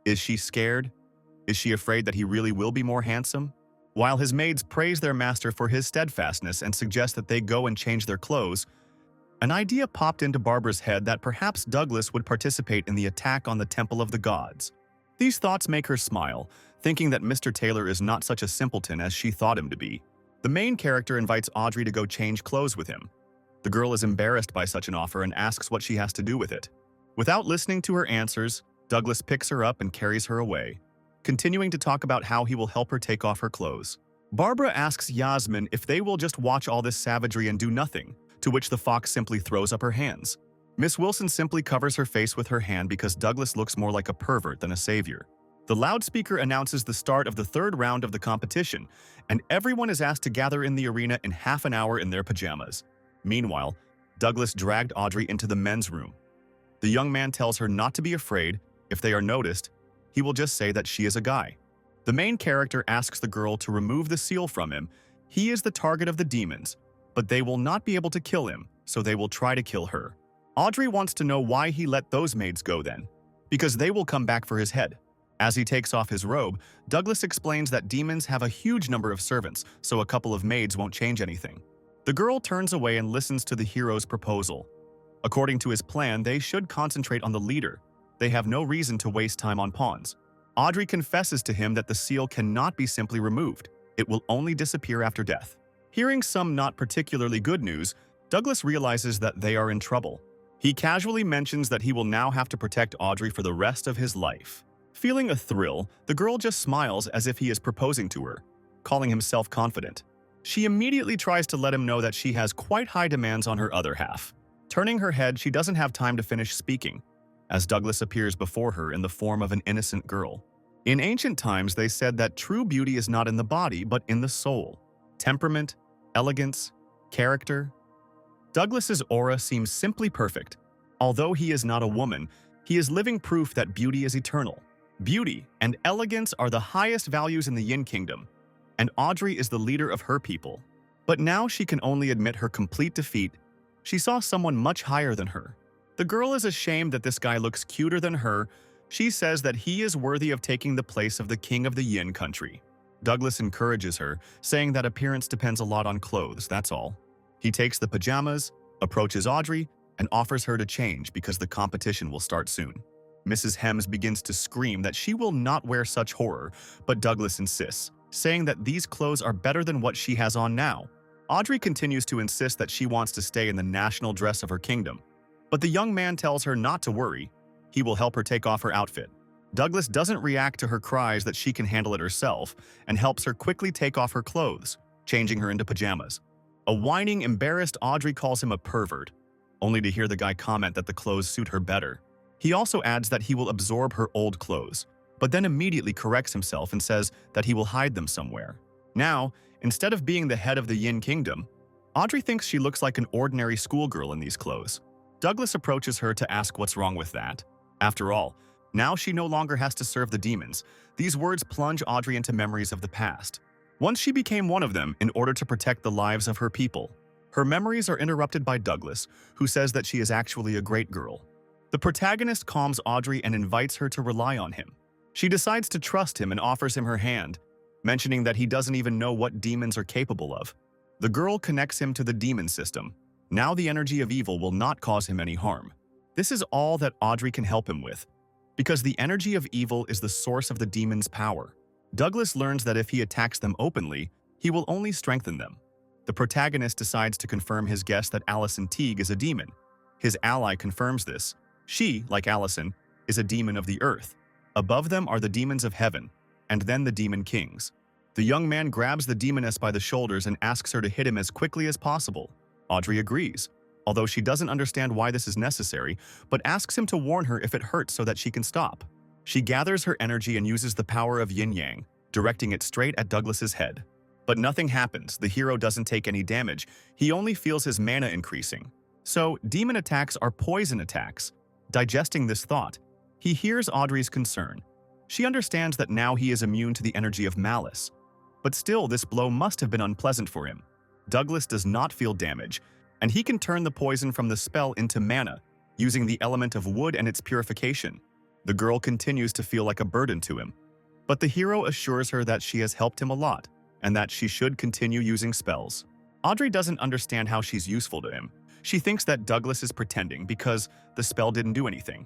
Speaker 1: is she scared? Is she afraid that he really will be more handsome? While his maids praise their master for his steadfastness and suggest that they go and change their clothes, an idea popped into Barbara's head that perhaps Douglas would participate in the attack on the Temple of the Gods. These thoughts make her smile, thinking that Mr. Taylor is not such a simpleton as she thought him to be. The main character invites Audrey to go change clothes with him. The girl is embarrassed by such an offer and asks what she has to do with it. Without listening to her answers, Douglas picks her up and carries her away, continuing to talk about how he will help her take off her clothes. Barbara asks Yasmin if they will just watch all this savagery and do nothing, to which the fox simply throws up her hands. Miss Wilson simply covers her face with her hand because Douglas looks more like a pervert than a savior. The loudspeaker announces the start of the third round of the competition, and everyone is asked to gather in the arena in half an hour in their pajamas. Meanwhile, Douglas dragged Audrey into the men's room. The young man tells her not to be afraid. If they are noticed, he will just say that she is a guy. The main character asks the girl to remove the seal from him. He is the target of the demons, but they will not be able to kill him, so they will try to kill her. Audrey wants to know why he let those maids go then, because they will come back for his head. As he takes off his robe, Douglas explains that demons have a huge number of servants, so a couple of maids won't change anything. The girl turns away and listens to the hero's proposal. According to his plan, they should concentrate on the leader. They have no reason to waste time on pawns. Audrey confesses to him that the seal cannot be simply removed. It will only disappear after death. Hearing some not particularly good news, Douglas realizes that they are in trouble. He casually mentions that he will now have to protect Audrey for the rest of his life. Feeling a thrill, the girl just smiles as if he is proposing to her, calling him self-confident. She immediately tries to let him know that she has quite high demands on her other half. Turning her head, she doesn't have time to finish speaking, as Douglas appears before her in the form of an innocent girl. In ancient times, they said that true beauty is not in the body, but in the soul. Temperament, elegance, character. Douglas's aura seems simply perfect. Although he is not a woman, he is living proof that beauty is eternal. Beauty and elegance are the highest values in the Yin Kingdom, and Audrey is the leader of her people. But now she can only admit her complete defeat. She saw someone much higher than her. The girl is ashamed that this guy looks cuter than her. She says that he is worthy of taking the place of the king of the Yin country. Douglas encourages her, saying that appearance depends a lot on clothes, that's all. He takes the pajamas, approaches Audrey, and offers her to change because the competition will start soon. Mrs. Hems begins to scream that she will not wear such horror, but Douglas insists, saying that these clothes are better than what she has on now. Audrey continues to insist that she wants to stay in the national dress of her kingdom, but the young man tells her not to worry. He will help her take off her outfit. Douglas doesn't react to her cries that she can handle it herself and helps her quickly take off her clothes, changing her into pajamas. A whining, embarrassed Audrey calls him a pervert, only to hear the guy comment that the clothes suit her better. He also adds that he will absorb her old clothes, but then immediately corrects himself and says that he will hide them somewhere. Now, instead of being the head of the Yin Kingdom, Audrey thinks she looks like an ordinary schoolgirl in these clothes. Douglas approaches her to ask what's wrong with that. After all, now she no longer has to serve the demons. These words plunge Audrey into memories of the past. Once she became one of them in order to protect the lives of her people. Her memories are interrupted by Douglas, who says that she is actually a great girl. The protagonist calms Audrey and invites her to rely on him. She decides to trust him and offers him her hand, mentioning that he doesn't even know what demons are capable of. The girl connects him to the demon system. Now the energy of evil will not cause him any harm. This is all that Audrey can help him with, because the energy of evil is the source of the demon's power. Douglas learns that if he attacks them openly, he will only strengthen them. The protagonist decides to confirm his guess that Allison Teague is a demon. His ally confirms this. She, like Allison, is a demon of the earth. Above them are the demons of heaven, and then the demon kings. The young man grabs the demoness by the shoulders and asks her to hit him as quickly as possible. Audrey agrees, although she doesn't understand why this is necessary, but asks him to warn her if it hurts so that she can stop. She gathers her energy and uses the power of yin-yang, directing it straight at Douglas's head. But nothing happens. The hero doesn't take any damage. He only feels his mana increasing. So, demon attacks are poison attacks. Digesting this thought, he hears Audrey's concern. She understands that now he is immune to the energy of malice. But still, this blow must have been unpleasant for him. Douglas does not feel damage, and he can turn the poison from the spell into mana, using the element of wood and its purification. The girl continues to feel like a burden to him. But the hero assures her that she has helped him a lot, and that she should continue using spells. Audrey doesn't understand how she's useful to him. She thinks that Douglas is pretending because the spell didn't do anything.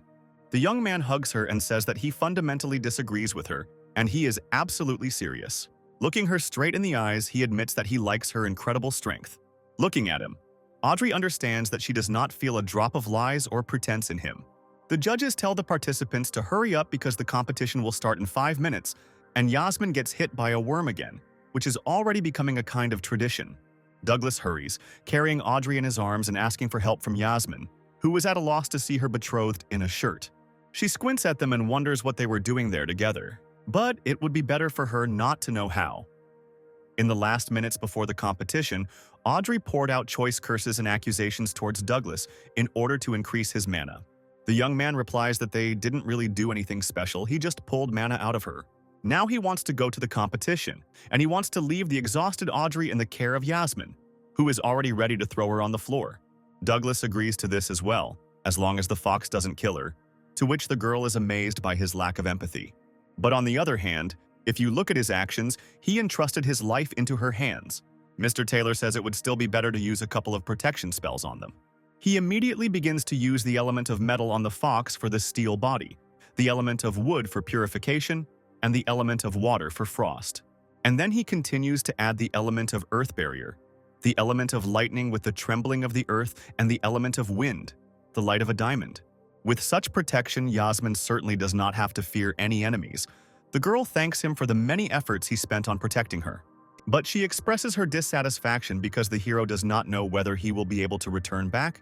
Speaker 1: The young man hugs her and says that he fundamentally disagrees with her, and he is absolutely serious. Looking her straight in the eyes, he admits that he likes her incredible strength. Looking at him, Audrey understands that she does not feel a drop of lies or pretense in him. The judges tell the participants to hurry up because the competition will start in 5 minutes, and Yasmin gets hit by a worm again, which is already becoming a kind of tradition. Douglas hurries, carrying Audrey in his arms and asking for help from Yasmin, who is at a loss to see her betrothed in a shirt. She squints at them and wonders what they were doing there together, but it would be better for her not to know how. In the last minutes before the competition, Audrey poured out choice curses and accusations towards Douglas in order to increase his mana. The young man replies that they didn't really do anything special, he just pulled mana out of her. Now he wants to go to the competition, and he wants to leave the exhausted Audrey in the care of Yasmin, who is already ready to throw her on the floor. Douglas agrees to this as well, as long as the fox doesn't kill her, to which the girl is amazed by his lack of empathy. But on the other hand, if you look at his actions, he entrusted his life into her hands. Mr. Taylor says it would still be better to use a couple of protection spells on them. He immediately begins to use the element of metal on the fox for the steel body, the element of wood for purification, and the element of water for frost. And then he continues to add the element of earth barrier, the element of lightning with the trembling of the earth, and the element of wind, the light of a diamond. With such protection, Yasmin certainly does not have to fear any enemies. The girl thanks him for the many efforts he spent on protecting her. But she expresses her dissatisfaction because the hero does not know whether he will be able to return back,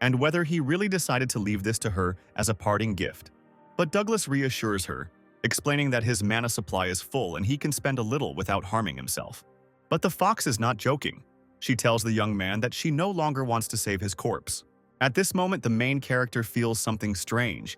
Speaker 1: and whether he really decided to leave this to her as a parting gift. But Douglas reassures her, explaining that his mana supply is full and he can spend a little without harming himself. But the fox is not joking. She tells the young man that she no longer wants to save his corpse. At this moment, the main character feels something strange.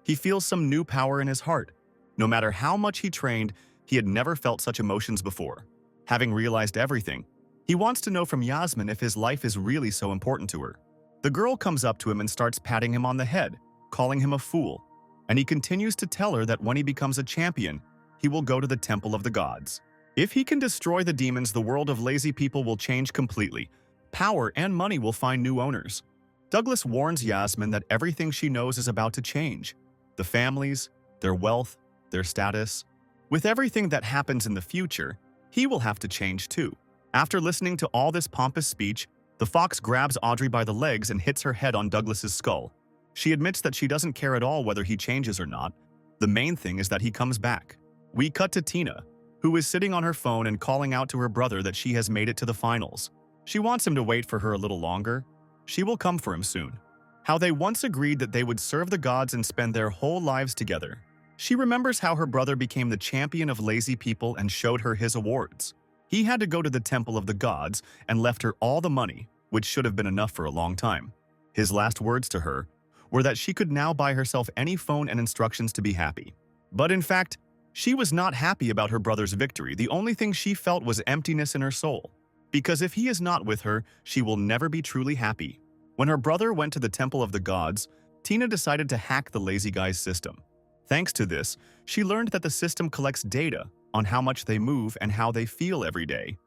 Speaker 1: He feels some new power in his heart. No matter how much he trained, he had never felt such emotions before. Having realized everything, he wants to know from Yasmin if his life is really so important to her. The girl comes up to him and starts patting him on the head, calling him a fool, and he continues to tell her that when he becomes a champion, he will go to the Temple of the Gods. If he can destroy the demons, the world of lazy people will change completely. Power and money will find new owners. Douglas warns Yasmin that everything she knows is about to change. The families, their wealth, their status. With everything that happens in the future, He will have to change too. After listening to all this pompous speech, the fox grabs Audrey by the legs and hits her head on Douglas's skull. She admits that she doesn't care at all whether he changes or not. The main thing is that he comes back. We cut to Tina, who is sitting on her phone and calling out to her brother that she has made it to the finals. She wants him to wait for her a little longer. She will come for him soon. How they once agreed that they would serve the gods and spend their whole lives together. She remembers how her brother became the champion of lazy people and showed her his awards. He had to go to the temple of the gods and left her all the money, which should have been enough for a long time. His last words to her were that she could now buy herself any phone and instructions to be happy. But in fact, she was not happy about her brother's victory. The only thing she felt was emptiness in her soul. Because if he is not with her, she will never be truly happy. When her brother went to the temple of the gods, Tina decided to hack the lazy guy's system. Thanks to this, she learned that the system collects data on how much they move and how they feel every day.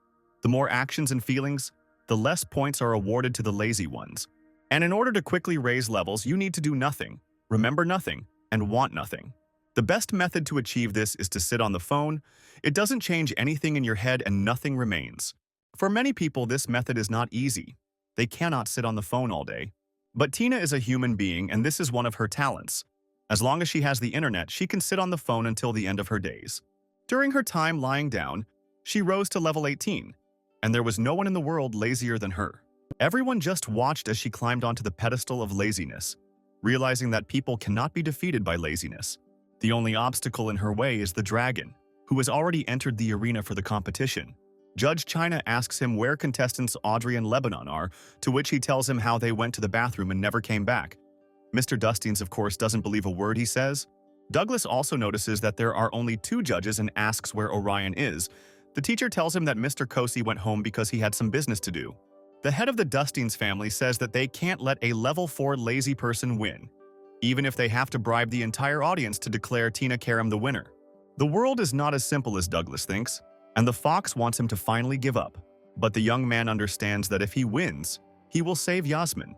Speaker 1: The more actions and feelings, the less points are awarded to the lazy ones. And in order to quickly raise levels, you need to do nothing, remember nothing, and want nothing. The best method to achieve this is to sit on the phone. It doesn't change anything in your head and nothing remains. For many people, this method is not easy. They cannot sit on the phone all day. But Tina is a human being, and this is one of her talents. As long as she has the internet, she can sit on the phone until the end of her days. During her time lying down, she rose to level 18, and there was no one in the world lazier than her. Everyone just watched as she climbed onto the pedestal of laziness, realizing that people cannot be defeated by laziness. The only obstacle in her way is the dragon, who has already entered the arena for the competition. Judge China asks him where contestants Audrey and Lebanon are, to which he tells him how they went to the bathroom and never came back. Mr. Dustines, of course, doesn't believe a word he says. Douglas also notices that there are only 2 judges and asks where Orion is. The teacher tells him that Mr. Kosi went home because he had some business to do. The head of the Dustines family says that they can't let a level 4 lazy person win, even if they have to bribe the entire audience to declare Tina Karam the winner. The world is not as simple as Douglas thinks, and the fox wants him to finally give up. But the young man understands that if he wins, he will save Yasmin.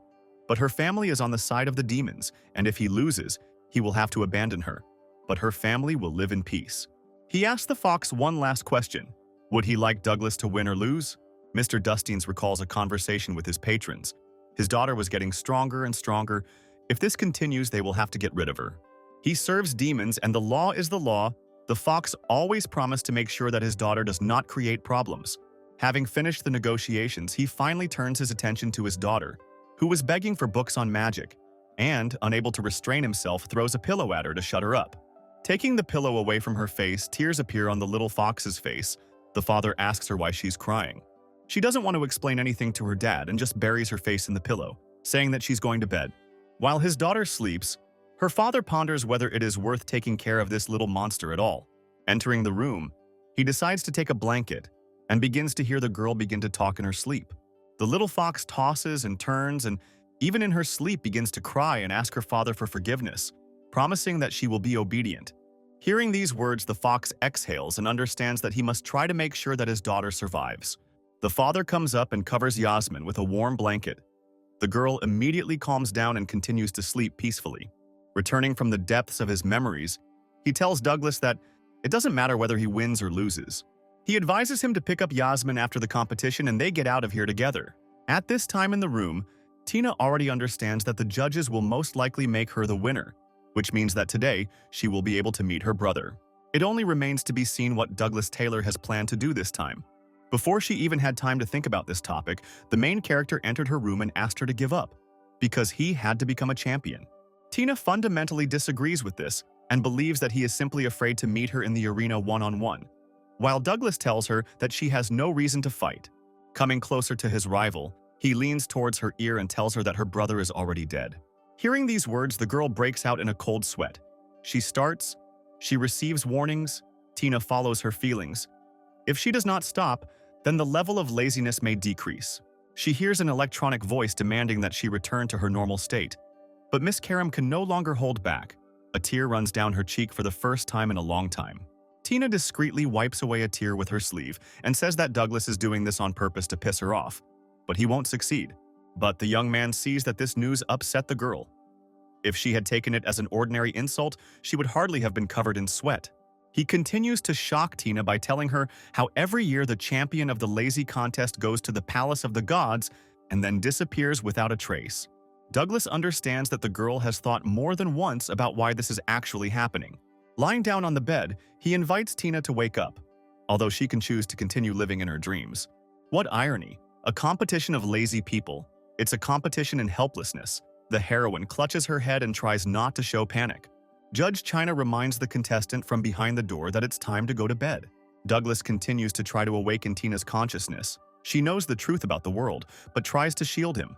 Speaker 1: But her family is on the side of the demons, and if he loses, he will have to abandon her. But her family will live in peace. He asked the fox one last question. Would he like Douglas to win or lose? Mr. Dustines recalls a conversation with his patrons. His daughter was getting stronger and stronger. If this continues, they will have to get rid of her. He serves demons, and the law is the law. The fox always promised to make sure that his daughter does not create problems. Having finished the negotiations, he finally turns his attention to his daughter, who was begging for books on magic, and, unable to restrain himself, throws a pillow at her to shut her up. Taking the pillow away from her face, tears appear on the little fox's face. The father asks her why she's crying. She doesn't want to explain anything to her dad and just buries her face in the pillow, saying that she's going to bed. While his daughter sleeps, her father ponders whether it is worth taking care of this little monster at all. Entering the room, he decides to take a blanket and begins to hear the girl begin to talk in her sleep. The little fox tosses and turns and, even in her sleep, begins to cry and ask her father for forgiveness, promising that she will be obedient. Hearing these words, the fox exhales and understands that he must try to make sure that his daughter survives. The father comes up and covers Yasmin with a warm blanket. The girl immediately calms down and continues to sleep peacefully. Returning from the depths of his memories, he tells Douglas that it doesn't matter whether he wins or loses. He advises him to pick up Yasmin after the competition and they get out of here together. At this time in the room, Tina already understands that the judges will most likely make her the winner, which means that today she will be able to meet her brother. It only remains to be seen what Douglas Taylor has planned to do this time. Before she even had time to think about this topic, the main character entered her room and asked her to give up, because he had to become a champion. Tina fundamentally disagrees with this and believes that he is simply afraid to meet her in the arena one-on-one, while Douglas tells her that she has no reason to fight. Coming closer to his rival, he leans towards her ear and tells her that her brother is already dead. Hearing these words, the girl breaks out in a cold sweat. She receives warnings. Tina follows her feelings. If she does not stop, then the level of laziness may decrease. She hears an electronic voice demanding that she return to her normal state. But Miss Karam can no longer hold back. A tear runs down her cheek for the first time in a long time. Tina discreetly wipes away a tear with her sleeve and says that Douglas is doing this on purpose to piss her off. But he won't succeed. But the young man sees that this news upset the girl. If she had taken it as an ordinary insult, she would hardly have been covered in sweat. He continues to shock Tina by telling her how every year the champion of the lazy contest goes to the palace of the gods and then disappears without a trace. Douglas understands that the girl has thought more than once about why this is actually happening. Lying down on the bed, he invites Tina to wake up, although she can choose to continue living in her dreams. What irony! A competition of lazy people. It's a competition in helplessness. The heroine clutches her head and tries not to show panic. Judge China reminds the contestant from behind the door that it's time to go to bed. Douglas continues to try to awaken Tina's consciousness. She knows the truth about the world, but tries to shield him.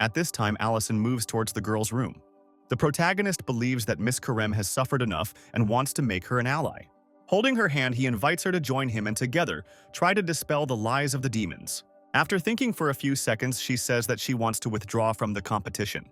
Speaker 1: At this time, Allison moves towards the girl's room. The protagonist believes that Miss Karem has suffered enough and wants to make her an ally. Holding her hand, he invites her to join him and together try to dispel the lies of the demons. After thinking for a few seconds, she says that she wants to withdraw from the competition.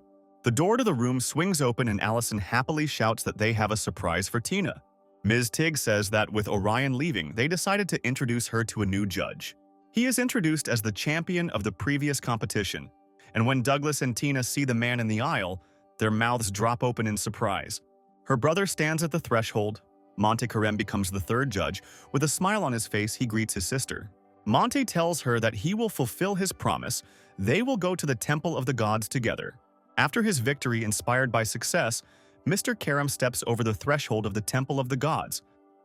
Speaker 1: The door to the room swings open and Allison happily shouts that they have a surprise for Tina. Ms. Tig says that with Orion leaving, they decided to introduce her to a new judge. He is introduced as the champion of the previous competition, and when Douglas and Tina see the man in the aisle, their mouths drop open in surprise. Her brother stands at the threshold. Monte Karem becomes the third judge. With a smile on his face, he greets his sister. Monte tells her that he will fulfill his promise. They will go to the Temple of the Gods together. After his victory inspired by success, Mr. Karem steps over the threshold of the Temple of the Gods.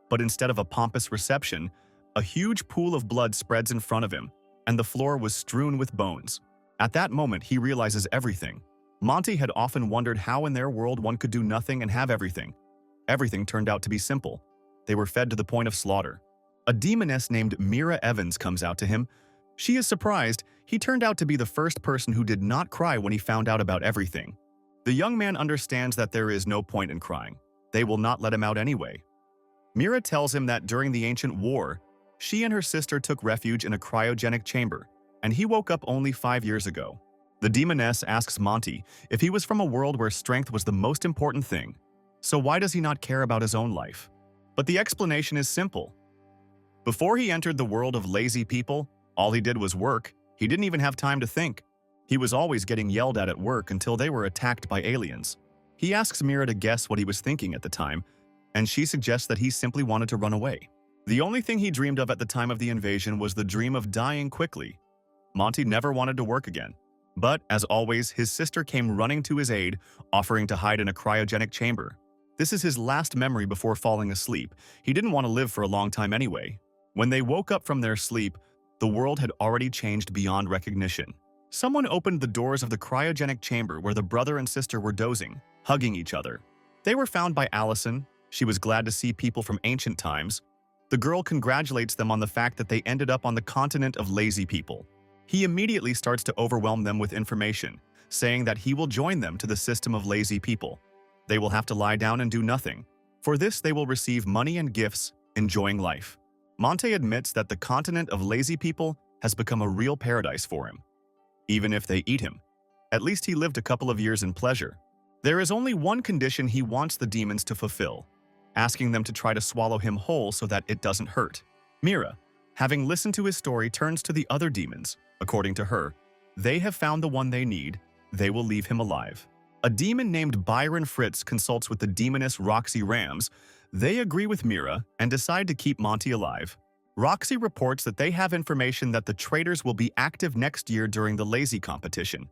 Speaker 1: But instead of a pompous reception, a huge pool of blood spreads in front of him, and the floor was strewn with bones. At that moment, he realizes everything. Monte had often wondered how in their world one could do nothing and have everything. Everything turned out to be simple. They were fed to the point of slaughter. A demoness named Mira Evans comes out to him. She is surprised. He turned out to be the first person who did not cry when he found out about everything. The young man understands that there is no point in crying. They will not let him out anyway. Mira tells him that during the ancient war, she and her sister took refuge in a cryogenic chamber, and he woke up only 5 years ago. The demoness asks Monty if he was from a world where strength was the most important thing. So why does he not care about his own life? But the explanation is simple. Before he entered the world of lazy people, all he did was work. He didn't even have time to think. He was always getting yelled at work until they were attacked by aliens. He asks Mira to guess what he was thinking at the time, and she suggests that he simply wanted to run away. The only thing he dreamed of at the time of the invasion was the dream of dying quickly. Monty never wanted to work again. But, as always, his sister came running to his aid, offering to hide in a cryogenic chamber. This is his last memory before falling asleep. He didn't want to live for a long time anyway. When they woke up from their sleep, the world had already changed beyond recognition. Someone opened the doors of the cryogenic chamber where the brother and sister were dozing, hugging each other. They were found by Allison. She was glad to see people from ancient times. The girl congratulates them on the fact that they ended up on the continent of lazy people. He immediately starts to overwhelm them with information, saying that he will join them to the system of lazy people. They will have to lie down and do nothing. For this, they will receive money and gifts, enjoying life. Monte admits that the continent of lazy people has become a real paradise for him. Even if they eat him. At least he lived a couple of years in pleasure. There is only one condition he wants the demons to fulfill, asking them to try to swallow him whole so that it doesn't hurt. Mira, having listened to his story, turns to the other demons. According to her, they have found the one they need. They will leave him alive. A demon named Byron Fritz consults with the demoness Roxy Rams. They agree with Mira and decide to keep Monty alive. Roxy reports that they have information that the traitors will be active next year during the lazy competition,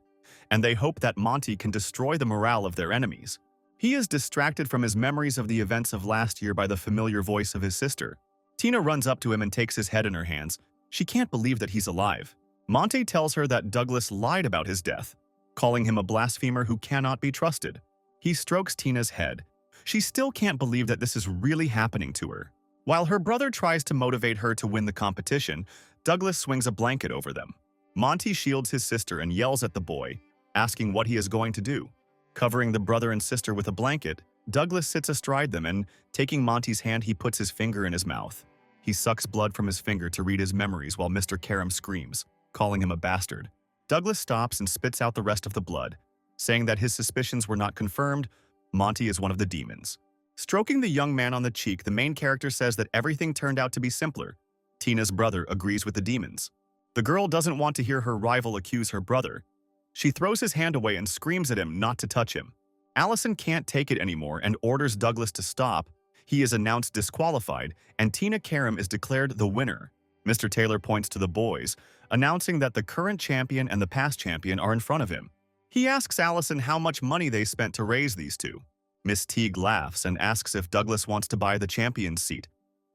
Speaker 1: and they hope that Monty can destroy the morale of their enemies. He is distracted from his memories of the events of last year by the familiar voice of his sister. Tina runs up to him and takes his head in her hands. She can't believe that he's alive. Monte tells her that Douglas lied about his death, calling him a blasphemer who cannot be trusted. He strokes Tina's head. She still can't believe that this is really happening to her. While her brother tries to motivate her to win the competition, Douglas swings a blanket over them. Monty shields his sister and yells at the boy, asking what he is going to do. Covering the brother and sister with a blanket, Douglas sits astride them and, taking Monty's hand, he puts his finger in his mouth. He sucks blood from his finger to read his memories while Mr. Karem screams, calling him a bastard. Douglas stops and spits out the rest of the blood, saying that his suspicions were not confirmed. Monty is one of the demons. Stroking the young man on the cheek, the main character says that everything turned out to be simpler. Tina's brother agrees with the demons. The girl doesn't want to hear her rival accuse her brother. She throws his hand away and screams at him not to touch him. Allison can't take it anymore and orders Douglas to stop. he is announced disqualified, and Tina Karam is declared the winner. Mr. Taylor points to the boys, announcing that the current champion and the past champion are in front of him. He asks Allison how much money they spent to raise these two. Miss Teague laughs and asks if Douglas wants to buy the champion's seat,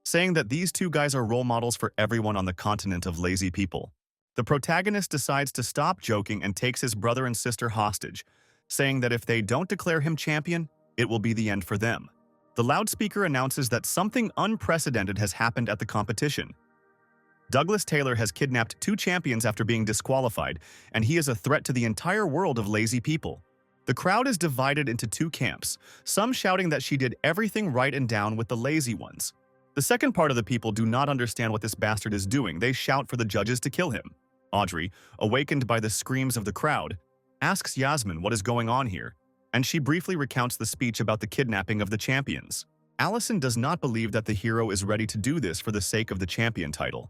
Speaker 1: saying that these two guys are role models for everyone on the continent of lazy people. The protagonist decides to stop joking and takes his brother and sister hostage, saying that if they don't declare him champion, it will be the end for them. The loudspeaker announces that something unprecedented has happened at the competition. Douglas Taylor has kidnapped two champions after being disqualified, and he is a threat to the entire world of lazy people. The crowd is divided into two camps, some shouting that she did everything right and down with the lazy ones. The second part of the people do not understand what this bastard is doing. They shout for the judges to kill him. Audrey, awakened by the screams of the crowd, asks Yasmin what is going on here, and she briefly recounts the speech about the kidnapping of the champions. Allison does not believe that the hero is ready to do this for the sake of the champion title.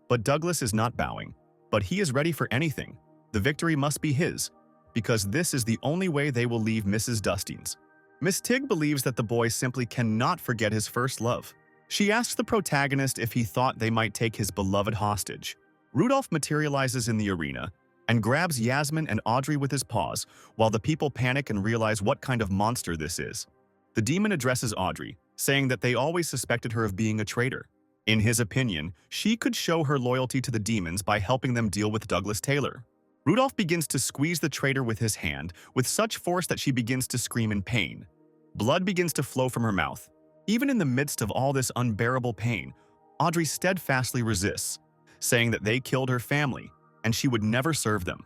Speaker 1: But Douglas is not bowing, but he is ready for anything. The victory must be his, because this is the only way they will leave Mrs. Dustine's. Miss Tig believes that the boy simply cannot forget his first love. She asks the protagonist if he thought they might take his beloved hostage. Rudolph materializes in the arena and grabs Yasmin and Audrey with his paws, while the people panic and realize what kind of monster this is. The demon addresses Audrey, saying that they always suspected her of being a traitor. In his opinion, she could show her loyalty to the demons by helping them deal with Douglas Taylor. Rudolph begins to squeeze the traitor with his hand with such force that she begins to scream in pain. Blood begins to flow from her mouth. Even in the midst of all this unbearable pain, Audrey steadfastly resists, saying that they killed her family and she would never serve them.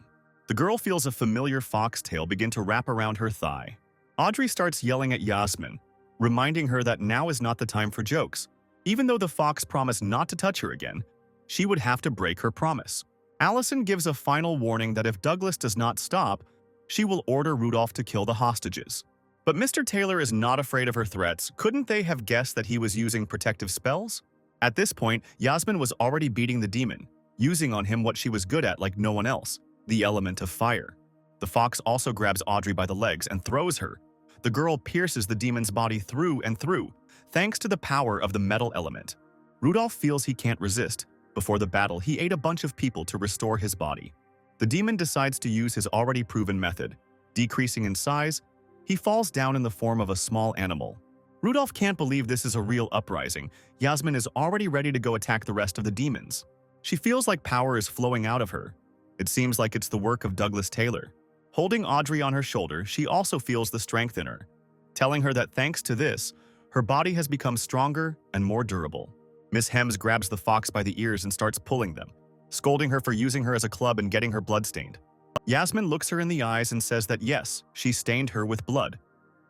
Speaker 1: The girl feels a familiar foxtail begin to wrap around her thigh. Audrey starts yelling at Yasmin, reminding her that now is not the time for jokes. Even though the fox promised not to touch her again, she would have to break her promise. Allison gives a final warning that if Douglas does not stop, she will order Rudolph to kill the hostages. But Mr. Taylor is not afraid of her threats. Couldn't they have guessed that he was using protective spells? At this point, Yasmin was already beating the demon, using on him what she was good at like no one else, the element of fire. The fox also grabs Audrey by the legs and throws her. The girl pierces the demon's body through and through, thanks to the power of the metal element. Rudolph feels he can't resist. Before the battle, he ate a bunch of people to restore his body. The demon decides to use his already proven method. Decreasing in size, he falls down in the form of a small animal. Rudolph can't believe this is a real uprising. Yasmin is already ready to go attack the rest of the demons. She feels like power is flowing out of her. It seems like it's the work of Douglas Taylor. Holding Audrey on her shoulder, she also feels the strength in her, telling her that thanks to this, her body has become stronger and more durable. Miss Hems grabs the fox by the ears and starts pulling them, scolding her for using her as a club and getting her bloodstained. Yasmin looks her in the eyes and says that yes, she stained her with blood,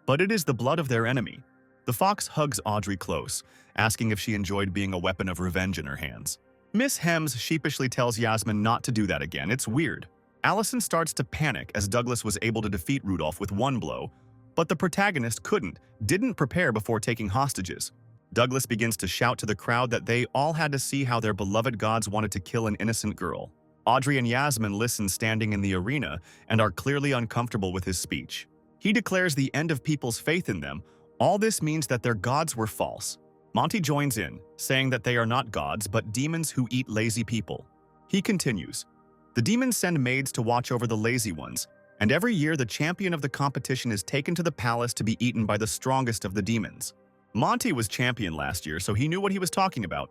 Speaker 1: but it is the blood of their enemy. The fox hugs Audrey close, asking if she enjoyed being a weapon of revenge in her hands. Miss Hems sheepishly tells Yasmin not to do that again. It's weird. Allison starts to panic as Douglas was able to defeat Rudolph with one blow, but the protagonist didn't prepare before taking hostages. Douglas begins to shout to the crowd that they all had to see how their beloved gods wanted to kill an innocent girl. Audrey and Yasmin listen standing in the arena and are clearly uncomfortable with his speech. He declares the end of people's faith in them. All this means that their gods were false. Monty joins in, saying that they are not gods but demons who eat lazy people. He continues, "The demons send maids to watch over the lazy ones, and every year the champion of the competition is taken to the palace to be eaten by the strongest of the demons." Monty was champion last year, so he knew what he was talking about.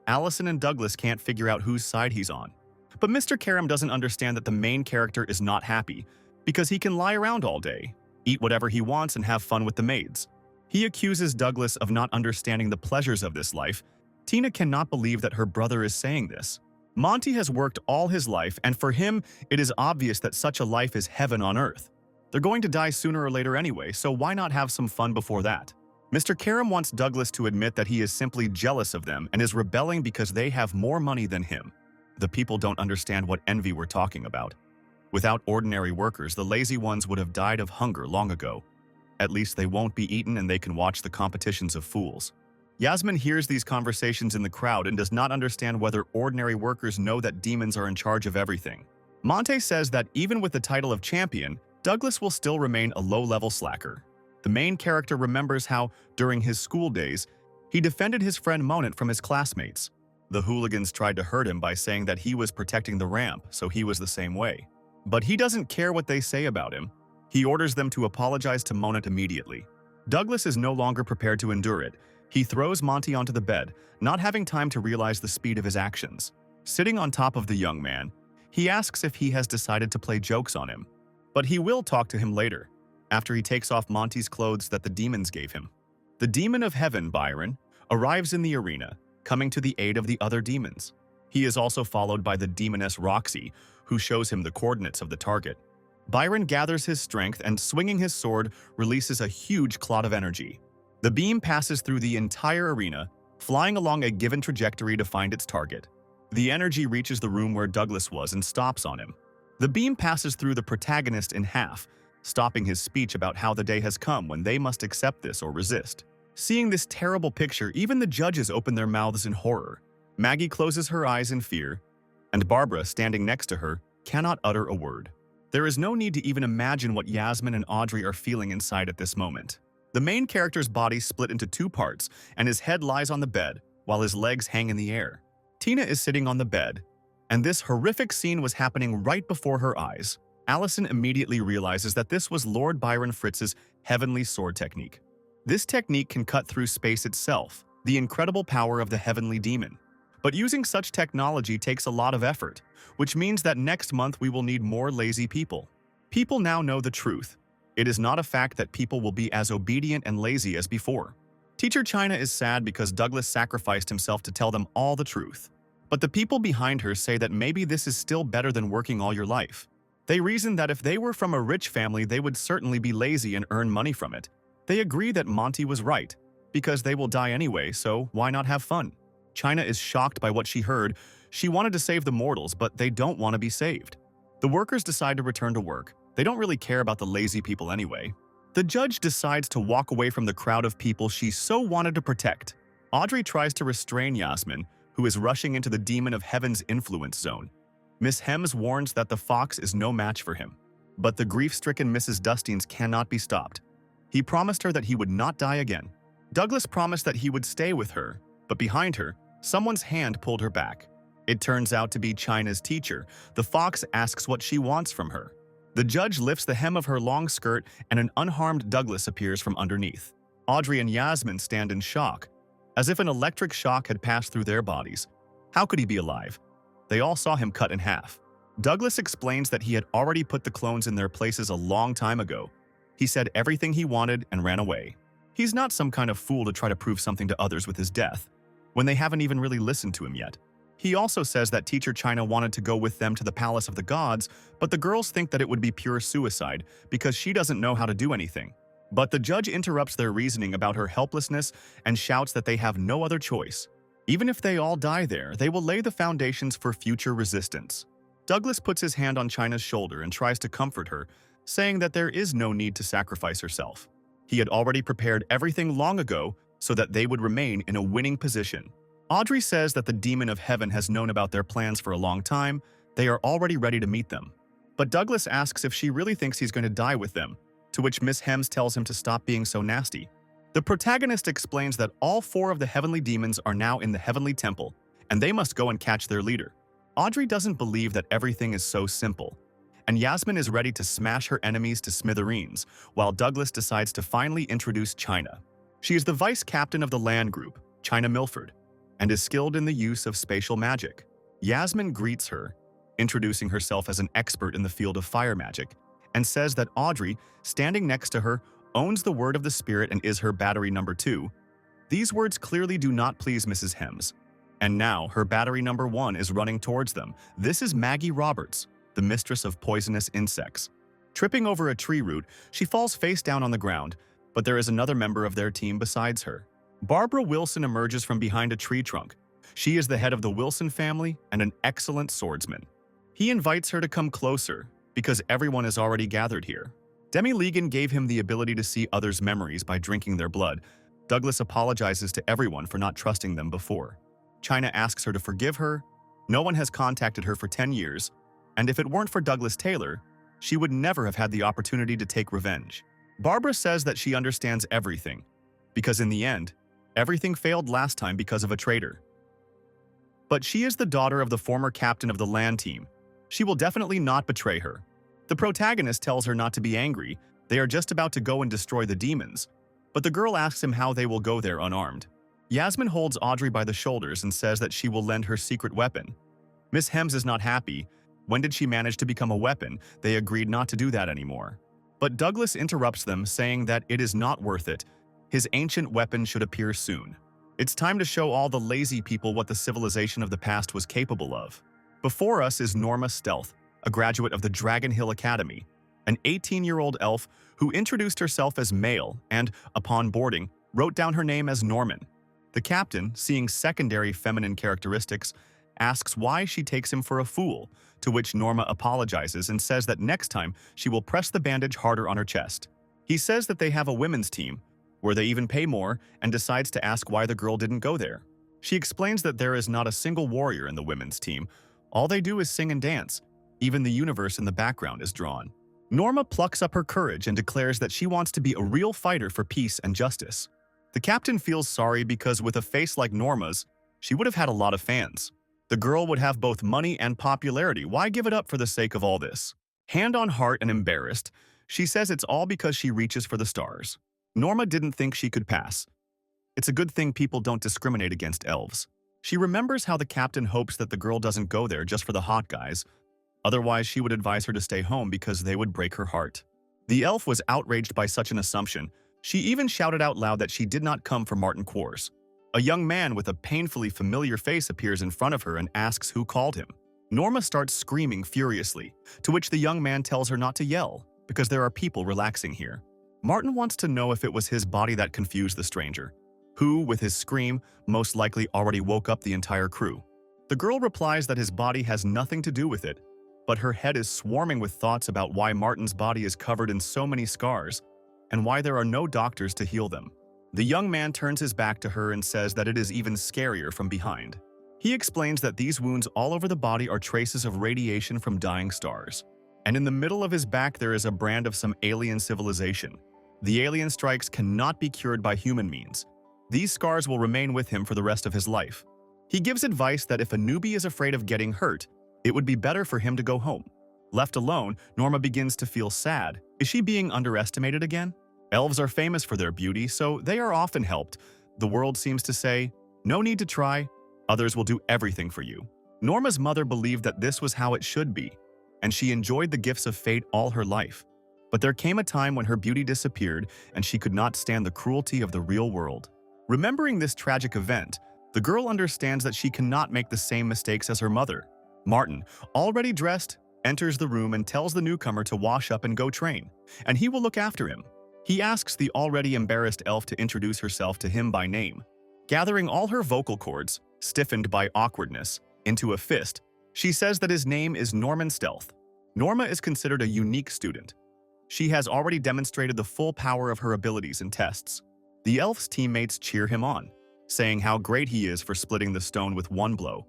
Speaker 1: Allison and Douglas can't figure out whose side he's on. But Mr. Karam doesn't understand that the main character is not happy, because he can lie around all day, eat whatever he wants and have fun with the maids. He accuses Douglas of not understanding the pleasures of this life. Tina cannot believe that her brother is saying this. Monty has worked all his life, and for him, it is obvious that such a life is heaven on earth. They're going to die sooner or later anyway, so why not have some fun before that? Mr. Karam wants Douglas to admit that he is simply jealous of them and is rebelling because they have more money than him. The people don't understand what envy we're talking about. Without ordinary workers, the lazy ones would have died of hunger long ago. At least they won't be eaten and they can watch the competitions of fools. Yasmin hears these conversations in the crowd and does not understand whether ordinary workers know that demons are in charge of everything. Monte says that even with the title of champion, Douglas will still remain a low-level slacker. The main character remembers how, during his school days, he defended his friend Monat from his classmates. The hooligans tried to hurt him by saying that he was protecting the ramp, so he was the same way. But he doesn't care what they say about him. He orders them to apologize to Monat immediately. Douglas is no longer prepared to endure it. He throws Monty onto the bed, not having time to realize the speed of his actions. Sitting on top of the young man, he asks if he has decided to play jokes on him. But he will talk to him later, after he takes off Monty's clothes that the demons gave him. The demon of heaven, Byron, arrives in the arena, coming to the aid of the other demons. He is also followed by the demoness Roxy, who shows him the coordinates of the target. Byron gathers his strength and, swinging his sword, releases a huge clot of energy. The beam passes through the entire arena, flying along a given trajectory to find its target. The energy reaches the room where Douglas was and stops on him. The beam passes through the protagonist in half, stopping his speech about how the day has come when they must accept this or resist. Seeing this terrible picture, even the judges open their mouths in horror. Maggie closes her eyes in fear, and Barbara, standing next to her, cannot utter a word. There is no need to even imagine what Yasmin and Audrey are feeling inside at this moment. The main character's body split into two parts, and his head lies on the bed, while his legs hang in the air. Tina is sitting on the bed, and this horrific scene was happening right before her eyes. Allison immediately realizes that this was Lord Byron Fritz's heavenly sword technique. This technique can cut through space itself, the incredible power of the heavenly demon. But using such technology takes a lot of effort, which means that next month we will need more lazy people. People now know the truth. It is not a fact that people will be as obedient and lazy as before. Teacher China is sad because Douglas sacrificed himself to tell them all the truth. But the people behind her say that maybe this is still better than working all your life. They reason that if they were from a rich family, they would certainly be lazy and earn money from it. They agree that Monty was right, because they will die anyway, so why not have fun? China is shocked by what she heard. She wanted to save the mortals, but they don't want to be saved. The workers decide to return to work. They don't really care about the lazy people anyway. The judge decides to walk away from the crowd of people she so wanted to protect. Audrey tries to restrain Yasmin, who is rushing into the demon of heaven's influence zone. Miss Hems warns that the fox is no match for him. But the grief-stricken Mrs. Dustines cannot be stopped. He promised her that he would not die again. Douglas promised that he would stay with her, but behind her, someone's hand pulled her back. It turns out to be China's teacher. The fox asks what she wants from her. The judge lifts the hem of her long skirt and an unharmed Douglas appears from underneath. Audrey and Yasmin stand in shock, as if an electric shock had passed through their bodies. How could he be alive? They all saw him cut in half. Douglas explains that he had already put the clones in their places a long time ago. He said everything he wanted and ran away. He's not some kind of fool to try to prove something to others with his death, when they haven't even really listened to him yet. He also says that Teacher China wanted to go with them to the Palace of the Gods, but the girls think that it would be pure suicide because she doesn't know how to do anything. But the judge interrupts their reasoning about her helplessness and shouts that they have no other choice. Even if they all die there, they will lay the foundations for future resistance. Douglas puts his hand on China's shoulder and tries to comfort her, saying that there is no need to sacrifice herself. He had already prepared everything long ago so that they would remain in a winning position. Audrey says that the demon of heaven has known about their plans for a long time. They are already ready to meet them. But Douglas asks if she really thinks he's going to die with them, to which Miss Hems tells him to stop being so nasty. The protagonist explains that all 4 of the heavenly demons are now in the heavenly temple, and they must go and catch their leader. Audrey doesn't believe that everything is so simple, and Yasmin is ready to smash her enemies to smithereens, while Douglas decides to finally introduce China. She is the vice captain of the land group, China Milford, and is skilled in the use of spatial magic. Yasmin greets her, introducing herself as an expert in the field of fire magic, and says that Audrey, standing next to her, owns the word of the spirit and is her battery number 2. These words clearly do not please Mrs. Hems. And now her battery number 1 is running towards them. This is Maggie Roberts, the mistress of poisonous insects. Tripping over a tree root, she falls face down on the ground, but there is another member of their team besides her. Barbara Wilson emerges from behind a tree trunk. She is the head of the Wilson family and an excellent swordsman. He invites her to come closer, because everyone is already gathered here. Demi Legan gave him the ability to see others' memories by drinking their blood. Douglas apologizes to everyone for not trusting them before. China asks her to forgive her. No one has contacted her for 10 years, and if it weren't for Douglas Taylor, she would never have had the opportunity to take revenge. Barbara says that she understands everything, because in the end, everything failed last time because of a traitor. But she is the daughter of the former captain of the land team. She will definitely not betray her. The protagonist tells her not to be angry. They are just about to go and destroy the demons. But the girl asks him how they will go there unarmed. Yasmin holds Audrey by the shoulders and says that she will lend her secret weapon. Miss Hems is not happy. When did she manage to become a weapon? They agreed not to do that anymore. But Douglas interrupts them, saying that it is not worth it. His ancient weapon should appear soon. It's time to show all the lazy people what the civilization of the past was capable of. Before us is Norma Stealth, a graduate of the Dragon Hill Academy, an 18-year-old elf who introduced herself as male and, upon boarding, wrote down her name as Norman. The captain, seeing secondary feminine characteristics, asks why she takes him for a fool, to which Norma apologizes and says that next time she will press the bandage harder on her chest. He says that they have a women's team, where they even pay more, and decides to ask why the girl didn't go there. She explains that there is not a single warrior in the women's team. All they do is sing and dance. Even the universe in the background is drawn. Norma plucks up her courage and declares that she wants to be a real fighter for peace and justice. The captain feels sorry because with a face like Norma's, she would have had a lot of fans. The girl would have both money and popularity. Why give it up for the sake of all this? Hand on heart and embarrassed, she says it's all because she reaches for the stars. Norma didn't think she could pass. It's a good thing people don't discriminate against elves. She remembers how the captain hopes that the girl doesn't go there just for the hot guys. Otherwise, she would advise her to stay home because they would break her heart. The elf was outraged by such an assumption. She even shouted out loud that she did not come for Martin Quarles. A young man with a painfully familiar face appears in front of her and asks who called him. Norma starts screaming furiously, to which the young man tells her not to yell, because there are people relaxing here. Martin wants to know if it was his body that confused the stranger, who, with his scream, most likely already woke up the entire crew. The girl replies that his body has nothing to do with it, but her head is swarming with thoughts about why Martin's body is covered in so many scars, and why there are no doctors to heal them. The young man turns his back to her and says that it is even scarier from behind. He explains that these wounds all over the body are traces of radiation from dying stars. And in the middle of his back there is a brand of some alien civilization. The alien strikes cannot be cured by human means. These scars will remain with him for the rest of his life. He gives advice that if a newbie is afraid of getting hurt, it would be better for him to go home. Left alone, Norma begins to feel sad. Is she being underestimated again? Elves are famous for their beauty, so they are often helped. The world seems to say, no need to try, others will do everything for you. Norma's mother believed that this was how it should be, and she enjoyed the gifts of fate all her life. But there came a time when her beauty disappeared and she could not stand the cruelty of the real world. Remembering this tragic event, the girl understands that she cannot make the same mistakes as her mother. Martin, already dressed, enters the room and tells the newcomer to wash up and go train, and he will look after him. He asks the already embarrassed elf to introduce herself to him by name. Gathering all her vocal cords, stiffened by awkwardness, into a fist, she says that his name is Norman Stealth. Norma is considered a unique student. She has already demonstrated the full power of her abilities in tests. The elf's teammates cheer him on, saying how great he is for splitting the stone with one blow,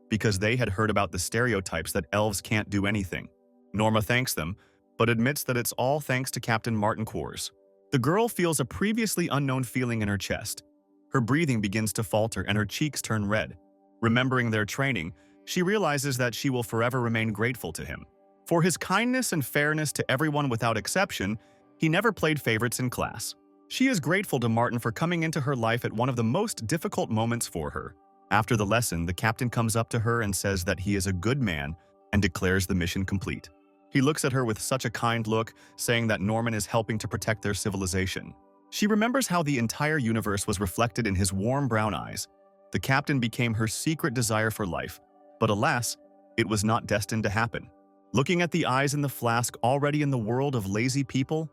Speaker 1: because they had heard about the stereotypes that elves can't do anything. Norma thanks them, but admits that it's all thanks to Captain Martin Quarles. The girl feels a previously unknown feeling in her chest. Her breathing begins to falter and her cheeks turn red. Remembering their training, she realizes that she will forever remain grateful to him. For his kindness and fairness to everyone without exception, he never played favorites in class. She is grateful to Martin for coming into her life at one of the most difficult moments for her. After the lesson, the captain comes up to her and says that he is a good man and declares the mission complete. He looks at her with such a kind look, saying that Norman is helping to protect their civilization. She remembers how the entire universe was reflected in his warm brown eyes. The captain became her secret desire for life, but alas, it was not destined to happen. Looking at the eyes in the flask already in the world of lazy people,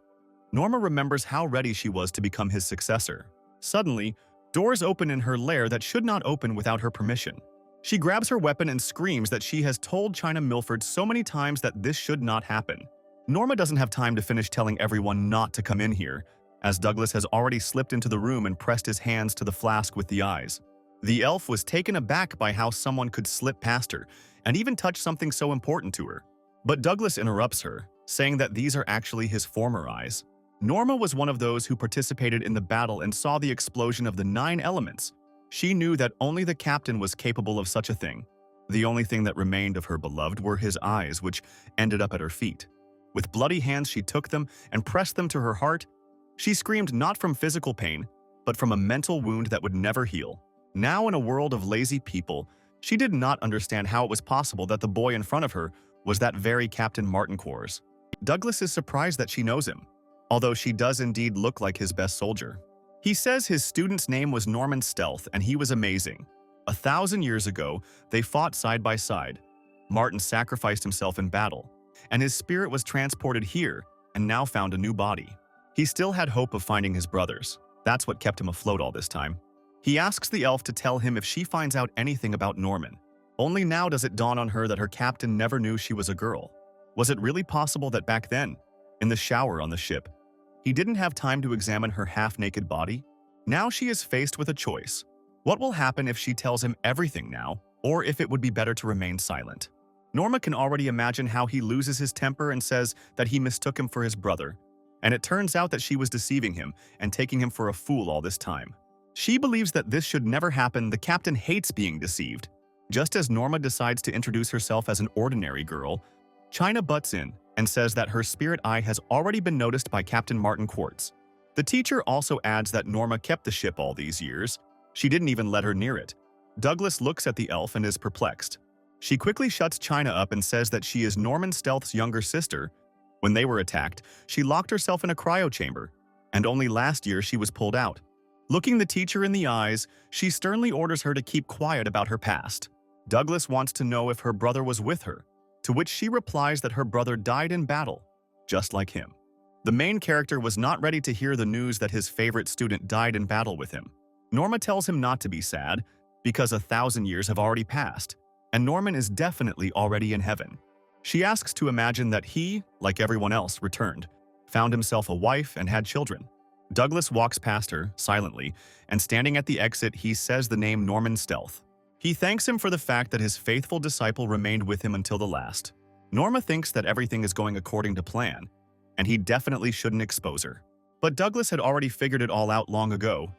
Speaker 1: Norma remembers how ready she was to become his successor. Suddenly, doors open in her lair that should not open without her permission. She grabs her weapon and screams that she has told China Milford so many times that this should not happen. Norma doesn't have time to finish telling everyone not to come in here, as Douglas has already slipped into the room and pressed his hands to the flask with the eyes. The elf was taken aback by how someone could slip past her and even touch something so important to her. But Douglas interrupts her, saying that these are actually his former eyes. Norma was one of those who participated in the battle and saw the explosion of the 9 elements. She knew that only the captain was capable of such a thing. The only thing that remained of her beloved were his eyes, which ended up at her feet. With bloody hands, she took them and pressed them to her heart. She screamed not from physical pain, but from a mental wound that would never heal. Now, in a world of lazy people, she did not understand how it was possible that the boy in front of her was that very Captain Martin Quares. Douglas is surprised that she knows him, although she does indeed look like his best soldier. He says his student's name was Norman Stealth, and he was amazing. 1,000 years ago, they fought side by side. Martin sacrificed himself in battle, and his spirit was transported here and now found a new body. He still had hope of finding his brothers. That's what kept him afloat all this time. He asks the elf to tell him if she finds out anything about Norman. Only now does it dawn on her that her captain never knew she was a girl. Was it really possible that back then, in the shower on the ship, he didn't have time to examine her half-naked body? Now she is faced with a choice. What will happen if she tells him everything now, or if it would be better to remain silent? Norma can already imagine how he loses his temper and says that he mistook him for his brother, and it turns out that she was deceiving him and taking him for a fool all this time. She believes that this should never happen. The captain hates being deceived. Just as Norma decides to introduce herself as an ordinary girl, China butts in and says that her spirit eye has already been noticed by Captain Martin Quartz. The teacher also adds that Norma kept the ship all these years. She didn't even let her near it. Douglas looks at the elf and is perplexed. She quickly shuts China up and says that she is Norman Stealth's younger sister. When they were attacked, she locked herself in a cryo chamber, and only last year she was pulled out. Looking the teacher in the eyes, she sternly orders her to keep quiet about her past. Douglas wants to know if her brother was with her, to which she replies that her brother died in battle, just like him. The main character was not ready to hear the news that his favorite student died in battle with him. Norma tells him not to be sad, because 1,000 years have already passed, and Norman is definitely already in heaven. She asks to imagine that he, like everyone else, returned, found himself a wife, and had children. Douglas walks past her, silently, and standing at the exit, he says the name Norman Stealth. He thanks him for the fact that his faithful disciple remained with him until the last. Norma thinks that everything is going according to plan, and he definitely shouldn't expose her. But Douglas had already figured it all out long ago.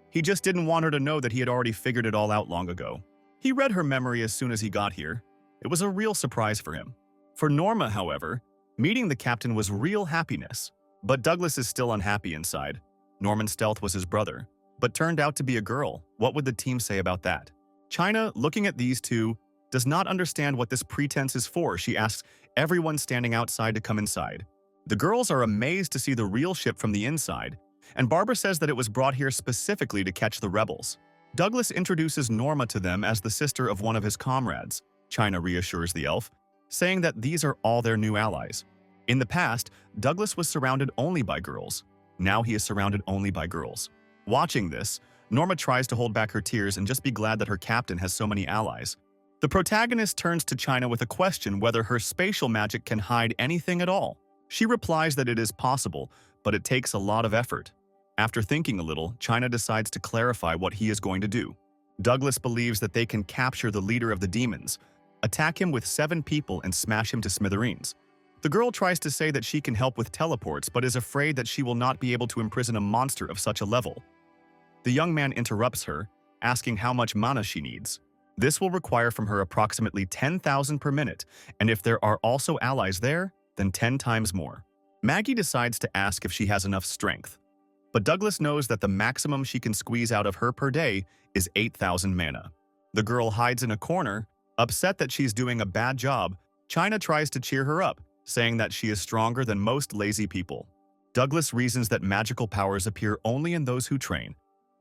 Speaker 1: He just didn't want her to know that he had already figured it all out long ago. He read her memory as soon as he got here. It was a real surprise for him. For Norma, however, meeting the captain was real happiness. But Douglas is still unhappy inside. Norman Stealth was his brother, but turned out to be a girl. What would the team say about that? China, looking at these two, does not understand what this pretense is for. She asks everyone standing outside to come inside. The girls are amazed to see the real ship from the inside, and Barbara says that it was brought here specifically to catch the rebels. Douglas introduces Norma to them as the sister of one of his comrades. China reassures the elf, saying that these are all their new allies. In the past, Douglas was surrounded only by girls. Now he is surrounded only by girls. Watching this, Norma tries to hold back her tears and just be glad that her captain has so many allies. The protagonist turns to China with a question whether her spatial magic can hide anything at all. She replies that it is possible, but it takes a lot of effort. After thinking a little, China decides to clarify what he is going to do. Douglas believes that they can capture the leader of the demons, attack him with 7 people, and smash him to smithereens. The girl tries to say that she can help with teleports, but is afraid that she will not be able to imprison a monster of such a level. The young man interrupts her, asking how much mana she needs. This will require from her approximately 10,000 per minute, and if there are also allies there, then 10 times more. Maggie decides to ask if she has enough strength, but Douglas knows that the maximum she can squeeze out of her per day is 8,000 mana. The girl hides in a corner, upset that she's doing a bad job. China tries to cheer her up, saying that she is stronger than most lazy people. Douglas reasons that magical powers appear only in those who train,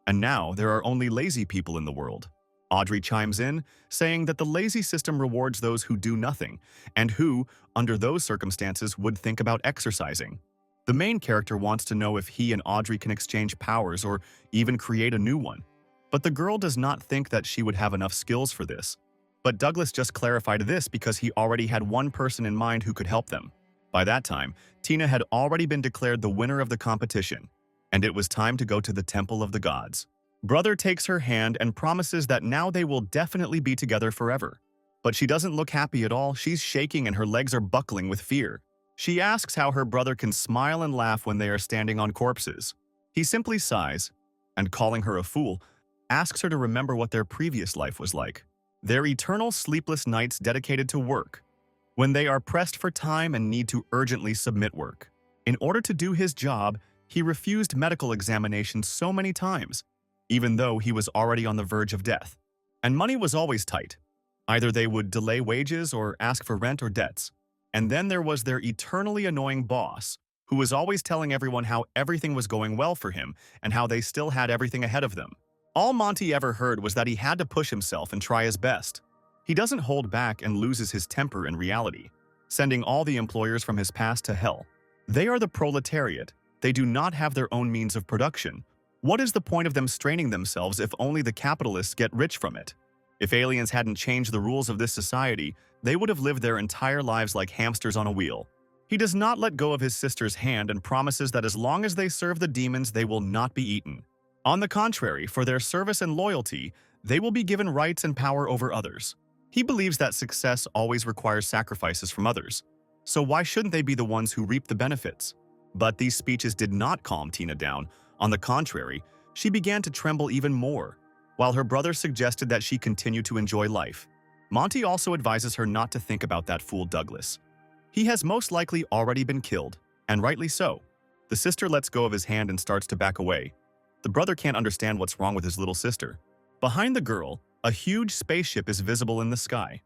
Speaker 1: and now there are only lazy people in the world. Audrey chimes in, saying that the lazy system rewards those who do nothing, and who, under those circumstances, would think about exercising. The main character wants to know if he and Audrey can exchange powers or even create a new one, but the girl does not think that she would have enough skills for this. But Douglas just clarified this because he already had one person in mind who could help them. By that time, Tina had already been declared the winner of the competition, and it was time to go to the Temple of the Gods. Brother takes her hand and promises that now they will definitely be together forever. But she doesn't look happy at all. She's shaking and her legs are buckling with fear. She asks how her brother can smile and laugh when they are standing on corpses. He simply sighs, and calling her a fool, asks her to remember what their previous life was like. Their eternal sleepless nights dedicated to work, when they are pressed for time and need to urgently submit work. In order to do his job, he refused medical examinations so many times, even though he was already on the verge of death. And money was always tight. Either they would delay wages or ask for rent or debts. And then there was their eternally annoying boss, who was always telling everyone how everything was going well for him and how they still had everything ahead of them. All Monty ever heard was that he had to push himself and try his best. He doesn't hold back and loses his temper in reality, sending all the employers from his past to hell. They are the proletariat. They do not have their own means of production. What is the point of them straining themselves if only the capitalists get rich from it? If aliens hadn't changed the rules of this society, they would have lived their entire lives like hamsters on a wheel. He does not let go of his sister's hand and promises that as long as they serve the demons, they will not be eaten. On the contrary, for their service and loyalty, they will be given rights and power over others. He believes that success always requires sacrifices from others. So why shouldn't they be the ones who reap the benefits? But these speeches did not calm Tina down. On the contrary, she began to tremble even more, while her brother suggested that she continue to enjoy life. Monty also advises her not to think about that fool Douglas. He has most likely already been killed, and rightly so. The sister lets go of his hand and starts to back away. The brother can't understand what's wrong with his little sister. Behind the girl, a huge spaceship is visible in the sky.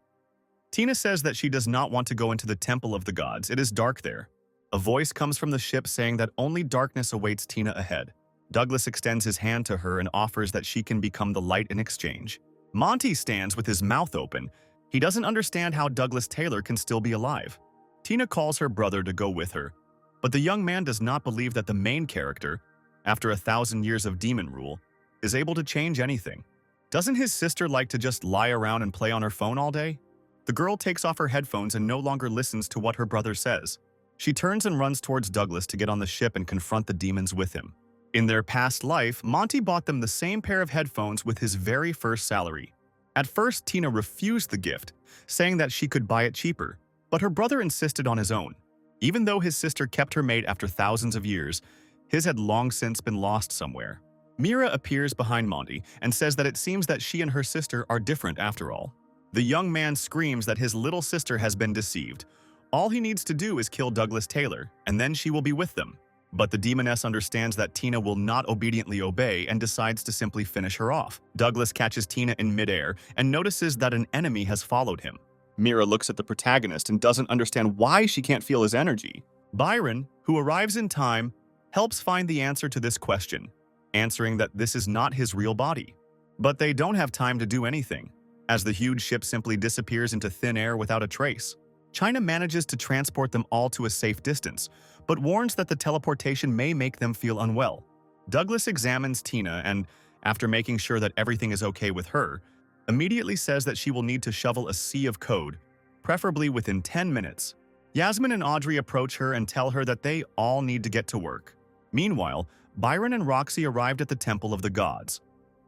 Speaker 1: Tina says that she does not want to go into the temple of the gods. It is dark there. A voice comes from the ship saying that only darkness awaits Tina ahead. Douglas extends his hand to her and offers that she can become the light in exchange. Monty stands with his mouth open. He doesn't understand how Douglas Taylor can still be alive. Tina calls her brother to go with her, but the young man does not believe that the main character, after 1,000 years of demon rule, is able to change anything. Doesn't his sister like to just lie around and play on her phone all day? The girl takes off her headphones and no longer listens to what her brother says. She turns and runs towards Douglas to get on the ship and confront the demons with him. In their past life, Monty bought them the same pair of headphones with his very first salary. At first, Tina refused the gift, saying that she could buy it cheaper, but her brother insisted on his own. Even though his sister kept her mate after thousands of years, his had long since been lost somewhere. Mira appears behind Monty and says that it seems that she and her sister are different after all. The young man screams that his little sister has been deceived. All he needs to do is kill Douglas Taylor, and then she will be with them. But the demoness understands that Tina will not obediently obey and decides to simply finish her off. Douglas catches Tina in midair and notices that an enemy has followed him. Mira looks at the protagonist and doesn't understand why she can't feel his energy. Byron, who arrives in time, helps find the answer to this question, answering that this is not his real body. But they don't have time to do anything, as the huge ship simply disappears into thin air without a trace. China manages to transport them all to a safe distance, but warns that the teleportation may make them feel unwell. Douglas examines Tina and, after making sure that everything is okay with her, immediately says that she will need to shovel a sea of code, preferably within 10 minutes. Yasmin and Audrey approach her and tell her that they all need to get to work. Meanwhile, Byron and Roxy arrived at the Temple of the Gods.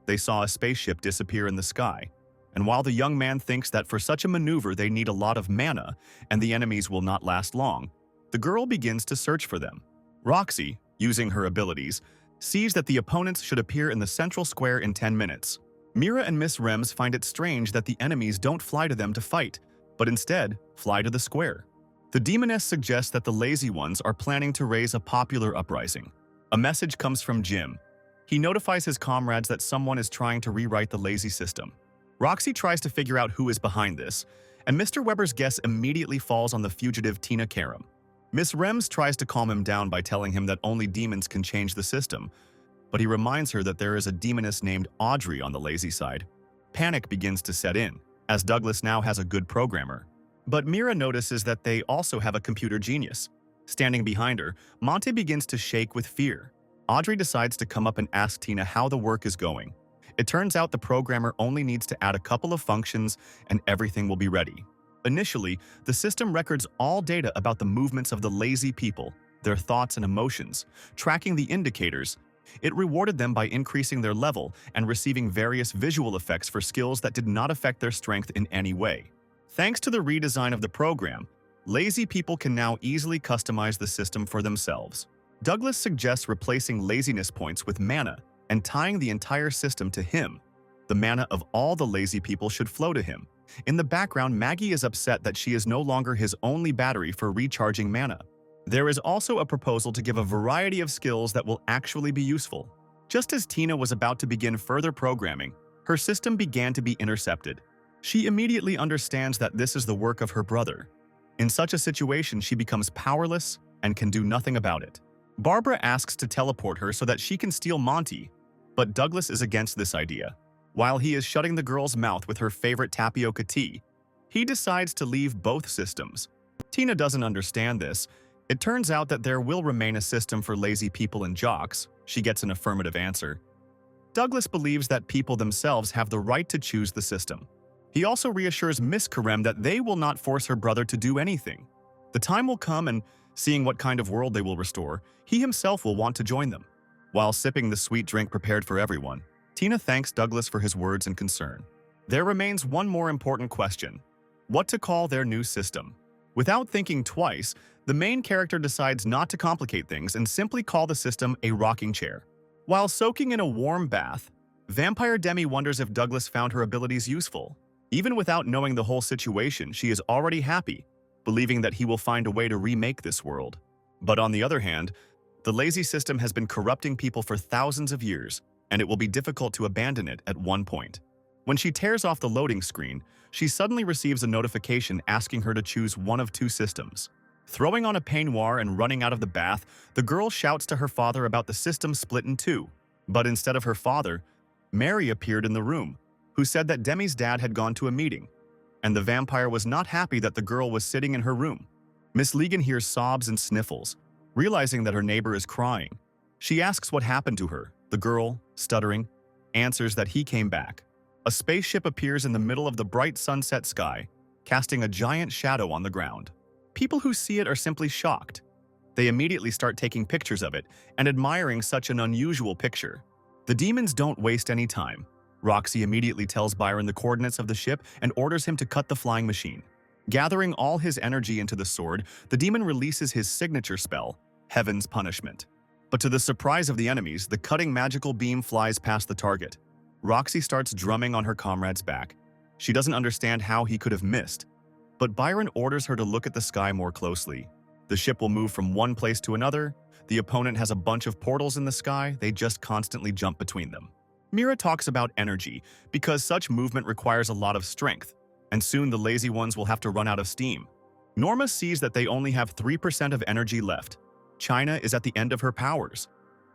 Speaker 1: They saw a spaceship disappear in the sky, and while the young man thinks that for such a maneuver they need a lot of mana and the enemies will not last long, the girl begins to search for them. Roxy, using her abilities, sees that the opponents should appear in the central square in 10 minutes. Mira and Miss Rems find it strange that the enemies don't fly to them to fight, but instead fly to the square. The demoness suggests that the lazy ones are planning to raise a popular uprising. A message comes from Jim. He notifies his comrades that someone is trying to rewrite the lazy system. Roxy tries to figure out who is behind this, and Mr. Weber's guess immediately falls on the fugitive Tina Karam. Miss Rems tries to calm him down by telling him that only demons can change the system, but he reminds her that there is a demoness named Audrey on the lazy side. Panic begins to set in, as Douglas now has a good programmer. But Mira notices that they also have a computer genius. Standing behind her, Monte begins to shake with fear. Audrey decides to come up and ask Tina how the work is going. It turns out the programmer only needs to add a couple of functions and everything will be ready. Initially, the system records all data about the movements of the lazy people, their thoughts and emotions, tracking the indicators. It rewarded them by increasing their level and receiving various visual effects for skills that did not affect their strength in any way. Thanks to the redesign of the program, Lazy people can now easily customize the system for themselves. Douglas suggests replacing laziness points with mana and tying the entire system to him. The mana of all the lazy people should flow to him. In the background, Maggie is upset that she is no longer his only battery for recharging mana. There is also a proposal to give a variety of skills that will actually be useful. Just as Tina was about to begin further programming, her system began to be intercepted. She immediately understands that this is the work of her brother. In such a situation, she becomes powerless and can do nothing about it. Barbara asks to teleport her so that she can steal Monty, but Douglas is against this idea. While he is shutting the girl's mouth with her favorite tapioca tea, he decides to leave both systems. Tina doesn't understand this. It turns out that there will remain a system for lazy people and jocks. She gets an affirmative answer. Douglas believes that people themselves have the right to choose the system. He also reassures Miss Karem that they will not force her brother to do anything. The time will come, and seeing what kind of world they will restore, he himself will want to join them. While sipping the sweet drink prepared for everyone, Tina thanks Douglas for his words and concern. There remains one more important question: what to call their new system? Without thinking twice, the main character decides not to complicate things and simply call the system a rocking chair. While soaking in a warm bath, Vampire Demi wonders if Douglas found her abilities useful. Even without knowing the whole situation, she is already happy, believing that he will find a way to remake this world. But on the other hand, the lazy system has been corrupting people for thousands of years, and it will be difficult to abandon it at one point. When she tears off the loading screen, she suddenly receives a notification asking her to choose one of two systems. Throwing on a peignoir and running out of the bath, the girl shouts to her father about the system split in two. But instead of her father, Mary appeared in the room, who said that Demi's dad had gone to a meeting, and the vampire was not happy that the girl was sitting in her room. Miss Legan hears sobs and sniffles, realizing that her neighbor is crying. She asks what happened to her. The girl, stuttering, answers that he came back. A spaceship appears in the middle of the bright sunset sky, casting a giant shadow on the ground. People who see it are simply shocked. They immediately start taking pictures of it and admiring such an unusual picture. The demons don't waste any time. Roxy immediately tells Byron the coordinates of the ship and orders him to cut the flying machine. Gathering all his energy into the sword, the demon releases his signature spell, Heaven's Punishment. But to the surprise of the enemies, the cutting magical beam flies past the target. Roxy starts drumming on her comrade's back. She doesn't understand how he could have missed, but Byron orders her to look at the sky more closely. The ship will move from one place to another. The opponent has a bunch of portals in the sky. They just constantly jump between them. Mira talks about energy because such movement requires a lot of strength, and soon the lazy ones will have to run out of steam. Norma sees that they only have 3% of energy left. China is at the end of her powers.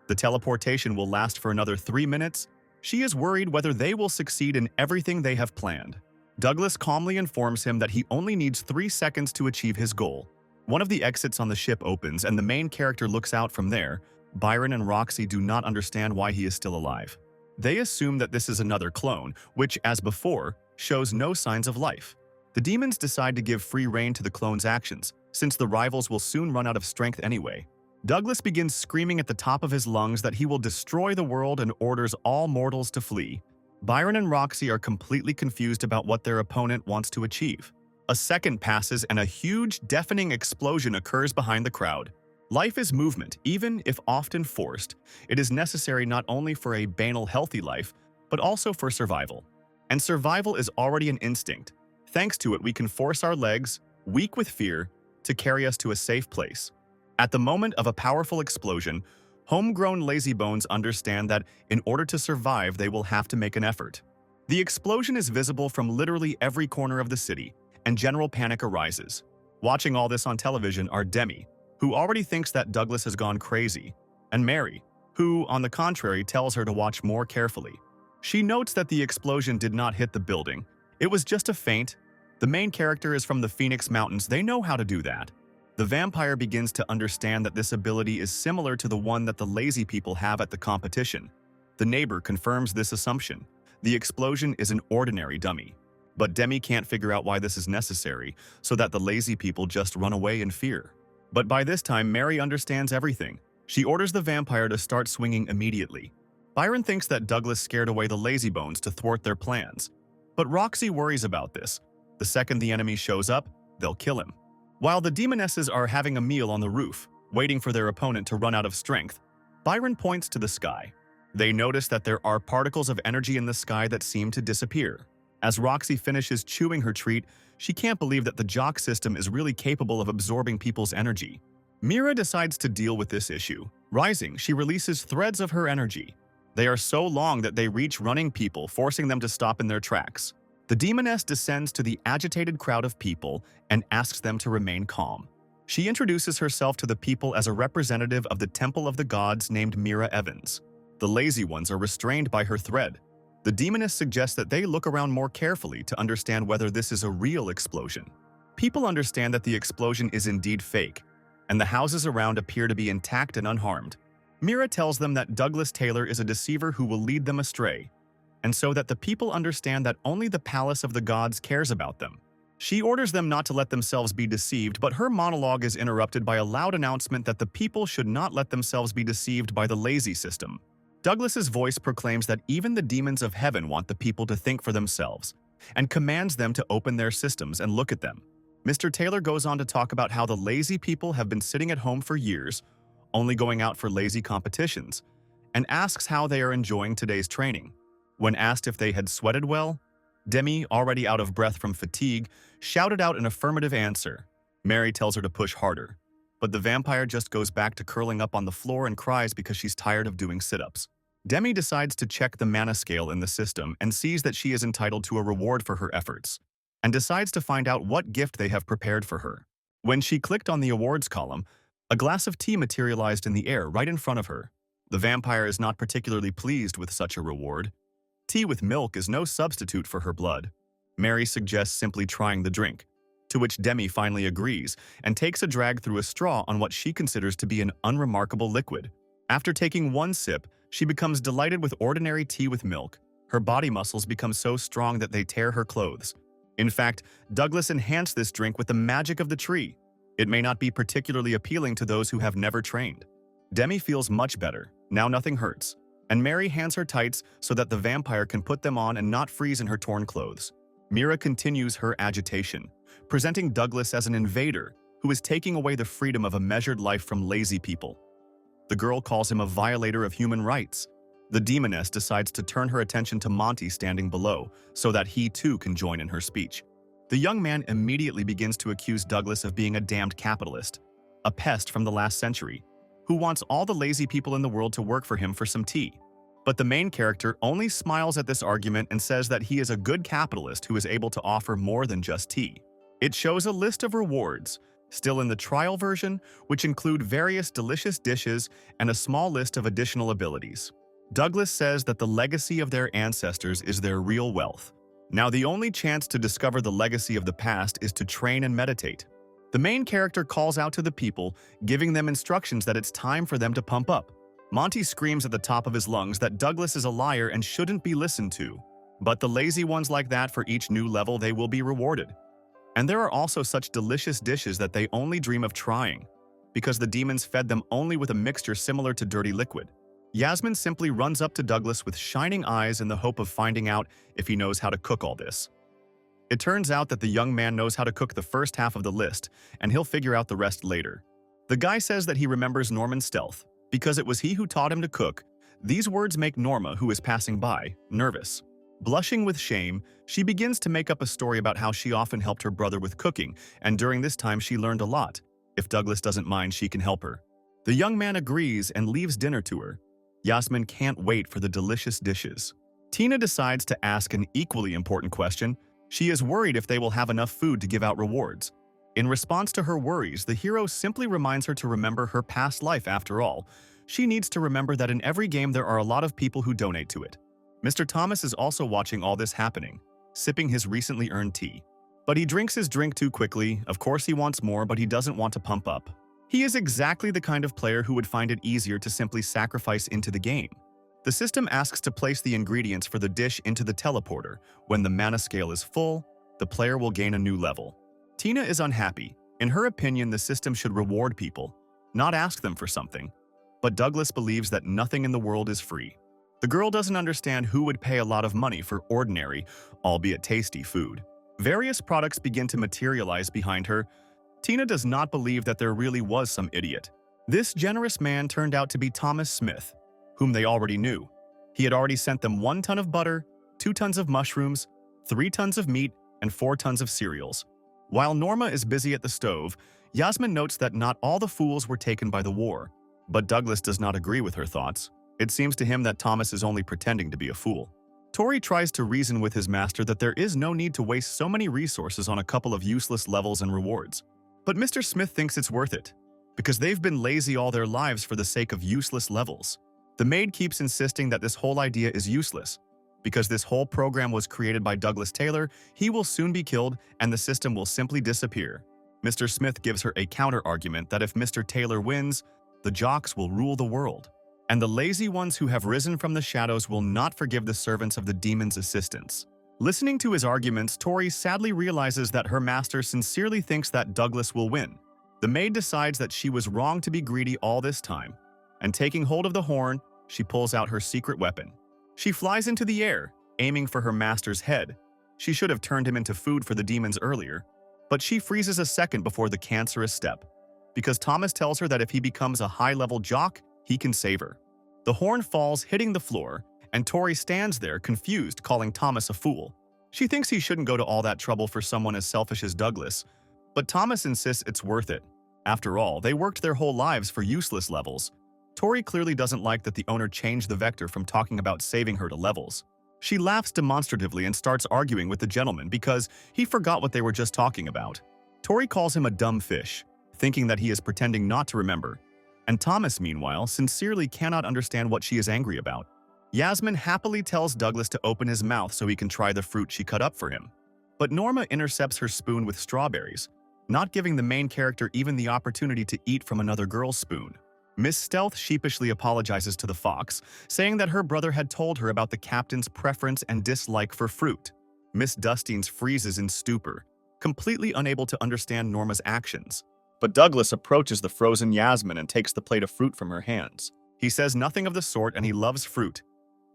Speaker 1: The teleportation will last for another 3 minutes. She is worried whether they will succeed in everything they have planned. Douglas calmly informs him that he only needs 3 seconds to achieve his goal. One of the exits on the ship opens and the main character looks out from there. Byron and Roxy do not understand why he is still alive. They assume that this is another clone, which, as before, shows no signs of life. The demons decide to give free rein to the clone's actions, since the rivals will soon run out of strength anyway. Douglas begins screaming at the top of his lungs that he will destroy the world and orders all mortals to flee. Byron and Roxy are completely confused about what their opponent wants to achieve. A second passes and a huge, deafening explosion occurs behind the crowd. Life is movement, even if often forced. It is necessary not only for a banal healthy life, but also for survival. And survival is already an instinct. Thanks to it, we can force our legs, weak with fear, to carry us to a safe place. At the moment of a powerful explosion, homegrown lazybones understand that in order to survive, they will have to make an effort. The explosion is visible from literally every corner of the city, and general panic arises. Watching all this on television are Demi, who already thinks that Douglas has gone crazy, and Mary, who, on the contrary, tells her to watch more carefully. She notes that the explosion did not hit the building. It was just a feint. The main character is from the Phoenix Mountains. They know how to do that. The vampire begins to understand that this ability is similar to the one that the lazy people have at the competition. The neighbor confirms this assumption. The explosion is an ordinary dummy. But Demi can't figure out why this is necessary, so that the lazy people just run away in fear. But by this time, Mary understands everything. She orders the vampire to start swinging immediately. Byron thinks that Douglas scared away the lazybones to thwart their plans. But Roxy worries about this. The second the enemy shows up, they'll kill him. While the demonesses are having a meal on the roof, waiting for their opponent to run out of strength, Byron points to the sky. They notice that there are particles of energy in the sky that seem to disappear. As Roxy finishes chewing her treat, she can't believe that the jock system is really capable of absorbing people's energy. Mira decides to deal with this issue. Rising, she releases threads of her energy. They are so long that they reach running people, forcing them to stop in their tracks. The demoness descends to the agitated crowd of people and asks them to remain calm. She introduces herself to the people as a representative of the Temple of the Gods named Mira Evans. The lazy ones are restrained by her thread. The demoness suggests that they look around more carefully to understand whether this is a real explosion. People understand that the explosion is indeed fake, and the houses around appear to be intact and unharmed. Mira tells them that Douglas Taylor is a deceiver who will lead them astray, and so that the people understand that only the Palace of the Gods cares about them. She orders them not to let themselves be deceived, but her monologue is interrupted by a loud announcement that the people should not let themselves be deceived by the lazy system. Douglas's voice proclaims that even the demons of heaven want the people to think for themselves, and commands them to open their systems and look at them. Mr. Taylor goes on to talk about how the lazy people have been sitting at home for years, only going out for lazy competitions, and asks how they are enjoying today's training. When asked if they had sweated well, Demi, already out of breath from fatigue, shouted out an affirmative answer. Mary tells her to push harder, but the vampire just goes back to curling up on the floor and cries because she's tired of doing sit-ups. Demi decides to check the mana scale in the system and sees that she is entitled to a reward for her efforts, and decides to find out what gift they have prepared for her. When she clicked on the awards column, a glass of tea materialized in the air right in front of her. The vampire is not particularly pleased with such a reward. Tea with milk is no substitute for her blood. Mary suggests simply trying the drink, to which Demi finally agrees and takes a drag through a straw on what she considers to be an unremarkable liquid. After taking one sip, she becomes delighted with ordinary tea with milk. Her body muscles become so strong that they tear her clothes. In fact, Douglas enhanced this drink with the magic of the tree. It may not be particularly appealing to those who have never trained. Demi feels much better. Now nothing hurts. And Mary hands her tights so that the vampire can put them on and not freeze in her torn clothes. Mira continues her agitation, presenting Douglas as an invader who is taking away the freedom of a measured life from lazy people. The girl calls him a violator of human rights. The demoness decides to turn her attention to Monty standing below so that he too can join in her speech. The young man immediately begins to accuse Douglas of being a damned capitalist, a pest from the last century, who wants all the lazy people in the world to work for him for some tea. But the main character only smiles at this argument and says that he is a good capitalist who is able to offer more than just tea. It shows a list of rewards, still in the trial version, which include various delicious dishes and a small list of additional abilities. Douglas says that the legacy of their ancestors is their real wealth. Now the only chance to discover the legacy of the past is to train and meditate. The main character calls out to the people, giving them instructions that it's time for them to pump up. Monty screams at the top of his lungs that Douglas is a liar and shouldn't be listened to. But the lazy ones like that, for each new level they will be rewarded. And there are also such delicious dishes that they only dream of trying, because the demons fed them only with a mixture similar to dirty liquid. Yasmin simply runs up to Douglas with shining eyes in the hope of finding out if he knows how to cook all this. It turns out that the young man knows how to cook the first half of the list, and he'll figure out the rest later. The guy says that he remembers Norman's stealth, because it was he who taught him to cook. These words make Norma, who is passing by, nervous. Blushing with shame, she begins to make up a story about how she often helped her brother with cooking, and during this time she learned a lot. If Douglas doesn't mind, she can help her. The young man agrees and leaves dinner to her. Yasmin can't wait for the delicious dishes. Tina decides to ask an equally important question. She is worried if they will have enough food to give out rewards. In response to her worries, the hero simply reminds her to remember her past life after all. She needs to remember that in every game there are a lot of people who donate to it. Mr. Thomas is also watching all this happening, sipping his recently earned tea. But he drinks his drink too quickly. Of course he wants more, but he doesn't want to pump up. He is exactly the kind of player who would find it easier to simply sacrifice into the game. The system asks to place the ingredients for the dish into the teleporter. When the mana scale is full, the player will gain a new level. Tina is unhappy. In her opinion, the system should reward people, not ask them for something. But Douglas believes that nothing in the world is free. The girl doesn't understand who would pay a lot of money for ordinary, albeit tasty food. Various products begin to materialize behind her. Tina does not believe that there really was some idiot. This generous man turned out to be Thomas Smith, whom they already knew. He had already sent them 1 ton of butter, 2 tons of mushrooms, 3 tons of meat, and 4 tons of cereals. While Norma is busy at the stove, Yasmin notes that not all the fools were taken by the war. But Douglas does not agree with her thoughts. It seems to him that Thomas is only pretending to be a fool. Tori tries to reason with his master that there is no need to waste so many resources on a couple of useless levels and rewards. But Mr. Smith thinks it's worth it, because they've been lazy all their lives for the sake of useless levels. The maid keeps insisting that this whole idea is useless. Because this whole program was created by Douglas Taylor, he will soon be killed and the system will simply disappear. Mr. Smith gives her a counter-argument that if Mr. Taylor wins, the jocks will rule the world, and the lazy ones who have risen from the shadows will not forgive the servants of the demon's assistance. Listening to his arguments, Tori sadly realizes that her master sincerely thinks that Douglas will win. The maid decides that she was wrong to be greedy all this time, and taking hold of the horn, she pulls out her secret weapon. She flies into the air, aiming for her master's head. She should have turned him into food for the demons earlier, but she freezes a second before the cancerous step, because Thomas tells her that if he becomes a high-level jock, he can save her. The horn falls, hitting the floor, and Tori stands there, confused, calling Thomas a fool. She thinks he shouldn't go to all that trouble for someone as selfish as Douglas, but Thomas insists it's worth it. After all, they worked their whole lives for useless levels. Tori clearly doesn't like that the owner changed the vector from talking about saving her to levels. She laughs demonstratively and starts arguing with the gentleman because he forgot what they were just talking about. Tori calls him a dumb fish, thinking that he is pretending not to remember, and Thomas, meanwhile, sincerely cannot understand what she is angry about. Yasmin happily tells Douglas to open his mouth so he can try the fruit she cut up for him. But Norma intercepts her spoon with strawberries, not giving the main character even the opportunity to eat from another girl's spoon. Miss Stealth sheepishly apologizes to the fox, saying that her brother had told her about the captain's preference and dislike for fruit. Miss Dustines freezes in stupor, completely unable to understand Norma's actions. But Douglas approaches the frozen Yasmin and takes the plate of fruit from her hands. He says nothing of the sort and he loves fruit.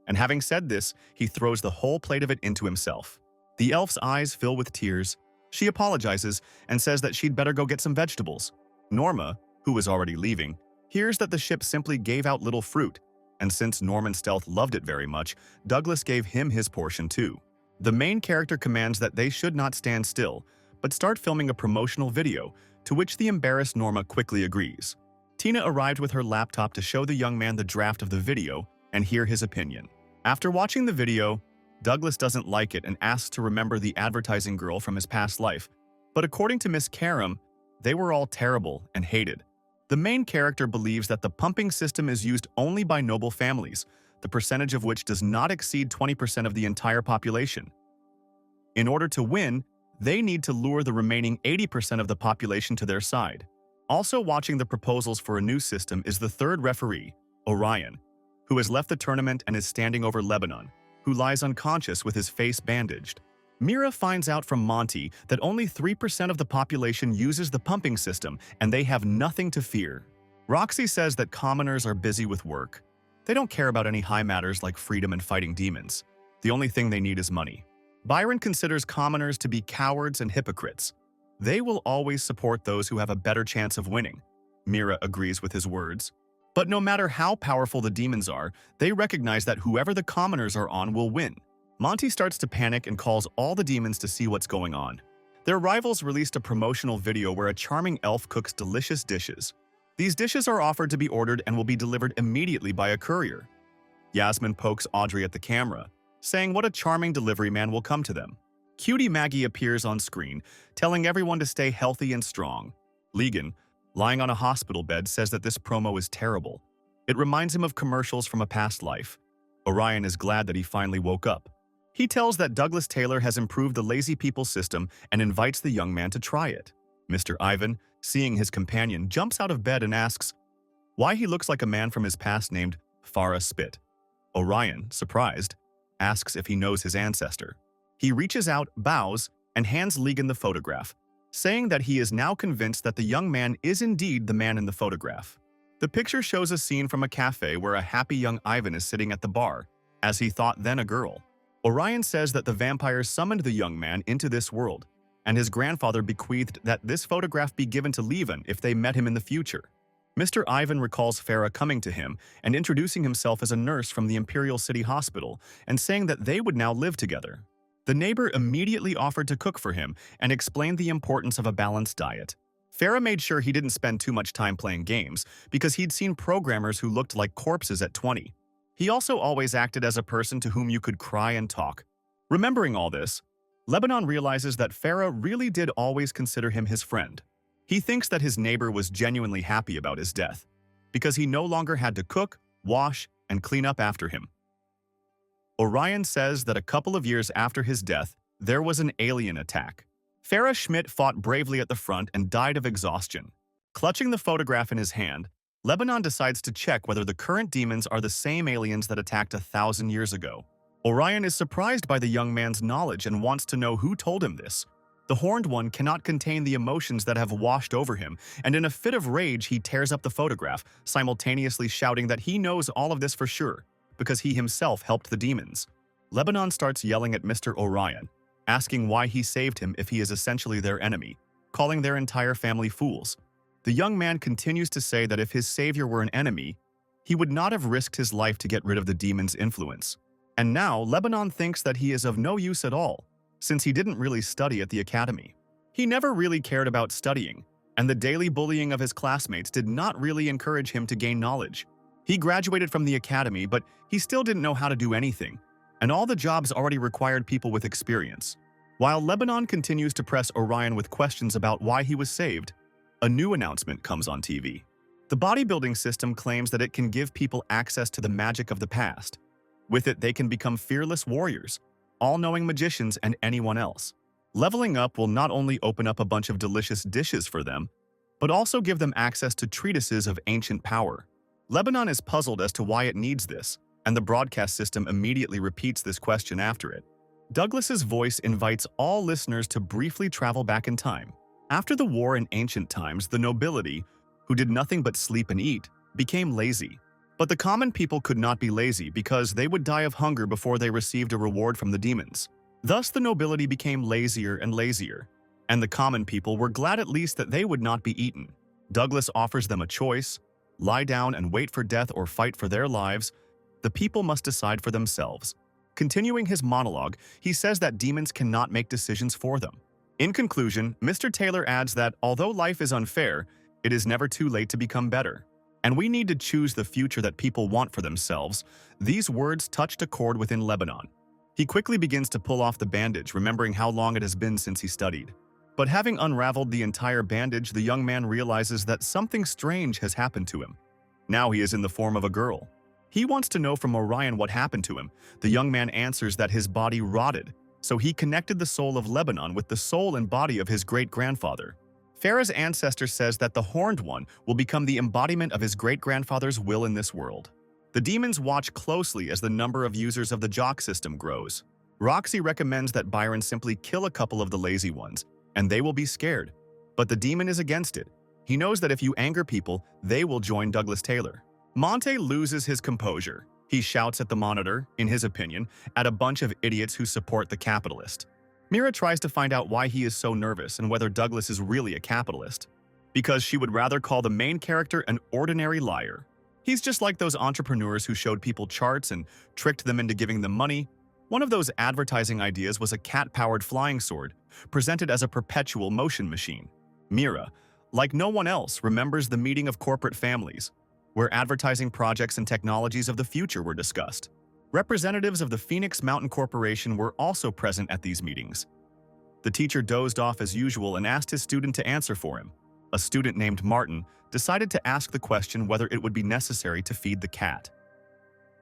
Speaker 1: And having said this, he throws the whole plate of it into himself. The elf's eyes fill with tears. She apologizes and says that she'd better go get some vegetables. Norma, who was already leaving, hears that the ship simply gave out little fruit, and since Norman Stealth loved it very much, Douglas gave him his portion too. The main character commands that they should not stand still, but start filming a promotional video, to which the embarrassed Norma quickly agrees. Tina arrived with her laptop to show the young man the draft of the video and hear his opinion. After watching the video, Douglas doesn't like it and asks to remember the advertising girl from his past life, but according to Miss Karam, they were all terrible and hated. The main character believes that the pumping system is used only by noble families, the percentage of which does not exceed 20% of the entire population. In order to win, they need to lure the remaining 80% of the population to their side. Also watching the proposals for a new system is the third referee, Orion, who has left the tournament and is standing over Lebanon, who lies unconscious with his face bandaged. Mira finds out from Monty that only 3% of the population uses the pumping system and they have nothing to fear. Roxy says that commoners are busy with work. They don't care about any high matters like freedom and fighting demons. The only thing they need is money. Byron considers commoners to be cowards and hypocrites. They will always support those who have a better chance of winning. Mira agrees with his words. But no matter how powerful the demons are, they recognize that whoever the commoners are on will win. Monty starts to panic and calls all the demons to see what's going on. Their rivals released a promotional video where a charming elf cooks delicious dishes. These dishes are offered to be ordered and will be delivered immediately by a courier. Yasmin pokes Audrey at the camera, saying what a charming delivery man will come to them. Cutie Maggie appears on screen, telling everyone to stay healthy and strong. Legan, lying on a hospital bed, says that this promo is terrible. It reminds him of commercials from a past life. Orion is glad that he finally woke up. He tells that Douglas Taylor has improved the lazy people system and invites the young man to try it. Mr. Ivan, seeing his companion, jumps out of bed and asks why he looks like a man from his past named Farah Spit. Orion, surprised, asks if he knows his ancestor. He reaches out, bows, and hands Legan the photograph, saying that he is now convinced that the young man is indeed the man in the photograph. The picture shows a scene from a cafe where a happy young Ivan is sitting at the bar, as he thought then a girl. Orion says that the vampires summoned the young man into this world. and his grandfather bequeathed that this photograph be given to Levin if they met him in the future. Mr. Ivan recalls Farah coming to him and introducing himself as a nurse from the Imperial City Hospital and saying that they would now live together. The neighbor immediately offered to cook for him and explained the importance of a balanced diet. Farah made sure he didn't spend too much time playing games because he'd seen programmers who looked like corpses at 20. He also always acted as a person to whom you could cry and talk. Remembering all this, Lebanon realizes that Farah really did always consider him his friend. He thinks that his neighbor was genuinely happy about his death because he no longer had to cook, wash, and clean up after him. Orion says that a couple of years after his death, there was an alien attack. Farah Schmidt fought bravely at the front and died of exhaustion. Clutching the photograph in his hand, Lebanon decides to check whether the current demons are the same aliens that attacked 1,000 years ago. Orion is surprised by the young man's knowledge and wants to know who told him this. The Horned One cannot contain the emotions that have washed over him, and in a fit of rage he tears up the photograph, simultaneously shouting that he knows all of this for sure, because he himself helped the demons. Lebanon starts yelling at Mr. Orion, asking why he saved him if he is essentially their enemy, calling their entire family fools. The young man continues to say that if his savior were an enemy, he would not have risked his life to get rid of the demon's influence. And now Lebanon thinks that he is of no use at all, since he didn't really study at the academy. He never really cared about studying, and the daily bullying of his classmates did not really encourage him to gain knowledge. He graduated from the academy, but he still didn't know how to do anything, and all the jobs already required people with experience. While Lebanon continues to press Orion with questions about why he was saved, a new announcement comes on TV. The bodybuilding system claims that it can give people access to the magic of the past. With it, they can become fearless warriors, all-knowing magicians, and anyone else. Leveling up will not only open up a bunch of delicious dishes for them, but also give them access to treatises of ancient power. Lebanon is puzzled as to why it needs this, and the broadcast system immediately repeats this question after it. Douglas's voice invites all listeners to briefly travel back in time. After the war in ancient times, the nobility, who did nothing but sleep and eat, became lazy. But the common people could not be lazy because they would die of hunger before they received a reward from the demons. Thus, the nobility became lazier and lazier, and the common people were glad at least that they would not be eaten. Douglas offers them a choice: lie down and wait for death or fight for their lives. The people must decide for themselves. Continuing his monologue, he says that demons cannot make decisions for them. In conclusion, Mr. Taylor adds that although life is unfair, it is never too late to become better, and we need to choose the future that people want for themselves. These words touched a chord within Lebanon. He quickly begins to pull off the bandage, remembering how long it has been since he studied. But having unraveled the entire bandage, the young man realizes that something strange has happened to him. Now he is in the form of a girl. He wants to know from Orion what happened to him. The young man answers that his body rotted, so he connected the soul of Lebanon with the soul and body of his great-grandfather. Farah's ancestor says that the Horned One will become the embodiment of his great-grandfather's will in this world. The demons watch closely as the number of users of the jock system grows. Roxy recommends that Byron simply kill a couple of the lazy ones, and they will be scared. But the demon is against it. He knows that if you anger people, they will join Douglas Taylor. Monte loses his composure. He shouts at the monitor, in his opinion, at a bunch of idiots who support the capitalist. Mira tries to find out why he is so nervous and whether Douglas is really a capitalist, because she would rather call the main character an ordinary liar. He's just like those entrepreneurs who showed people charts and tricked them into giving them money. One of those advertising ideas was a cat-powered flying sword, presented as a perpetual motion machine. Mira, like no one else, remembers the meeting of corporate families, where advertising projects and technologies of the future were discussed. Representatives of the Phoenix Mountain Corporation were also present at these meetings. The teacher dozed off as usual and asked his student to answer for him. A student named Martin decided to ask the question whether it would be necessary to feed the cat.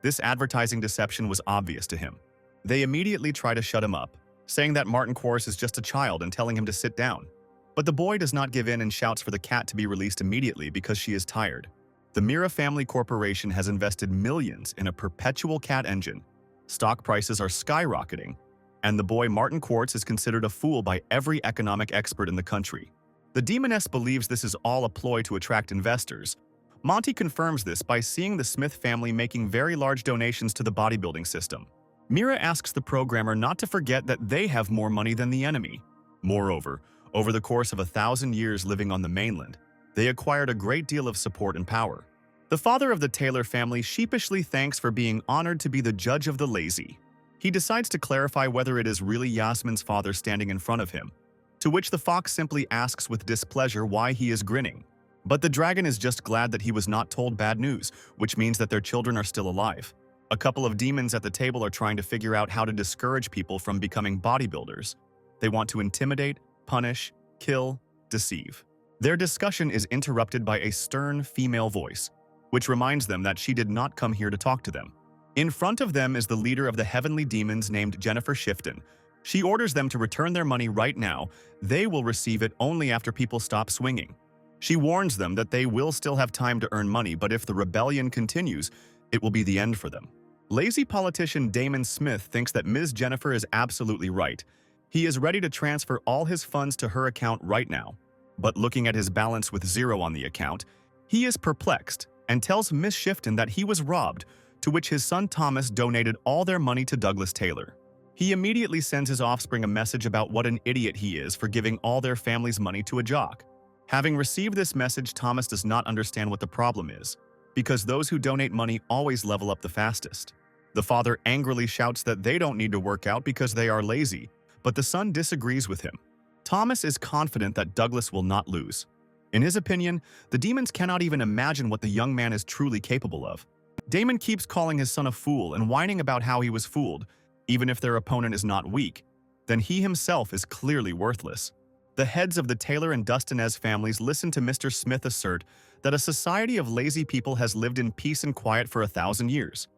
Speaker 1: This advertising deception was obvious to him. They immediately try to shut him up, saying that Martin Quarles is just a child and telling him to sit down. But the boy does not give in and shouts for the cat to be released immediately because she is tired. The Mira Family Corporation has invested millions in a perpetual cat engine. Stock prices are skyrocketing, and the boy Martin Quartz is considered a fool by every economic expert in the country. The demoness believes this is all a ploy to attract investors. Monty confirms this by seeing the Smith family making very large donations to the bodybuilding system. Mira asks the programmer not to forget that they have more money than the enemy. Moreover, over the course of 1,000 years living on the mainland, they acquired a great deal of support and power. The father of the Taylor family sheepishly thanks for being honored to be the judge of the lazy. He decides to clarify whether it is really Yasmin's father standing in front of him, to which the fox simply asks with displeasure why he is grinning. But the dragon is just glad that he was not told bad news, which means that their children are still alive. A couple of demons at the table are trying to figure out how to discourage people from becoming bodybuilders. They want to intimidate, punish, kill, deceive. Their discussion is interrupted by a stern female voice, which reminds them that she did not come here to talk to them. In front of them is the leader of the heavenly demons named Jennifer Shifton. She orders them to return their money right now. They will receive it only after people stop swinging. She warns them that they will still have time to earn money, but if the rebellion continues, it will be the end for them. Lazy politician Damon Smith thinks that Ms. Jennifer is absolutely right. He is ready to transfer all his funds to her account right now. But looking at his balance with zero on the account, he is perplexed and tells Miss Shifton that he was robbed, to which his son Thomas donated all their money to Douglas Taylor. He immediately sends his offspring a message about what an idiot he is for giving all their family's money to a jock. Having received this message, Thomas does not understand what the problem is, because those who donate money always level up the fastest. The father angrily shouts that they don't need to work out because they are lazy, but the son disagrees with him. Thomas is confident that Douglas will not lose. In his opinion, the demons cannot even imagine what the young man is truly capable of. Damon keeps calling his son a fool and whining about how he was fooled. Even if their opponent is not weak, then he himself is clearly worthless. The heads of the Taylor and Dustinez families listen to Mr. Smith assert that a society of lazy people has lived in peace and quiet for 1,000 years,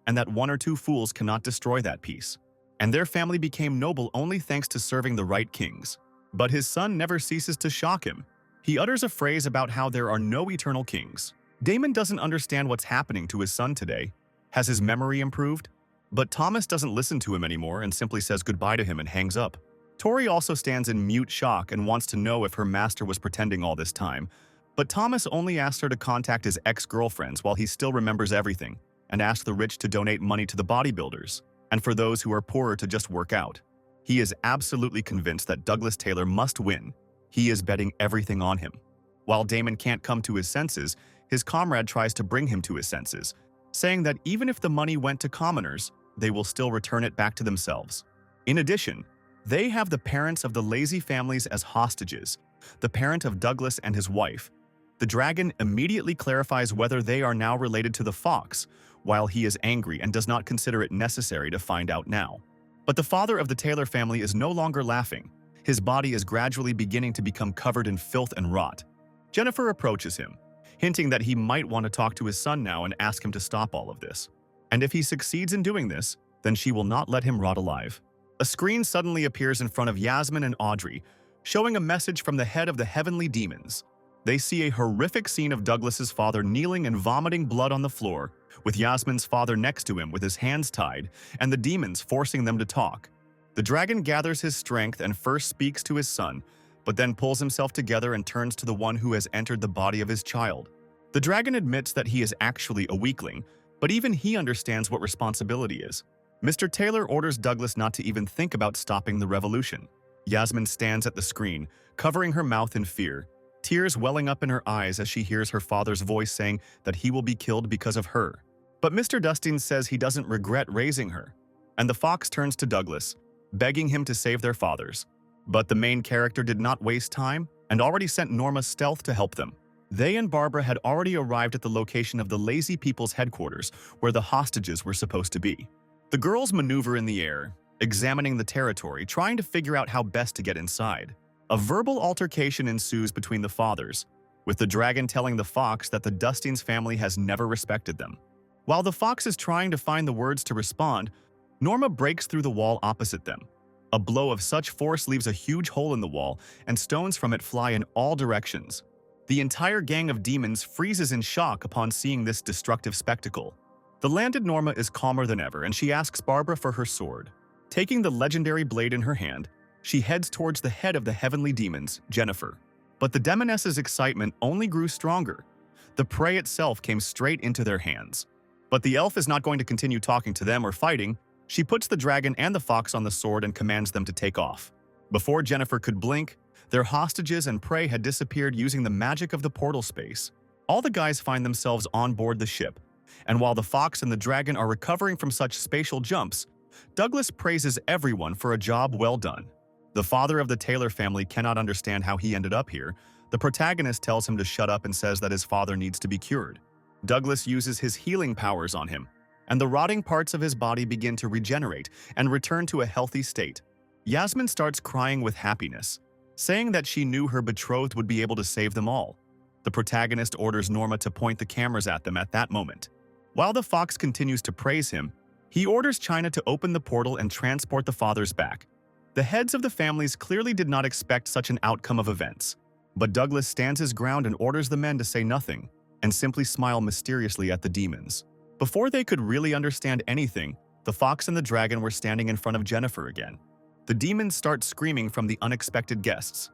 Speaker 1: and that one or two fools cannot destroy that peace. And their family became noble only thanks to serving the right kings. But his son never ceases to shock him. He utters a phrase about how there are no eternal kings. Damon doesn't understand what's happening to his son today. Has his memory improved? But Thomas doesn't listen to him anymore and simply says goodbye to him and hangs up. Tori also stands in mute shock and wants to know if her master was pretending all this time. But Thomas only asked her to contact his ex-girlfriends while he still remembers everything, and asked the rich to donate money to the bodybuilders, and for those who are poorer to just work out. He is absolutely convinced that Douglas Taylor must win. He is betting everything on him. While Damon can't come to his senses, his comrade tries to bring him to his senses, saying that even if the money went to commoners, they will still return it back to themselves. In addition, they have the parents of the lazy families as hostages, the parent of Douglas and his wife. The dragon immediately clarifies whether they are now related to the fox, while he is angry and does not consider it necessary to find out now. But the father of the Taylor family is no longer laughing. His body is gradually beginning to become covered in filth and rot. Jennifer approaches him, hinting that he might want to talk to his son now and ask him to stop all of this. And if he succeeds in doing this, then she will not let him rot alive. A screen suddenly appears in front of Yasmin and Audrey, showing a message from the head of the heavenly demons. They see a horrific scene of Douglas's father kneeling and vomiting blood on the floor, with Yasmin's father next to him with his hands tied, and the demons forcing them to talk. The dragon gathers his strength and first speaks to his son, but then pulls himself together and turns to the one who has entered the body of his child. The dragon admits that he is actually a weakling, but even he understands what responsibility is. Mr. Taylor orders Douglas not to even think about stopping the revolution. Yasmin stands at the screen, covering her mouth in fear, tears welling up in her eyes as she hears her father's voice saying that he will be killed because of her. But Mr. Dustin says he doesn't regret raising her, and the fox turns to Douglas, begging him to save their fathers. But the main character did not waste time and already sent Norma stealth to help them. They and Barbara had already arrived at the location of the Lazy People's headquarters, where the hostages were supposed to be. The girls maneuver in the air, examining the territory, trying to figure out how best to get inside. A verbal altercation ensues between the fathers, with the dragon telling the fox that the Dustings family has never respected them. While the fox is trying to find the words to respond, Norma breaks through the wall opposite them. A blow of such force leaves a huge hole in the wall, and stones from it fly in all directions. The entire gang of demons freezes in shock upon seeing this destructive spectacle. The landed Norma is calmer than ever, and she asks Barbara for her sword. Taking the legendary blade in her hand, she heads towards the head of the heavenly demons, Jennifer. But the demoness's excitement only grew stronger. The prey itself came straight into their hands. But the elf is not going to continue talking to them or fighting. She puts the dragon and the fox on the sword and commands them to take off. Before Jennifer could blink, their hostages and prey had disappeared using the magic of the portal space. All the guys find themselves on board the ship, and while the fox and the dragon are recovering from such spatial jumps, Douglas praises everyone for a job well done. The father of the Taylor family cannot understand how he ended up here. The protagonist tells him to shut up and says that his father needs to be cured. Douglas uses his healing powers on him, and the rotting parts of his body begin to regenerate and return to a healthy state. Yasmin starts crying with happiness, saying that she knew her betrothed would be able to save them all. The protagonist orders Norma to point the cameras at them at that moment. While the fox continues to praise him, he orders China to open the portal and transport the fathers back. The heads of the families clearly did not expect such an outcome of events, but Douglas stands his ground and orders the men to say nothing and simply smile mysteriously at the demons. Before they could really understand anything, the fox and the dragon were standing in front of Jennifer again. The demons start screaming from the unexpected guests.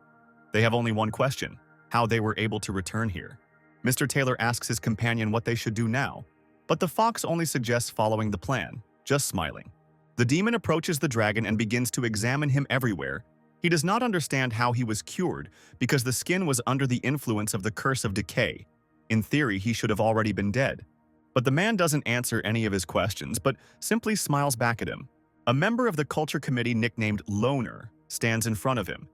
Speaker 1: They have only one question: how they were able to return here. Mr. Taylor asks his companion what they should do now, but the fox only suggests following the plan, just smiling. The demon approaches the dragon and begins to examine him everywhere. He does not understand how he was cured because the skin was under the influence of the curse of decay. In theory, he should have already been dead. But the man doesn't answer any of his questions, but simply smiles back at him. A member of the culture committee nicknamed Loner stands in front of him.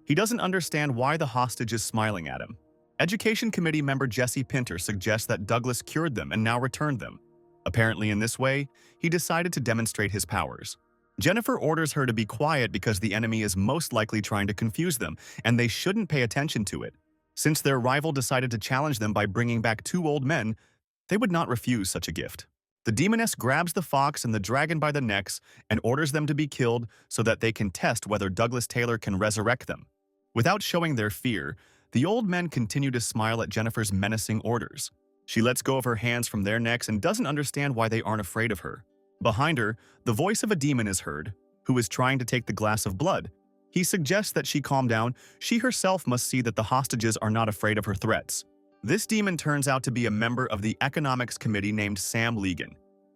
Speaker 1: He doesn't understand why the hostage is smiling at him. Education committee member Jesse Pinter suggests that Douglas cured them and now returned them. Apparently in this way, he decided to demonstrate his powers. Jennifer orders her to be quiet because the enemy is most likely trying to confuse them, and they shouldn't pay attention to it. Since their rival decided to challenge them by bringing back two old men, they would not refuse such a gift. The demoness grabs the fox and the dragon by the necks and orders them to be killed so that they can test whether Douglas Taylor can resurrect them. Without showing their fear, the old men continue to smile at Jennifer's menacing orders. She lets go of her hands from their necks and doesn't understand why they aren't afraid of her. Behind her, the voice of a demon is heard, who is trying to take the glass of blood. He suggests that she calm down. She herself must see that the hostages are not afraid of her threats. This demon turns out to be a member of the economics committee named Sam Legan,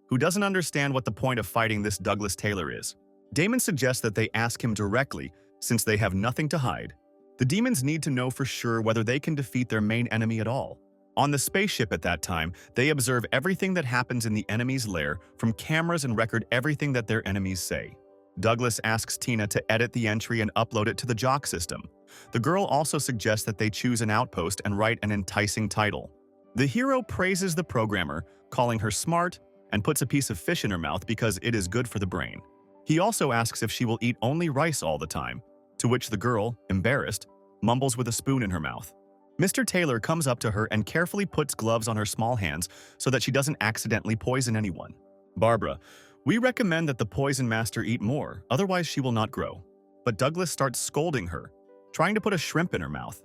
Speaker 1: who doesn't understand what the point of fighting this Douglas Taylor is. Damon suggests that they ask him directly, since they have nothing to hide. The demons need to know for sure whether they can defeat their main enemy at all. On the spaceship at that time, they observe everything that happens in the enemy's lair from cameras and record everything that their enemies say. Douglas asks Tina to edit the entry and upload it to the jock system. The girl also suggests that they choose an outpost and write an enticing title. The hero praises the programmer, calling her smart, and puts a piece of fish in her mouth because it is good for the brain. He also asks if she will eat only rice all the time, to which the girl, embarrassed, mumbles with a spoon in her mouth. Mr. Taylor comes up to her and carefully puts gloves on her small hands so that she doesn't accidentally poison anyone. Barbara, we recommend that the poison master eat more, otherwise she will not grow. But Douglas starts scolding her, trying to put a shrimp in her mouth.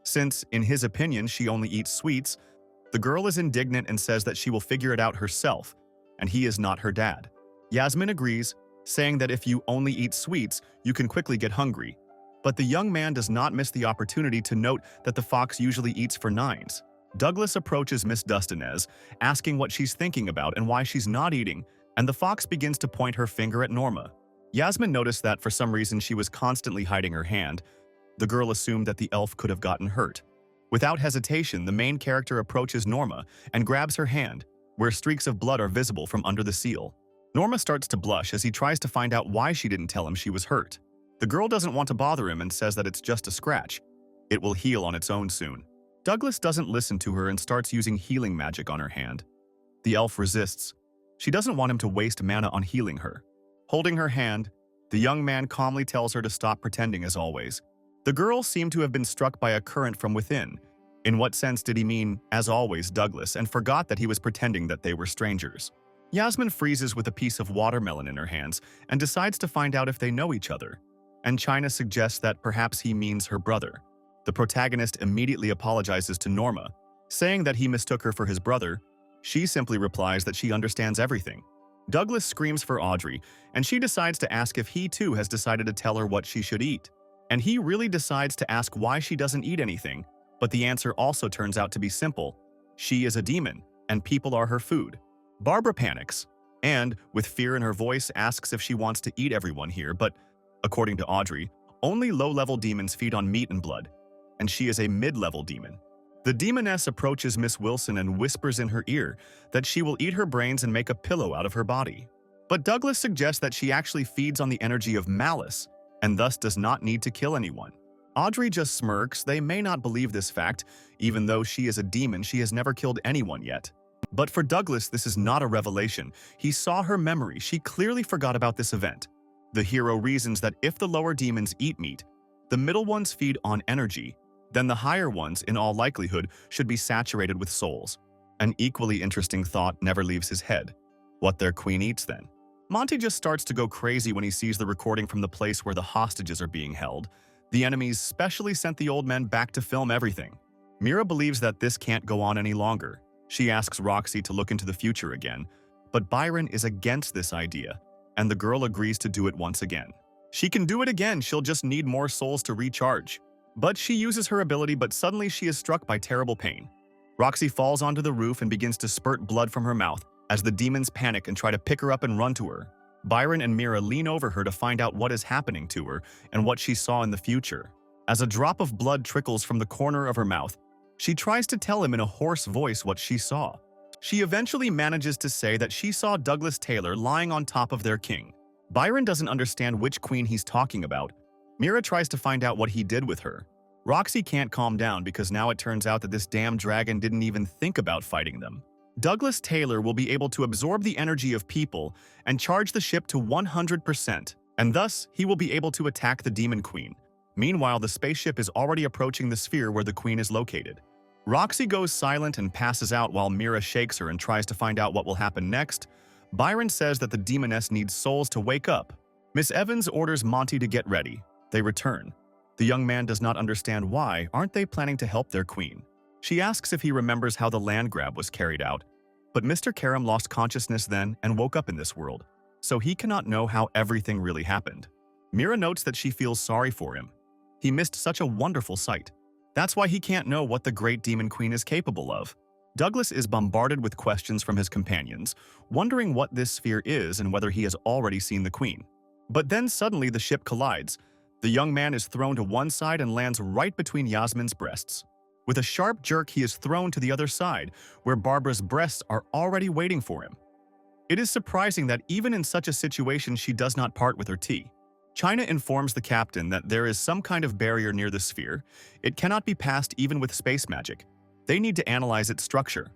Speaker 1: Since, in his opinion, she only eats sweets, the girl is indignant and says that she will figure it out herself, and he is not her dad. Yasmin agrees, saying that if you only eat sweets, you can quickly get hungry. But the young man does not miss the opportunity to note that the fox usually eats for nines. Douglas approaches Miss Dustinez, asking what she's thinking about and why she's not eating, and the fox begins to point her finger at Norma. Yasmin noticed that for some reason she was constantly hiding her hand. The girl assumed that the elf could have gotten hurt. Without hesitation, the main character approaches Norma and grabs her hand, where streaks of blood are visible from under the seal. Norma starts to blush as he tries to find out why she didn't tell him she was hurt. The girl doesn't want to bother him and says that it's just a scratch. It will heal on its own soon. Douglas doesn't listen to her and starts using healing magic on her hand. The elf resists. She doesn't want him to waste mana on healing her. Holding her hand, the young man calmly tells her to stop pretending as always. The girl seemed to have been struck by a current from within. In what sense did he mean, as always, Douglas, and forgot that he was pretending that they were strangers? Yasmin freezes with a piece of watermelon in her hands and decides to find out if they know each other. And China suggests that perhaps he means her brother. The protagonist immediately apologizes to Norma, saying that he mistook her for his brother. She simply replies that she understands everything. Douglas screams for Audrey, and she decides to ask if he too has decided to tell her what she should eat. And he really decides to ask why she doesn't eat anything, but the answer also turns out to be simple. She is a demon, and people are her food. Barbara panics, and, with fear in her voice, asks if she wants to eat everyone here, but according to Audrey, Only low-level demons feed on meat and blood, and she is a mid-level demon. The demoness approaches Miss Wilson and whispers in her ear that she will eat her brains and make a pillow out of her body. But Douglas suggests that she actually feeds on the energy of malice and thus does not need to kill anyone. Audrey just smirks. They may not believe this fact. Even though she is a demon, she has never killed anyone yet. But for Douglas, this is not a revelation. He saw her memory. She clearly forgot about this event. The hero reasons that if the lower demons eat meat, the middle ones feed on energy, then the higher ones, in all likelihood, should be saturated with souls. An equally interesting thought never leaves his head. What their queen eats then? Monty just starts to go crazy when he sees the recording from the place where the hostages are being held. The enemies specially sent the old men back to film everything. Mira believes that this can't go on any longer. She asks Roxy to look into the future again, but Byron is against this idea, and the girl agrees to do it once again. She can do it again, she'll just need more souls to recharge. But she uses her ability, but suddenly she is struck by terrible pain. Roxy falls onto the roof and begins to spurt blood from her mouth as the demons panic and try to pick her up and run to her. Byron and Mira lean over her to find out what is happening to her and what she saw in the future. As a drop of blood trickles from the corner of her mouth, she tries to tell him in a hoarse voice what she saw. She eventually manages to say that she saw Douglas Taylor lying on top of their king. Byron doesn't understand which queen he's talking about. Mira tries to find out what he did with her. Roxy can't calm down because now it turns out that this damn dragon didn't even think about fighting them. Douglas Taylor will be able to absorb the energy of people and charge the ship to 100%, and thus he will be able to attack the Demon Queen. Meanwhile, the spaceship is already approaching the sphere where the queen is located. Roxy goes silent and passes out while Mira shakes her and tries to find out what will happen next. Byron says that the demoness needs souls to wake up. Miss Evans orders Monty to get ready. They return. The young man does not understand why. Aren't they planning to help their queen? She asks if he remembers how the land grab was carried out. But Mr. Karam lost consciousness then and woke up in this world, so he cannot know how everything really happened. Mira notes that she feels sorry for him. He missed such a wonderful sight. That's why he can't know what the great demon queen is capable of. Douglas is bombarded with questions from his companions, wondering what this sphere is and whether he has already seen the queen. But then suddenly the ship collides. The young man is thrown to one side and lands right between Yasmin's breasts. With a sharp jerk, he is thrown to the other side, where Barbara's breasts are already waiting for him. It is surprising that even in such a situation she does not part with her tea. China informs the captain that there is some kind of barrier near the sphere. It cannot be passed even with space magic. They need to analyze its structure.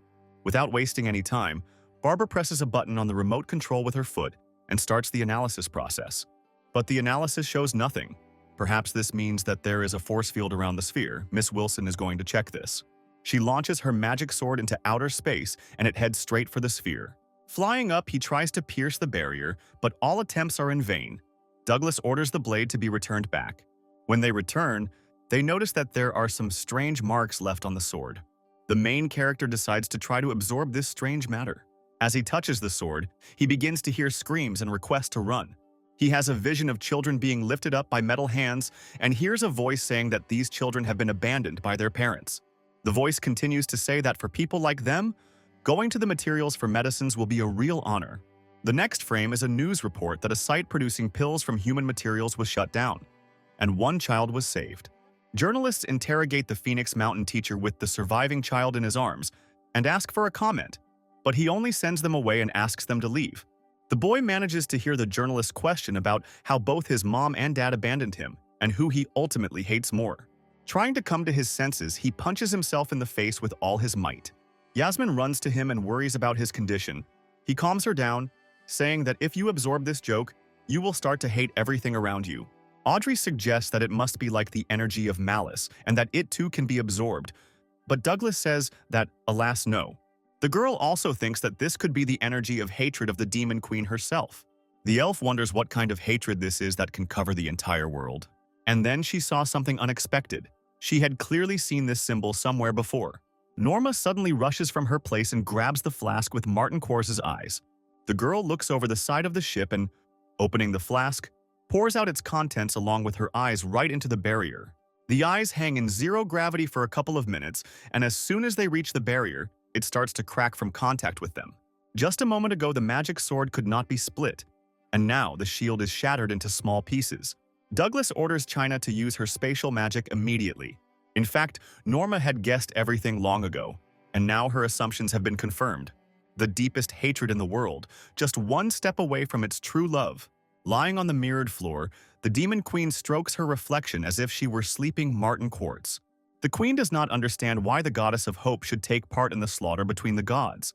Speaker 1: Without wasting any time, Barbara presses a button on the remote control with her foot and starts the analysis process. But the analysis shows nothing. Perhaps this means that there is a force field around the sphere. Miss Wilson is going to check this. She launches her magic sword into outer space and it heads straight for the sphere. Flying up, he tries to pierce the barrier, but all attempts are in vain. Douglas orders the blade to be returned back. When they return, they notice that there are some strange marks left on the sword. The main character decides to try to absorb this strange matter. As he touches the sword, he begins to hear screams and requests to run. He has a vision of children being lifted up by metal hands and hears a voice saying that these children have been abandoned by their parents. The voice continues to say that for people like them, going to the materials for medicines will be a real honor. The next frame is a news report that a site producing pills from human materials was shut down, and one child was saved. Journalists interrogate the Phoenix Mountain teacher with the surviving child in his arms and ask for a comment, but he only sends them away and asks them to leave. The boy manages to hear the journalist's question about how both his mom and dad abandoned him and who he ultimately hates more. Trying to come to his senses, he punches himself in the face with all his might. Yasmin runs to him and worries about his condition. He calms her down, saying that if you absorb this joke, you will start to hate everything around you. Audrey suggests that it must be like the energy of malice and that it too can be absorbed, but Douglas says that, alas, no. The girl also thinks that this could be the energy of hatred of the Demon Queen herself. The elf wonders what kind of hatred this is that can cover the entire world. And then she saw something unexpected. She had clearly seen this symbol somewhere before. Norma suddenly rushes from her place and grabs the flask with Martin Kors's eyes. The girl looks over the side of the ship and, opening the flask, pours out its contents along with her eyes right into the barrier. The eyes hang in zero gravity for a couple of minutes, and as soon as they reach the barrier, it starts to crack from contact with them. Just a moment ago, the magic sword could not be split, and now the shield is shattered into small pieces. Douglas orders China to use her spatial magic immediately. In fact, Norma had guessed everything long ago, and now her assumptions have been confirmed. The deepest hatred in the world, just one step away from its true love. Lying on the mirrored floor, the Demon Queen strokes her reflection as if she were sleeping Martin Quartz. The Queen does not understand why the Goddess of Hope should take part in the slaughter between the gods.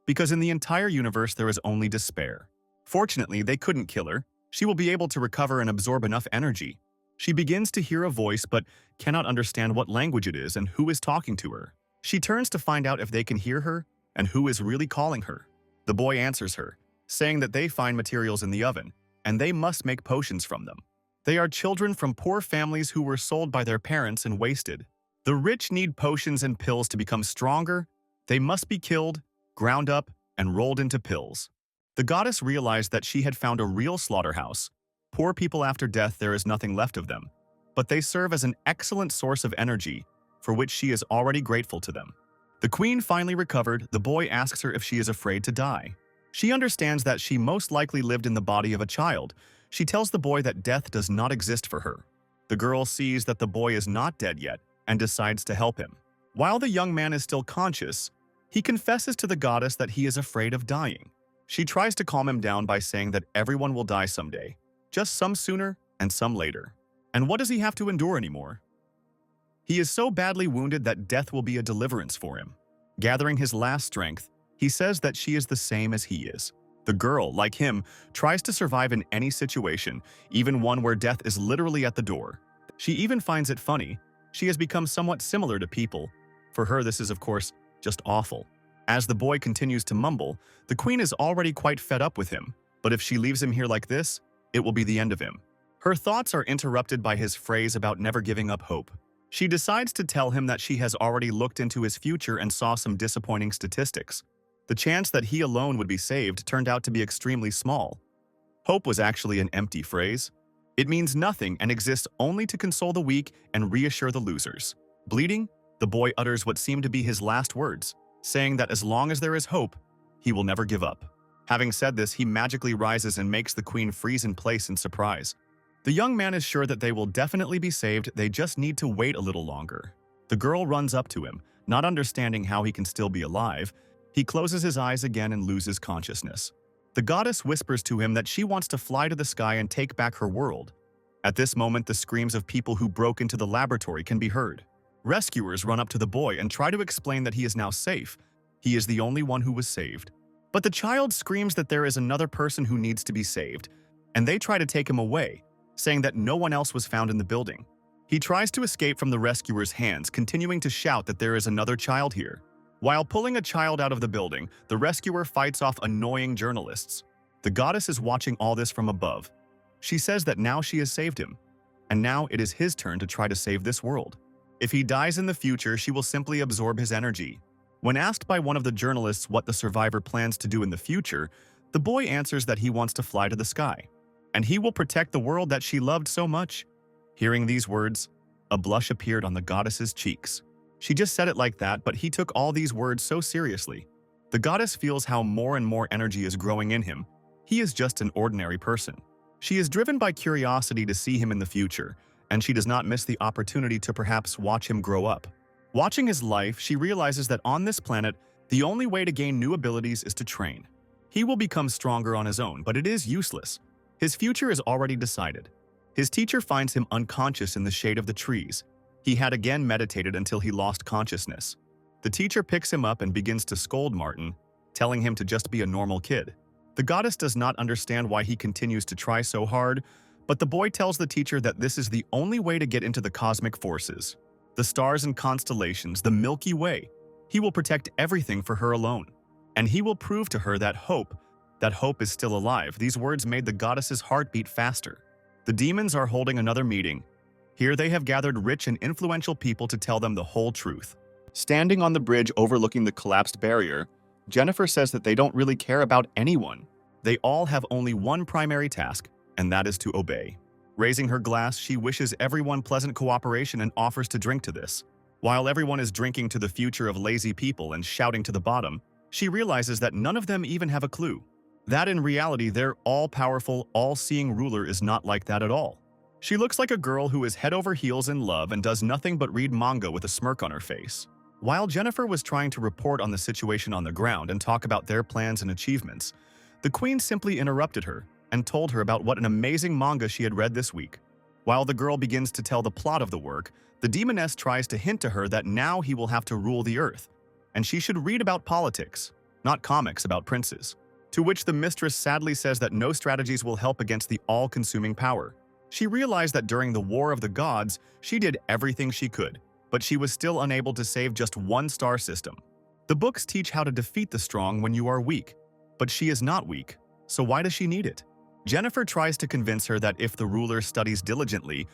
Speaker 1: Because in the entire universe there is only despair. Fortunately, they couldn't kill her. She will be able to recover and absorb enough energy. She begins to hear a voice but cannot understand what language it is and who is talking to her. She turns to find out if they can hear her and who is really calling her. The boy answers her, saying that they find materials in the oven, and they must make potions from them. They are children from poor families who were sold by their parents and wasted. The rich need potions and pills to become stronger. They must be killed, ground up, and rolled into pills. The goddess realized that she had found a real slaughterhouse. Poor people after death, there is nothing left of them, but they serve as an excellent source of energy, for which she is already grateful to them. The queen finally recovered. The boy asks her if she is afraid to die. She understands that she most likely lived in the body of a child. She tells the boy that death does not exist for her. The girl sees that the boy is not dead yet and decides to help him. While the young man is still conscious, he confesses to the goddess that he is afraid of dying. She tries to calm him down by saying that everyone will die someday, just some sooner and some later. And what does he have to endure anymore? He is so badly wounded that death will be a deliverance for him. Gathering his last strength, he says that she is the same as he is. The girl, like him, tries to survive in any situation, even one where death is literally at the door. She even finds it funny. She has become somewhat similar to people. For her, this is, of course, just awful. As the boy continues to mumble, the queen is already quite fed up with him. But if she leaves him here like this, it will be the end of him. Her thoughts are interrupted by his phrase about never giving up hope. She decides to tell him that she has already looked into his future and saw some disappointing statistics. The chance that he alone would be saved turned out to be extremely small. Hope was actually an empty phrase. It means nothing and exists only to console the weak and reassure the losers. Bleeding, the boy utters what seem to be his last words, saying that as long as there is hope, he will never give up. Having said this, he magically rises and makes the queen freeze in place in surprise. The young man is sure that they will definitely be saved, they just need to wait a little longer. The girl runs up to him, not understanding how he can still be alive. He closes his eyes again and loses consciousness. The goddess whispers to him that she wants to fly to the sky and take back her world. At this moment, the screams of people who broke into the laboratory can be heard. Rescuers run up to the boy and try to explain that he is now safe. He is the only one who was saved. But the child screams that there is another person who needs to be saved, and they try to take him away, saying that no one else was found in the building. He tries to escape from the rescuer's hands, continuing to shout that there is another child here. While pulling a child out of the building, the rescuer fights off annoying journalists. The goddess is watching all this from above. She says that now she has saved him, and now it is his turn to try to save this world. If he dies in the future, she will simply absorb his energy. When asked by one of the journalists what the survivor plans to do in the future, the boy answers that he wants to fly to the sky, and he will protect the world that she loved so much. Hearing these words, a blush appeared on the goddess's cheeks. She just said it like that, but he took all these words so seriously. The goddess feels how more and more energy is growing in him. He is just an ordinary person. She is driven by curiosity to see him in the future, and she does not miss the opportunity to perhaps watch him grow up. Watching his life, she realizes that on this planet, the only way to gain new abilities is to train. He will become stronger on his own, but it is useless. His future is already decided. His teacher finds him unconscious in the shade of the trees. He had again meditated until he lost consciousness. The teacher picks him up and begins to scold Martin, telling him to just be a normal kid. The goddess does not understand why he continues to try so hard, but the boy tells the teacher that this is the only way to get into the cosmic forces. The stars and constellations, the Milky Way. He will protect everything for her alone. And he will prove to her that hope is still alive. These words made the goddess's heart beat faster. The demons are holding another meeting. Here they have gathered rich and influential people to tell them the whole truth. Standing on the bridge overlooking the collapsed barrier, Jennifer says that they don't really care about anyone. They all have only one primary task, and that is to obey. Raising her glass, she wishes everyone pleasant cooperation and offers to drink to this. While everyone is drinking to the future of lazy people and shouting to the bottom, she realizes that none of them even have a clue. That in reality, their all-powerful, all-seeing ruler is not like that at all. She looks like a girl who is head over heels in love and does nothing but read manga with a smirk on her face. While Jennifer was trying to report on the situation on the ground and talk about their plans and achievements, the queen simply interrupted her and told her about what an amazing manga she had read this week. While the girl begins to tell the plot of the work, the demoness tries to hint to her that now he will have to rule the earth, and she should read about politics, not comics about princes. To which the mistress sadly says that no strategies will help against the all-consuming power. She realized that during the War of the Gods, she did everything she could, but she was still unable to save just one star system. The books teach how to defeat the strong when you are weak, but she is not weak, so why does she need it? Jennifer tries to convince her that if the ruler studies diligently,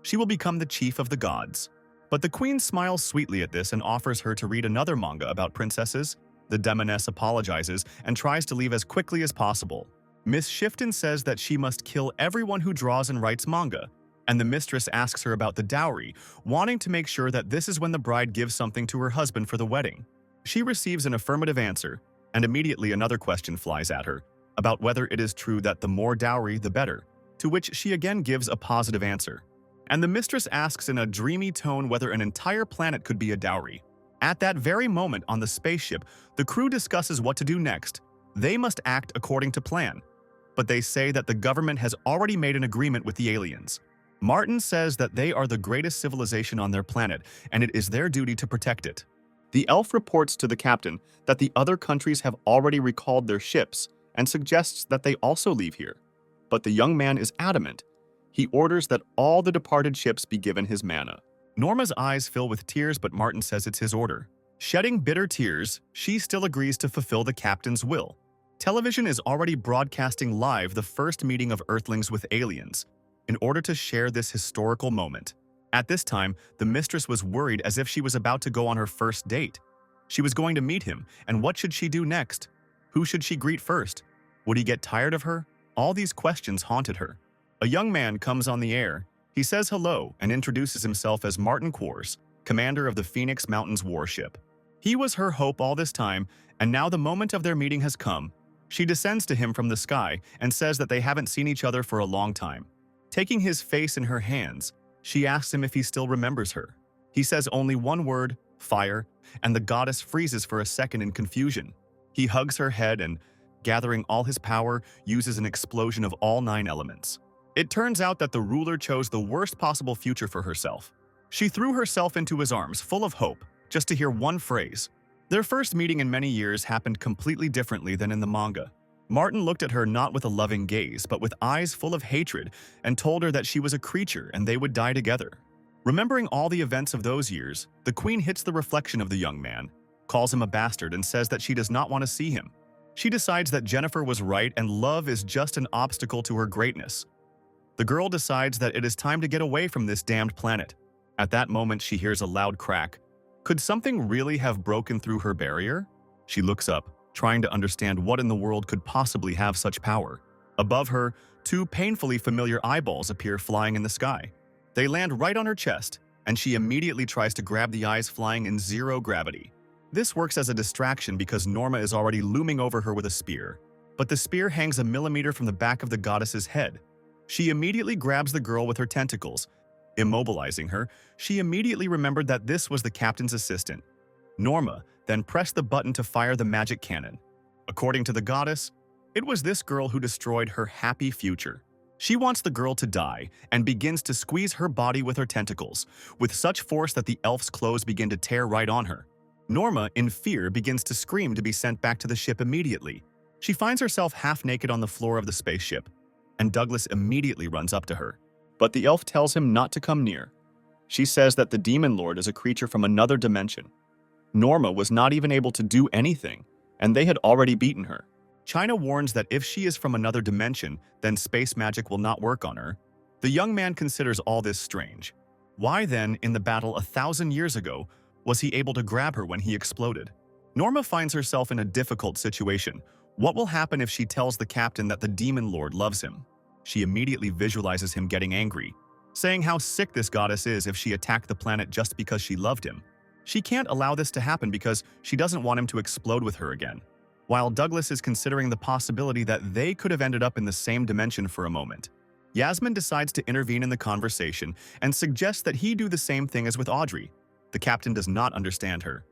Speaker 1: she will become the chief of the gods. But the queen smiles sweetly at this and offers her to read another manga about princesses. The demoness apologizes and tries to leave as quickly as possible. Miss Shifton says that she must kill everyone who draws and writes manga, and the mistress asks her about the dowry, wanting to make sure that this is when the bride gives something to her husband for the wedding. She receives an affirmative answer, and immediately another question flies at her, about whether it is true that the more dowry, the better, to which she again gives a positive answer. And the mistress asks in a dreamy tone whether an entire planet could be a dowry. At that very moment on the spaceship, the crew discusses what to do next. They must act according to plan, but they say that the government has already made an agreement with the aliens. Martin says that they are the greatest civilization on their planet, and it is their duty to protect it. The elf reports to the captain that the other countries have already recalled their ships and suggests that they also leave here. But the young man is adamant. He orders that all the departed ships be given his mana. Norma's eyes fill with tears, but Martin says it's his order. Shedding bitter tears, she still agrees to fulfill the captain's will. Television is already broadcasting live the first meeting of Earthlings with aliens, in order to share this historical moment. At this time, the mistress was worried as if she was about to go on her first date. She was going to meet him, and what should she do next? Who should she greet first? Would he get tired of her? All these questions haunted her. A young man comes on the air. He says hello and introduces himself as Martin Kors, commander of the Phoenix Mountains warship. He was her hope all this time, and now the moment of their meeting has come. She descends to him from the sky and says that they haven't seen each other for a long time. Taking his face in her hands, she asks him if he still remembers her. He says only one word, fire, and the goddess freezes for a second in confusion. He hugs her head and, gathering all his power, uses an explosion of all 9 elements. It turns out that the ruler chose the worst possible future for herself. She threw herself into his arms, full of hope, just to hear one phrase. Their first meeting in many years happened completely differently than in the manga. Martin looked at her not with a loving gaze, but with eyes full of hatred, and told her that she was a creature and they would die together. Remembering all the events of those years, the queen hits the reflection of the young man, calls him a bastard, and says that she does not want to see him. She decides that Jennifer was right and love is just an obstacle to her greatness. The girl decides that it is time to get away from this damned planet. At that moment, she hears a loud crack. Could something really have broken through her barrier? She looks up, trying to understand what in the world could possibly have such power. Above her, 2 painfully familiar eyeballs appear flying in the sky. They land right on her chest, and she immediately tries to grab the eyes flying in 0 gravity. This works as a distraction because Norma is already looming over her with a spear. But the spear hangs a millimeter from the back of the goddess's head. She immediately grabs the girl with her tentacles. Immobilizing her, she immediately remembered that this was the captain's assistant. Norma then pressed the button to fire the magic cannon. According to the goddess, it was this girl who destroyed her happy future. She wants the girl to die and begins to squeeze her body with her tentacles, with such force that the elf's clothes begin to tear right on her. Norma, in fear, begins to scream to be sent back to the ship immediately. She finds herself half naked on the floor of the spaceship, and Douglas immediately runs up to her. But the elf tells him not to come near. She says that the demon lord is a creature from another dimension. Norma was not even able to do anything, and they had already beaten her. China warns that if she is from another dimension, then space magic will not work on her. The young man considers all this strange. Why then, in the battle 1,000 years ago, was he able to grab her when he exploded? Norma finds herself in a difficult situation. What will happen if she tells the captain that the demon lord loves him? She immediately visualizes him getting angry, saying how sick this goddess is if she attacked the planet just because she loved him. She can't allow this to happen because she doesn't want him to explode with her again. While Douglas is considering the possibility that they could have ended up in the same dimension for a moment. Yasmin decides to intervene in the conversation and suggests that he do the same thing as with Audrey. The captain does not understand her,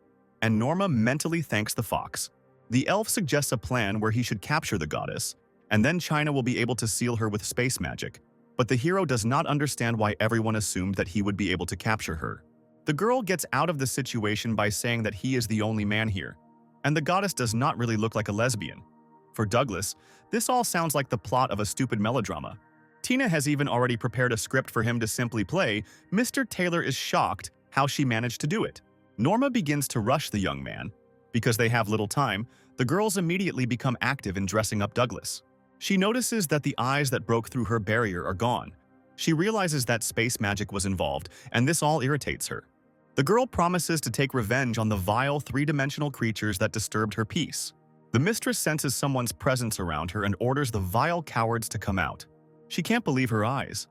Speaker 1: and Norma mentally thanks the fox. The elf suggests a plan where he should capture the goddess, and then China will be able to seal her with space magic. But the hero does not understand why everyone assumed that he would be able to capture her. The girl gets out of the situation by saying that he is the only man here, and the goddess does not really look like a lesbian. For Douglas, this all sounds like the plot of a stupid melodrama. Tina has even already prepared a script for him to simply play. Mr. Taylor is shocked how she managed to do it. Norma begins to rush the young man. Because they have little time, the girls immediately become active in dressing up Douglas. She notices that the eyes that broke through her barrier are gone. She realizes that space magic was involved, and this all irritates her. The girl promises to take revenge on the vile three-dimensional creatures that disturbed her peace. The mistress senses someone's presence around her and orders the vile cowards to come out. She can't believe her eyes.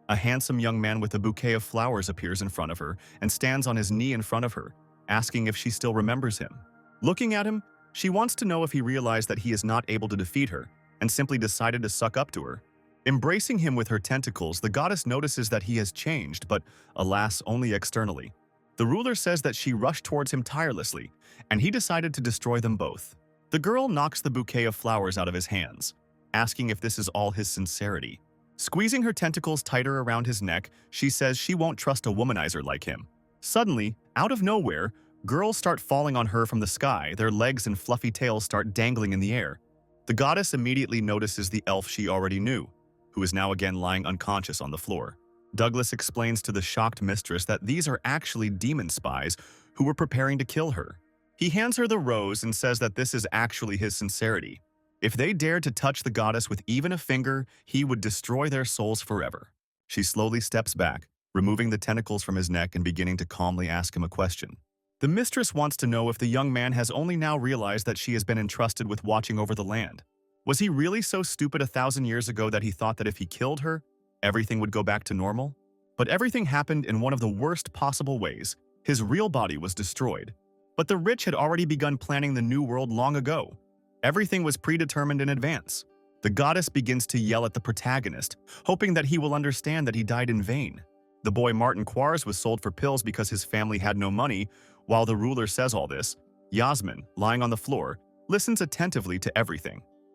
Speaker 1: A handsome young man with a bouquet of flowers appears in front of her and stands on his knee in front of her, asking if she still remembers him. Looking at him, she wants to know if he realized that he is not able to defeat her and simply decided to suck up to her. Embracing him with her tentacles, the goddess notices that he has changed, but alas, only externally. The ruler says that she rushed towards him tirelessly, and he decided to destroy them both. The girl knocks the bouquet of flowers out of his hands, asking if this is all his sincerity. Squeezing her tentacles tighter around his neck, she says she won't trust a womanizer like him. Suddenly, out of nowhere, girls start falling on her from the sky. Their legs and fluffy tails start dangling in the air. The goddess immediately notices the elf she already knew, who is now again lying unconscious on the floor. Douglas explains to the shocked mistress that these are actually demon spies who were preparing to kill her. He hands her the rose and says that this is actually his sincerity. If they dared to touch the goddess with even a finger, he would destroy their souls forever. She slowly steps back, removing the tentacles from his neck and beginning to calmly ask him a question. The mistress wants to know if the young man has only now realized that she has been entrusted with watching over the land. Was he really so stupid 1,000 years ago that he thought that if he killed her, everything would go back to normal? But everything happened in one of the worst possible ways. His real body was destroyed. But the rich had already begun planning the new world long ago. Everything was predetermined in advance. The goddess begins to yell at the protagonist, hoping that he will understand that he died in vain. The boy Martin Quares was sold for pills because his family had no money. While the ruler says all this, Yasmin, lying on the floor, listens attentively to everything.